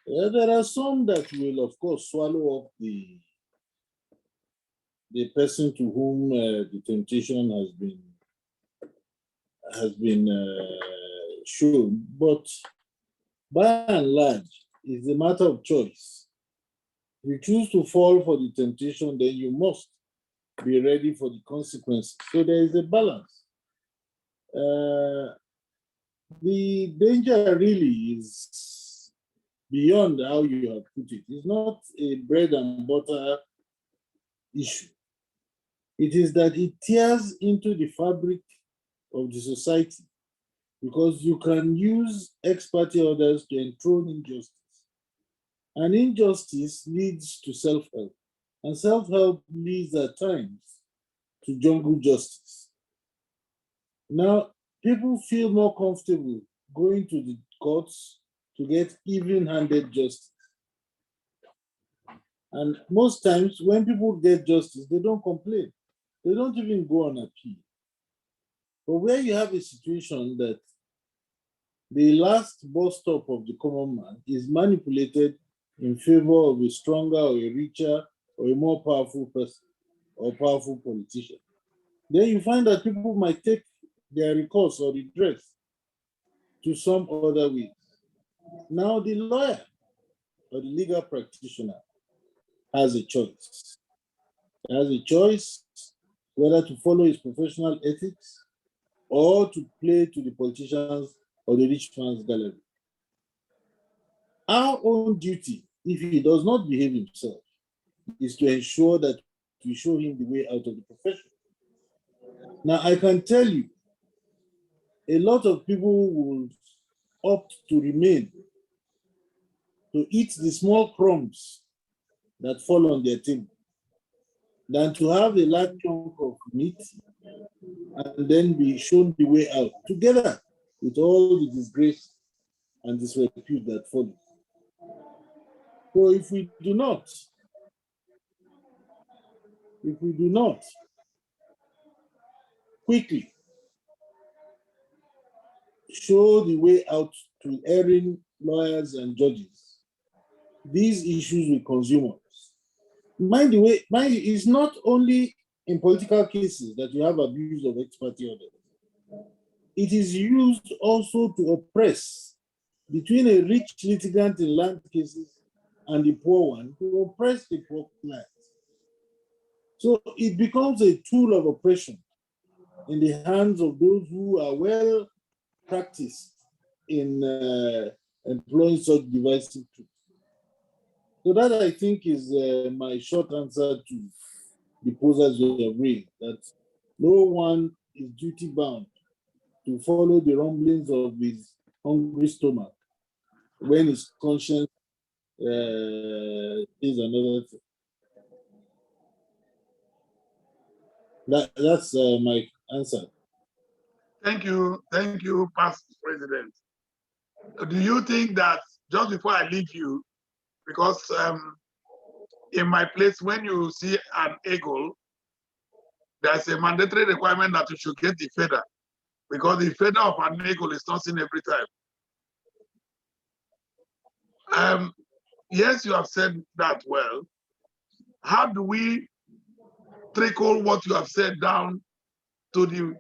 There are some that will, of course, swallow up the person to whom the temptation has been shown, but by and large, it's a matter of choice. If you choose to fall for the temptation, then you must be ready for the consequences. So there is a balance. The danger really is beyond how you have put it. It's not a bread and butter issue. It is that it tears into the fabric of the society, because you can use ex-parte orders to enthrone injustice. And injustice leads to self-help. And self-help leads at times to jungle justice. Now, people feel more comfortable going to the courts to get even-handed justice. And most times when people get justice, they don't complain. They don't even go on appeal. But where you have a situation that the last bus stop of the common man is manipulated in favor of a stronger or a richer or a more powerful person or powerful politician, then you find that people might take their recourse or redress to some other way. Now the lawyer or the legal practitioner has a choice. He has a choice whether to follow his professional ethics or to play to the politicians or the rich man's gallery. Our own duty, if he does not behave himself, is to ensure that we show him the way out of the profession. Now, I can tell you, a lot of people will opt to remain, to eat the small crumbs that fall on their table, than to have a large chunk of meat and then be shown the way out, together with all the disgrace and disrepute that follows. So if we do not quickly show the way out to erring lawyers and judges, these issues will consume us. Mind you, it's not only in political cases that you have abuse of ex-parte orders. It is used also to oppress between a rich litigant in land cases and the poor one, to oppress the poor client. So it becomes a tool of oppression in the hands of those who are well practiced in employing such divisive tools. So that, I think, is my short answer to the posers you have raised, that no one is duty bound to follow the rumblings of his hungry stomach when his conscience is another thing. That's my answer. Thank you, past president. Do you think that, just before I leave you, because in my place, when you see an eagle, there's a mandatory requirement that you should get the feather, because the feather of an eagle is not seen every time. Yes, you have said that well. How do we trickle what you have said down to the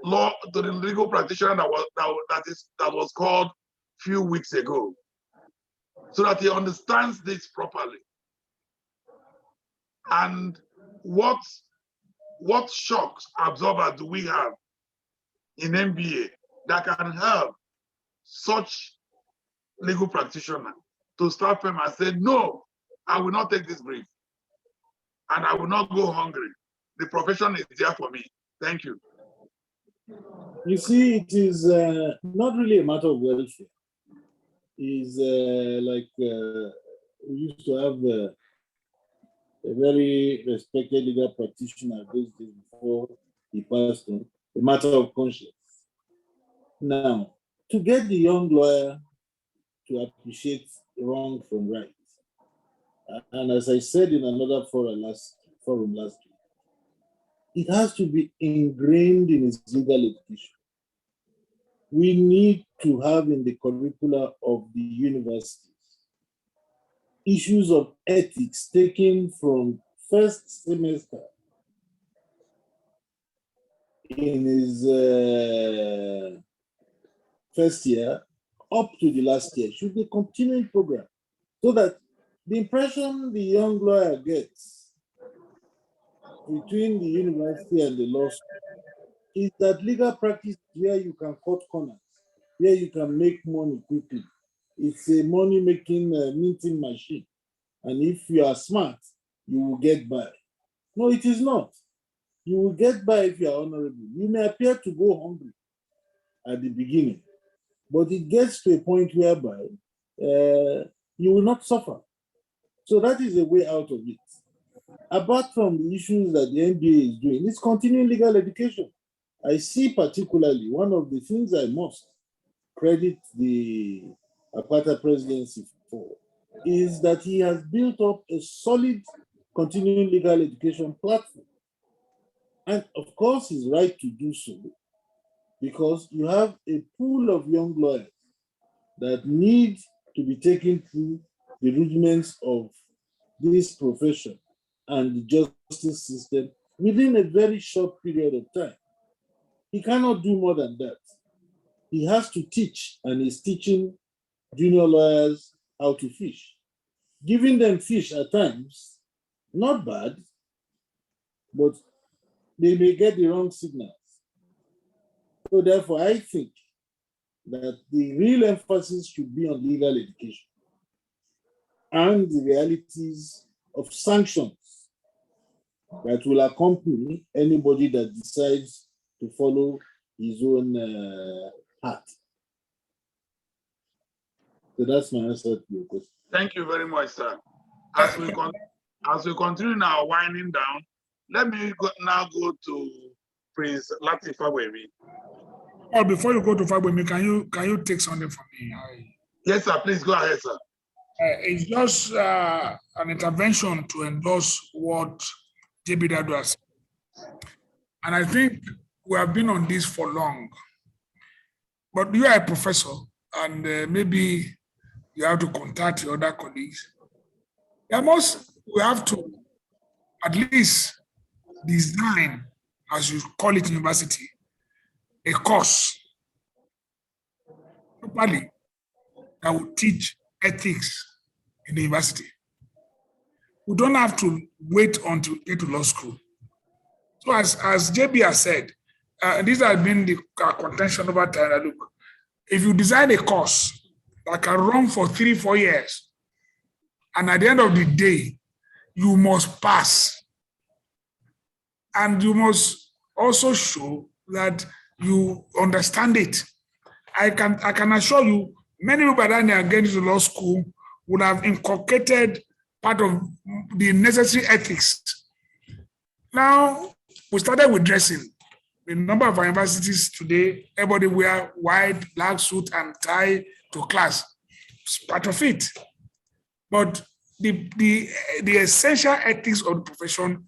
law, to the legal practitioner that was called a few weeks ago, so that he understands this properly? And what shocks absorber do we have in MBA that can help such legal practitioner to start firm and say, no, I will not take this brief, and I will not go hungry. The profession is there for me. Thank you. You see, it is not really a matter of welfare. It's like we used to have a very respected legal practitioner those days before he passed on, a matter of conscience. Now, to get the young lawyer to appreciate wrong from right, and as I said in another forum last week, it has to be ingrained in his legal education. We need to have in the curricula of the universities issues of ethics taken from first semester in his first year up to the last year. Should be a continuing program, so that the impression the young lawyer gets between the university and the law school is that legal practice is where you can cut corners, where you can make money quickly. It's a money-making minting machine. And if you are smart, you will get by. No, it is not. You will get by if you are honorable. You may appear to go hungry at the beginning, but it gets to a point whereby you will not suffer. So that is a way out of it. Apart from the issues that the NBA is doing, it's continuing legal education. I see particularly one of the things I must credit the Ex-Parte presidency for is that he has built up a solid continuing legal education platform. And of course, he's right to do so, because you have a pool of young lawyers that need to be taken through the rudiments of this profession and the justice system within a very short period of time. He cannot do more than that. He has to teach, and he's teaching junior lawyers how to fish. Giving them fish at times, not bad, but they may get the wrong signals. So therefore, I think that the real emphasis should be on legal education and the realities of sanctions that will accompany anybody that decides to follow his own heart. So that's my answer to your question. Thank you very much, sir. As we continue now winding down, let me now go to Prince Latif Fagbemi. Oh, before you go to Fagbemi, can you take something from me? Yes, sir. Please go ahead, sir. It's just an intervention to endorse what JB Dadu has said. And I think we have been on this for long. But you are a professor, and maybe you have to contact your other colleagues. We have to at least design, as you call it in university, a course properly that will teach ethics in the university. We don't have to wait until we get to law school. So as JB has said, this has been the contention over time. That look, if you design a course that can run for 3-4 years, and at the end of the day, you must pass. And you must also show that you understand it. I can assure you, many people that are getting to law school would have inculcated part of the necessary ethics. Now, we started with dressing. The number of our universities today, everybody wear white, black suit and tie to class. It's part of it. But the essential ethics of the profession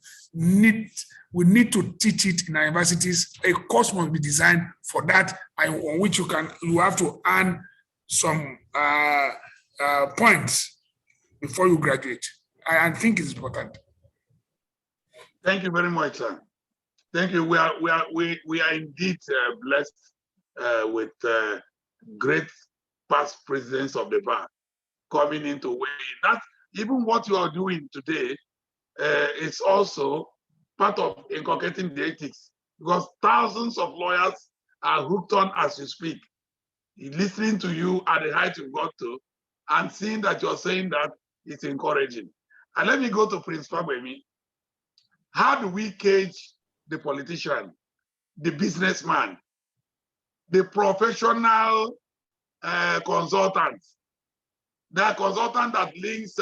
we need to teach it in our universities. A course must be designed for that, and on which you have to earn some points before you graduate. I think it's important. Thank you very much, sir. Thank you. We are indeed blessed with great past presidents of the bar coming into weigh. That even what you are doing today is also part of inculcating the ethics, because thousands of lawyers are hooked on as you speak, listening to you at the height you got to, and seeing that you're saying that it's encouraging. And let me go to Prince Fagbemi. How do we cage the politician, the businessman, the professional consultant, the consultant that links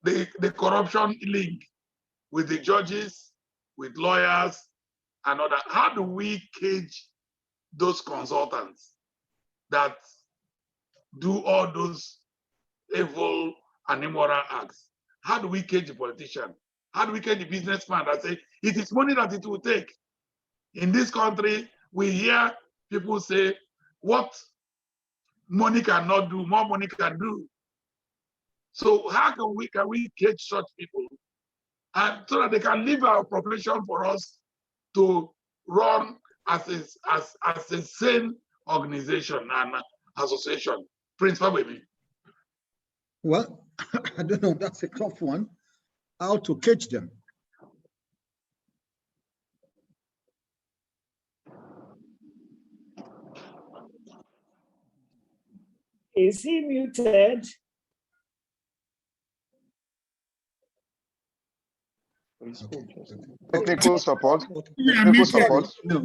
the corruption link with the judges, with lawyers, and other. How do we cage those consultants that do all those evil and immoral acts? How do we cage the politician? How do we cage the businessman that say it is money that it will take? In this country, we hear people say, what money cannot do, more money can do. So how can we cage such people, and so that they can leave our profession for us to run as a sane organization and association? Principal Baby. Well, I don't know, that's a tough one. How to catch them? Is he muted? Technical support. Yeah, Technical me too. support. No.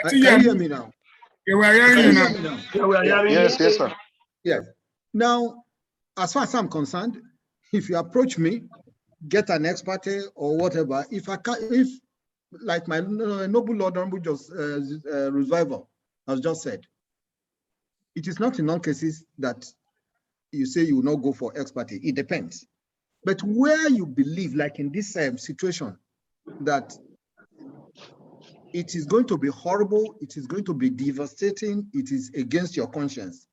I Can think you hear me now? Yeah, we are hearing Can you you now. hear me now? Yeah, we are hearing Yes, you. yes, sir. Yes. Now, as far as I'm concerned, if you approach me, get an Ex-Parte or whatever, if I can, if like my noble Lord Honorable just Revival has just said, it is not in all cases that you say you will not go for Ex-Parte. It depends. But where you believe, like in this situation, that it is going to be horrible, it is going to be devastating, it is against your conscience,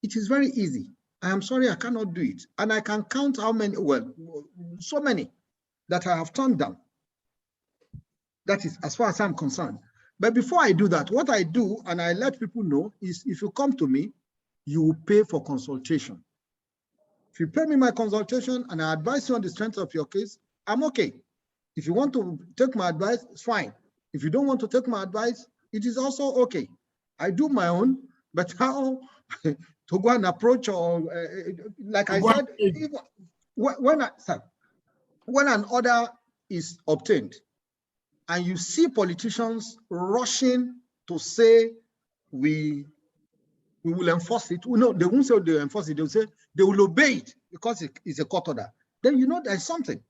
it is very easy. I am sorry, I cannot do it. And I can count how many, well, so many that I have turned down. That is as far as I'm concerned. But before I do that, what I do, and I let people know, is if you come to me, you will pay for consultation. If you pay me my consultation and I advise you on the strength of your case, I'm okay. If you want to take my advice, it's fine. If you don't want to take my advice, it is also okay. I do my own, but how to go and approach, or like I said, when an order is obtained and you see politicians rushing to say we will enforce it. No, they won't say they'll enforce it. They'll say they will obey it because it's a court order. Then you know there's something.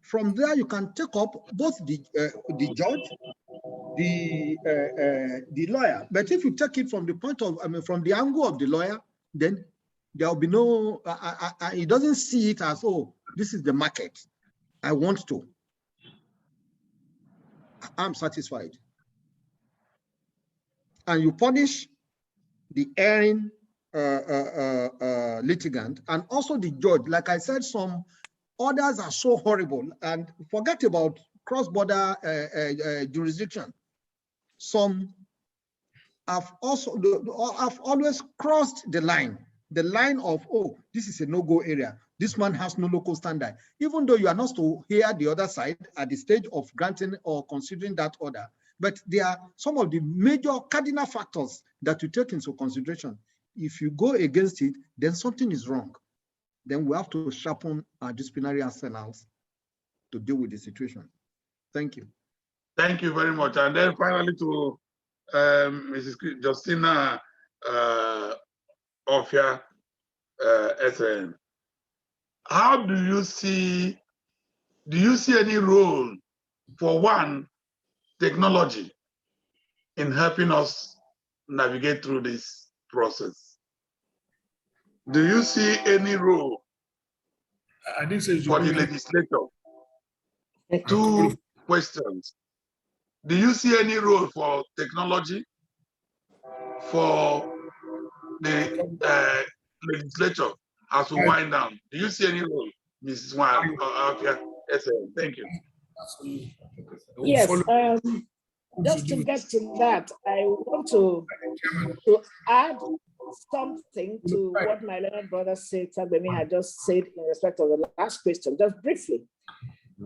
From there, you can take up both the judge, the lawyer. But if you take it from the point of, from the angle of the lawyer, then there will be no. It doesn't see it as, oh, this is the market. I want to. I'm satisfied. And you punish the erring litigant and also the judge. Like I said, some orders are so horrible, and forget about cross-border jurisdiction. Some have also have always crossed the line of, oh, this is a no-go area. This man has no local standard. Even though you are not to hear the other side at the stage of granting or considering that order, but there are some of the major cardinal factors that you take into consideration. If you go against it, then something is wrong. Then we have to sharpen our disciplinary arsenals to deal with the situation. Thank you. Thank you very much. And then finally to Mrs. Justina Ofia SN. How do you see any role for one, technology in helping us navigate through this process? Do you see any role I didn't say for the legislator? Two questions. Do you see any role for technology for the legislature as we wind down? Do you see any role, Mrs. Wan? Thank you. Yes, just to get to that, I want to add something to what my learned brother said, Tagbemi had just said in respect of the last question, just briefly.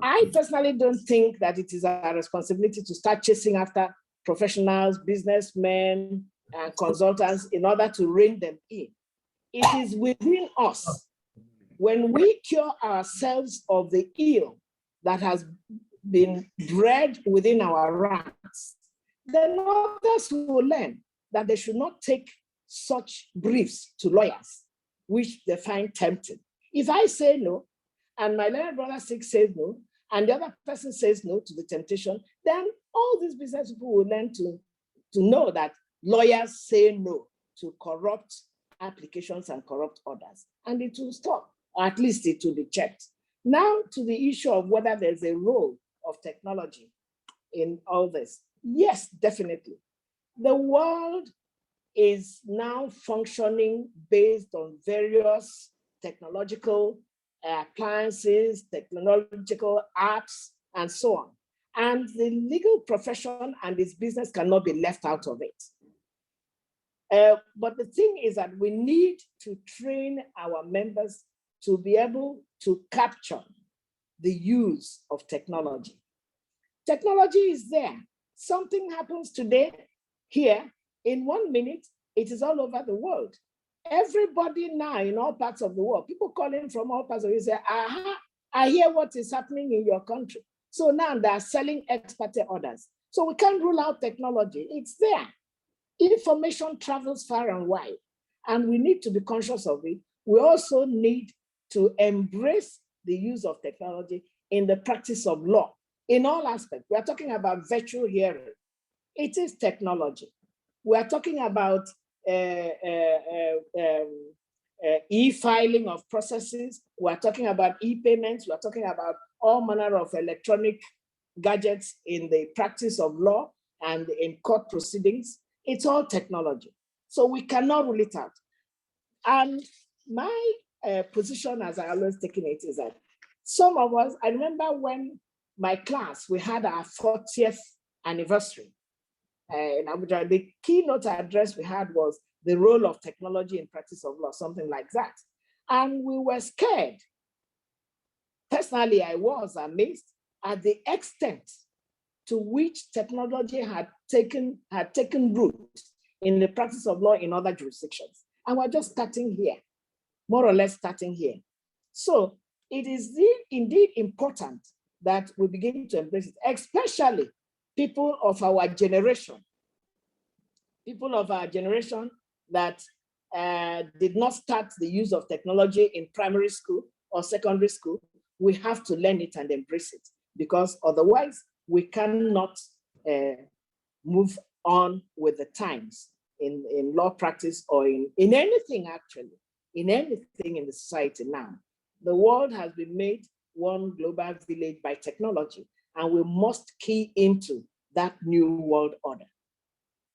I personally don't think that it is our responsibility to start chasing after professionals, businessmen, and consultants in order to rein them in. It is within us. When we cure ourselves of the ill that has been bred within our ranks, then others will learn that they should not take such briefs to lawyers, which they find tempting. If I say no, and my learned brother 6 says no, and the other person says no to the temptation, then all these business people will learn to know that lawyers say no to corrupt applications and corrupt orders, and it will stop, or at least it will be checked. Now to the issue of whether there's a role of technology in all this. Yes, definitely. The world is now functioning based on various technological appliances, technological apps, and so on. And the legal profession and its business cannot be left out of it. But the thing is that we need to train our members to be able to capture the use of technology. Technology is there. Something happens today, here, in 1 minute, it is all over the world. Everybody now in all parts of the world, people calling from all parts of the world say, aha, I hear what is happening in your country. So now they are selling ex-parte orders. So we can't rule out technology. It's there. Information travels far and wide, and we need to be conscious of it. We also need to embrace the use of technology in the practice of law, in all aspects. We are talking about virtual hearing. It is technology. We are talking about e-filing of processes. We are talking about e-payments. We are talking about all manner of electronic gadgets in the practice of law and in court proceedings. It's all technology. So we cannot rule it out. And my position, as I always taken it, is that some of us, I remember when my class, we had our 40th anniversary in Abuja. The keynote address we had was the role of technology in practice of law, something like that. And we were scared. Personally, I was amazed at the extent to which technology had taken root in the practice of law in other jurisdictions. And we're just starting here, more or less starting here. So it is indeed important that we begin to embrace it, especially people of our generation. People of our generation that did not start the use of technology in primary school or secondary school. We have to learn it and embrace it, because otherwise we cannot move on with the times in law practice or in anything, actually, in anything in the society now. The world has been made one global village by technology, and we must key into that new world order.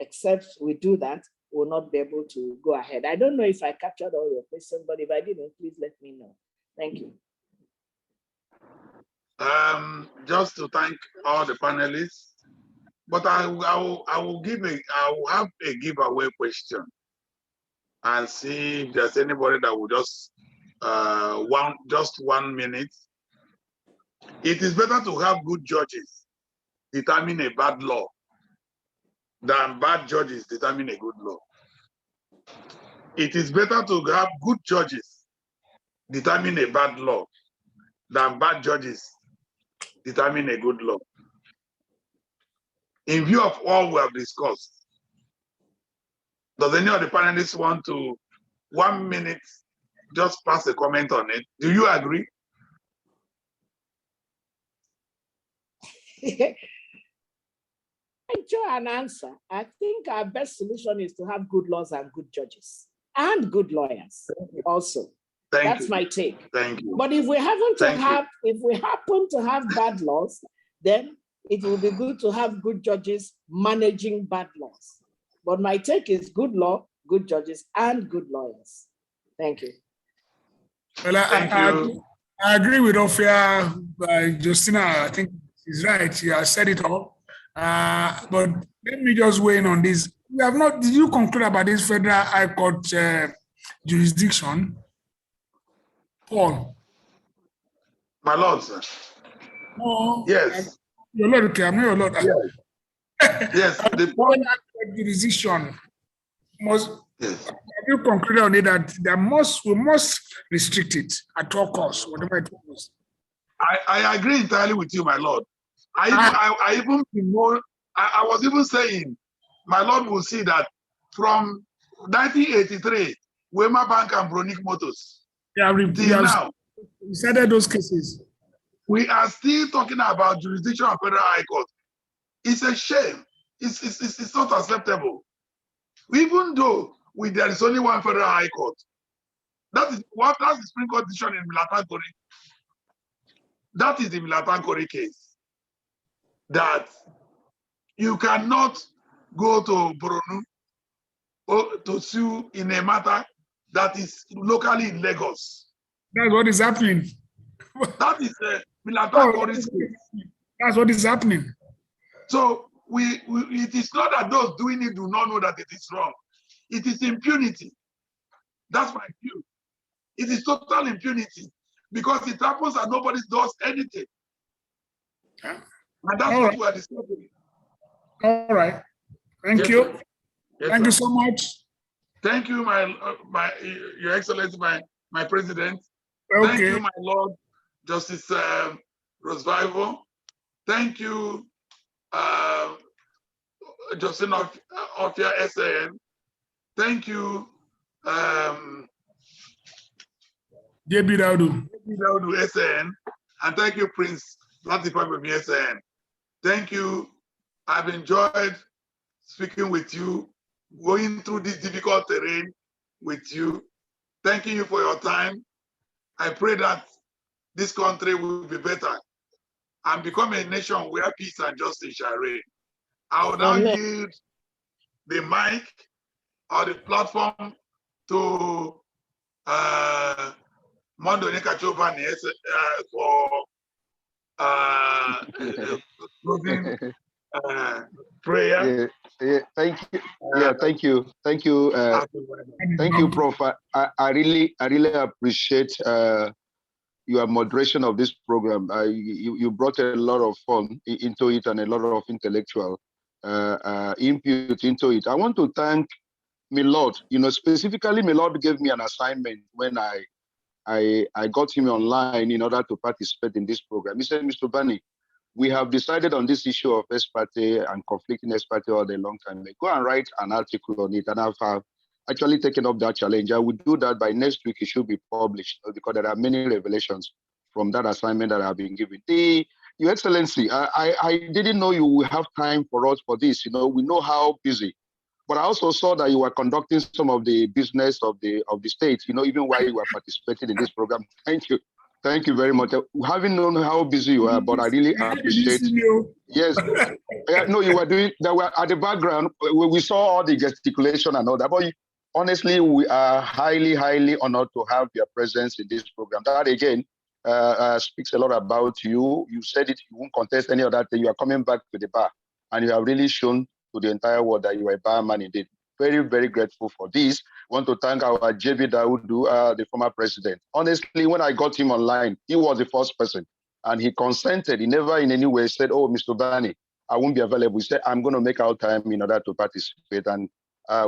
Except we do that, we'll not be able to go ahead. I don't know if I captured all your questions, but if I didn't, please let me know. Thank you. Just to thank all the panelists, but I will have a giveaway question and see if there's anybody that will just 1 minute. It is better to have good judges determine a bad law than bad judges determine a good law. It is better to have good judges determine a bad law than bad judges determine a good law. In view of all we have discussed, does any of the panelists want to, 1 minute, just pass a comment on it? Do you agree? Enjoy an answer. I think our best solution is to have good laws and good judges and good lawyers also. That's my take. Thank you. But if we happen to have bad laws, then it will be good to have good judges managing bad laws. But my take is good law, good judges, and good lawyers. Thank you. Well, I agree with Ophia. Justina, I think she's right. She has said it all. But let me just weigh in on this. We have not. Did you conclude about this Federal High Court jurisdiction, Paul? My lord, sir. No. Yes. Your lord, okay. I'm not your lord. Yes. Yes. The point. Jurisdiction must. Yes. Have you concluded on it that we must restrict it at all costs, whatever it was? I agree entirely with you, my lord. I was even saying, my lord will see that from 1983, Wema Bank and Bronick Motors, till now, You cited those cases. We are still talking about jurisdiction of Federal High Court. It's a shame. It's not acceptable. Even though there is only one Federal High Court. That's the Supreme Court decision in Milatankori. That is the Milatankori case. That you cannot go to Borno to sue in a matter that is locally in Lagos. That's what is happening. That is Milatankori's case. That's what is happening. So it is not that those doing it do not know that it is wrong. It is impunity. That's my view. It is total impunity because it happens and nobody does anything. Yeah. And that's what we are discussing. All right. Thank you. Yes, Thank you so much. Thank you, Your Excellency, my President. Okay. Thank you, my Lord, Justice Rosvivo. Thank you, Justin Ofia SAN. Thank you, JB Daudu SAN. And thank you, Prince Latifa from SAN. Thank you. I've enjoyed speaking with you, going through this difficult terrain with you. Thanking you for your time. I pray that this country will be better and become a nation where peace and justice shall reign. I will now yield the mic or the platform to Mondo Nekachobani for closing prayer. Thank you. Thank you. Thank you, Prof. I really appreciate your moderation of this program. You brought a lot of fun into it and a lot of intellectual input into it. I want to thank Milord. Specifically, Milord gave me an assignment when I got him online in order to participate in this program. He said, Mr. Bani, we have decided on this issue of Ex-Parte and conflicting Ex-Parte all a long time ago. Go and write an article on it. And I've actually taken up that challenge. I would do that by next week. It should be published because there are many revelations from that assignment that have been given. Your Excellency, I didn't know you will have time for us for this. We know how busy. But I also saw that you were conducting some of the business of the state, even while you were participating in this program. Thank you. Thank you very much. Having known how busy you are, but I really appreciate. Yes. No, you were doing that. Were at the background. We saw all the gesticulation and all that. But honestly, we are highly, highly honored to have your presence in this program. That again speaks a lot about you. You said it. You won't contest any other thing. You are coming back to the bar, and you have really shown to the entire world that you are a barman indeed. Very, very grateful for this. Want to thank our JB Daudu, the former president. Honestly, when I got him online, he was the first person and he consented. He never in any way said, oh, Mr. Bani, I won't be available. He said, I'm going to make out time in order to participate. And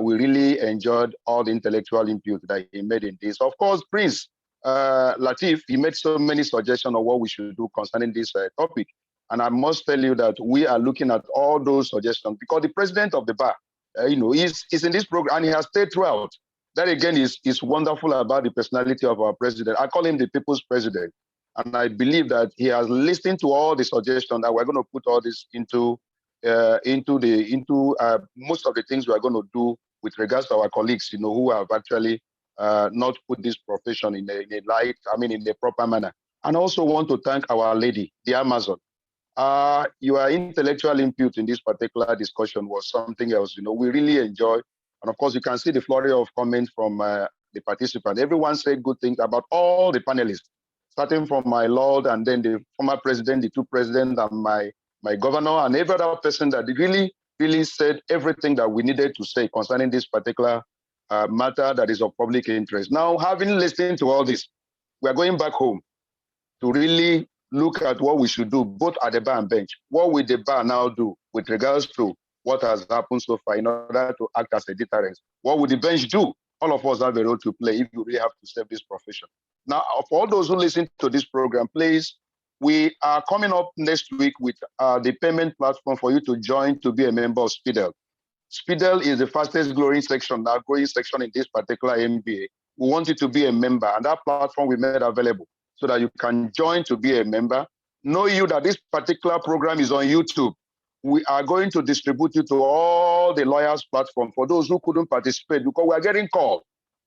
we really enjoyed all the intellectual input that he made in this. Of course, Prince Latif, he made so many suggestions on what we should do concerning this topic. And I must tell you that we are looking at all those suggestions because the president of the bar, is in this program and he has stayed throughout. That again is wonderful about the personality of our president. I call him the people's president. And I believe that he has listened to all the suggestions that we're going to put all this into most of the things we're going to do with regards to our colleagues, who have actually not put this profession in a proper manner. And also want to thank Our Lady, the Amazon. Your intellectual input in this particular discussion was something else. We really enjoy. And of course, you can see the flurry of comments from the participants. Everyone said good things about all the panelists, starting from my Lord and then the former president, the two presidents, and my governor, and every other person that really, really said everything that we needed to say concerning this particular matter that is of public interest. Now, having listened to all this, we are going back home to really look at what we should do, both at the bar and bench. What will the bar now do with regards to what has happened so far in order to act as a deterrent? What will the bench do? All of us have a role to play if you really have to serve this profession. Now, for all those who listen to this program, please, we are coming up next week with the payment platform for you to join to be a member of Spidel. Spidel is the fastest growing section in this particular MBA. We want you to be a member, and that platform we made available so that you can join to be a member. Know you that this particular program is on YouTube. We are going to distribute you to all the lawyers platform for those who couldn't participate, because we are getting called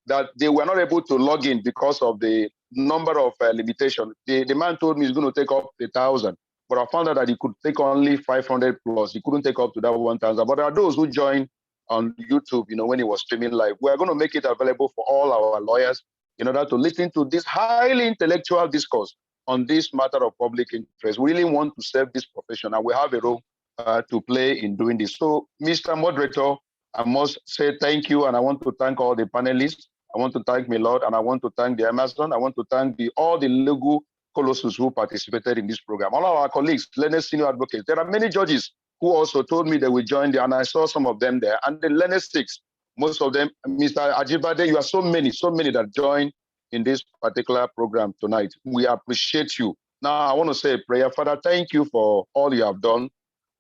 that they were not able to log in because of the number of limitations. The man told me he's going to take up 1,000, but I found out that he could take only 500 plus. He couldn't take up to that 1,000. But there are those who joined on YouTube, when he was streaming live. We're going to make it available for all our lawyers in order to listen to this highly intellectual discourse on this matter of public interest. We really want to serve this profession, and we have a role to play in doing this. So, Mr. Moderator, I must say thank you, and I want to thank all the panelists. I want to thank my Lord, and I want to thank the Amazon. I want to thank all the legal colossus who participated in this program. All our colleagues, learned senior advocates. There are many judges who also told me they will join there, and I saw some of them there. And the learned six, most of them, Mr. Ajibade, you are so many that joined in this particular program tonight. We appreciate you. Now, I want to say a prayer. Father, thank you for all you have done.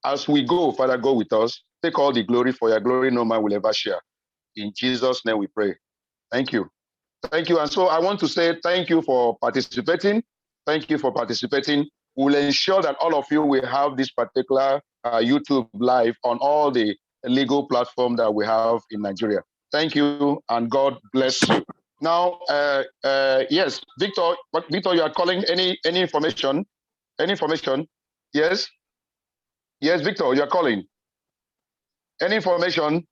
As we go, Father, go with us. Take all the glory, for your glory no man will ever share. In Jesus' name we pray. Thank you. Thank you. And so I want to say thank you for participating. Thank you for participating. We'll ensure that all of you will have this particular YouTube live on all the legal platform that we have in Nigeria. Thank you, and God bless you. Now, yes, Victor, you are calling any information? Any information? Yes? Yes, Victor, you are calling. Any information?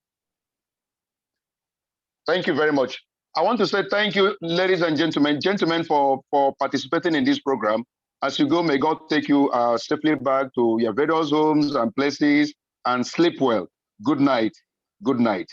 Thank you very much. I want to say thank you, ladies and gentlemen, for participating in this program. As you go, may God take you safely back to your various homes and places, and sleep well. Good night. Good night.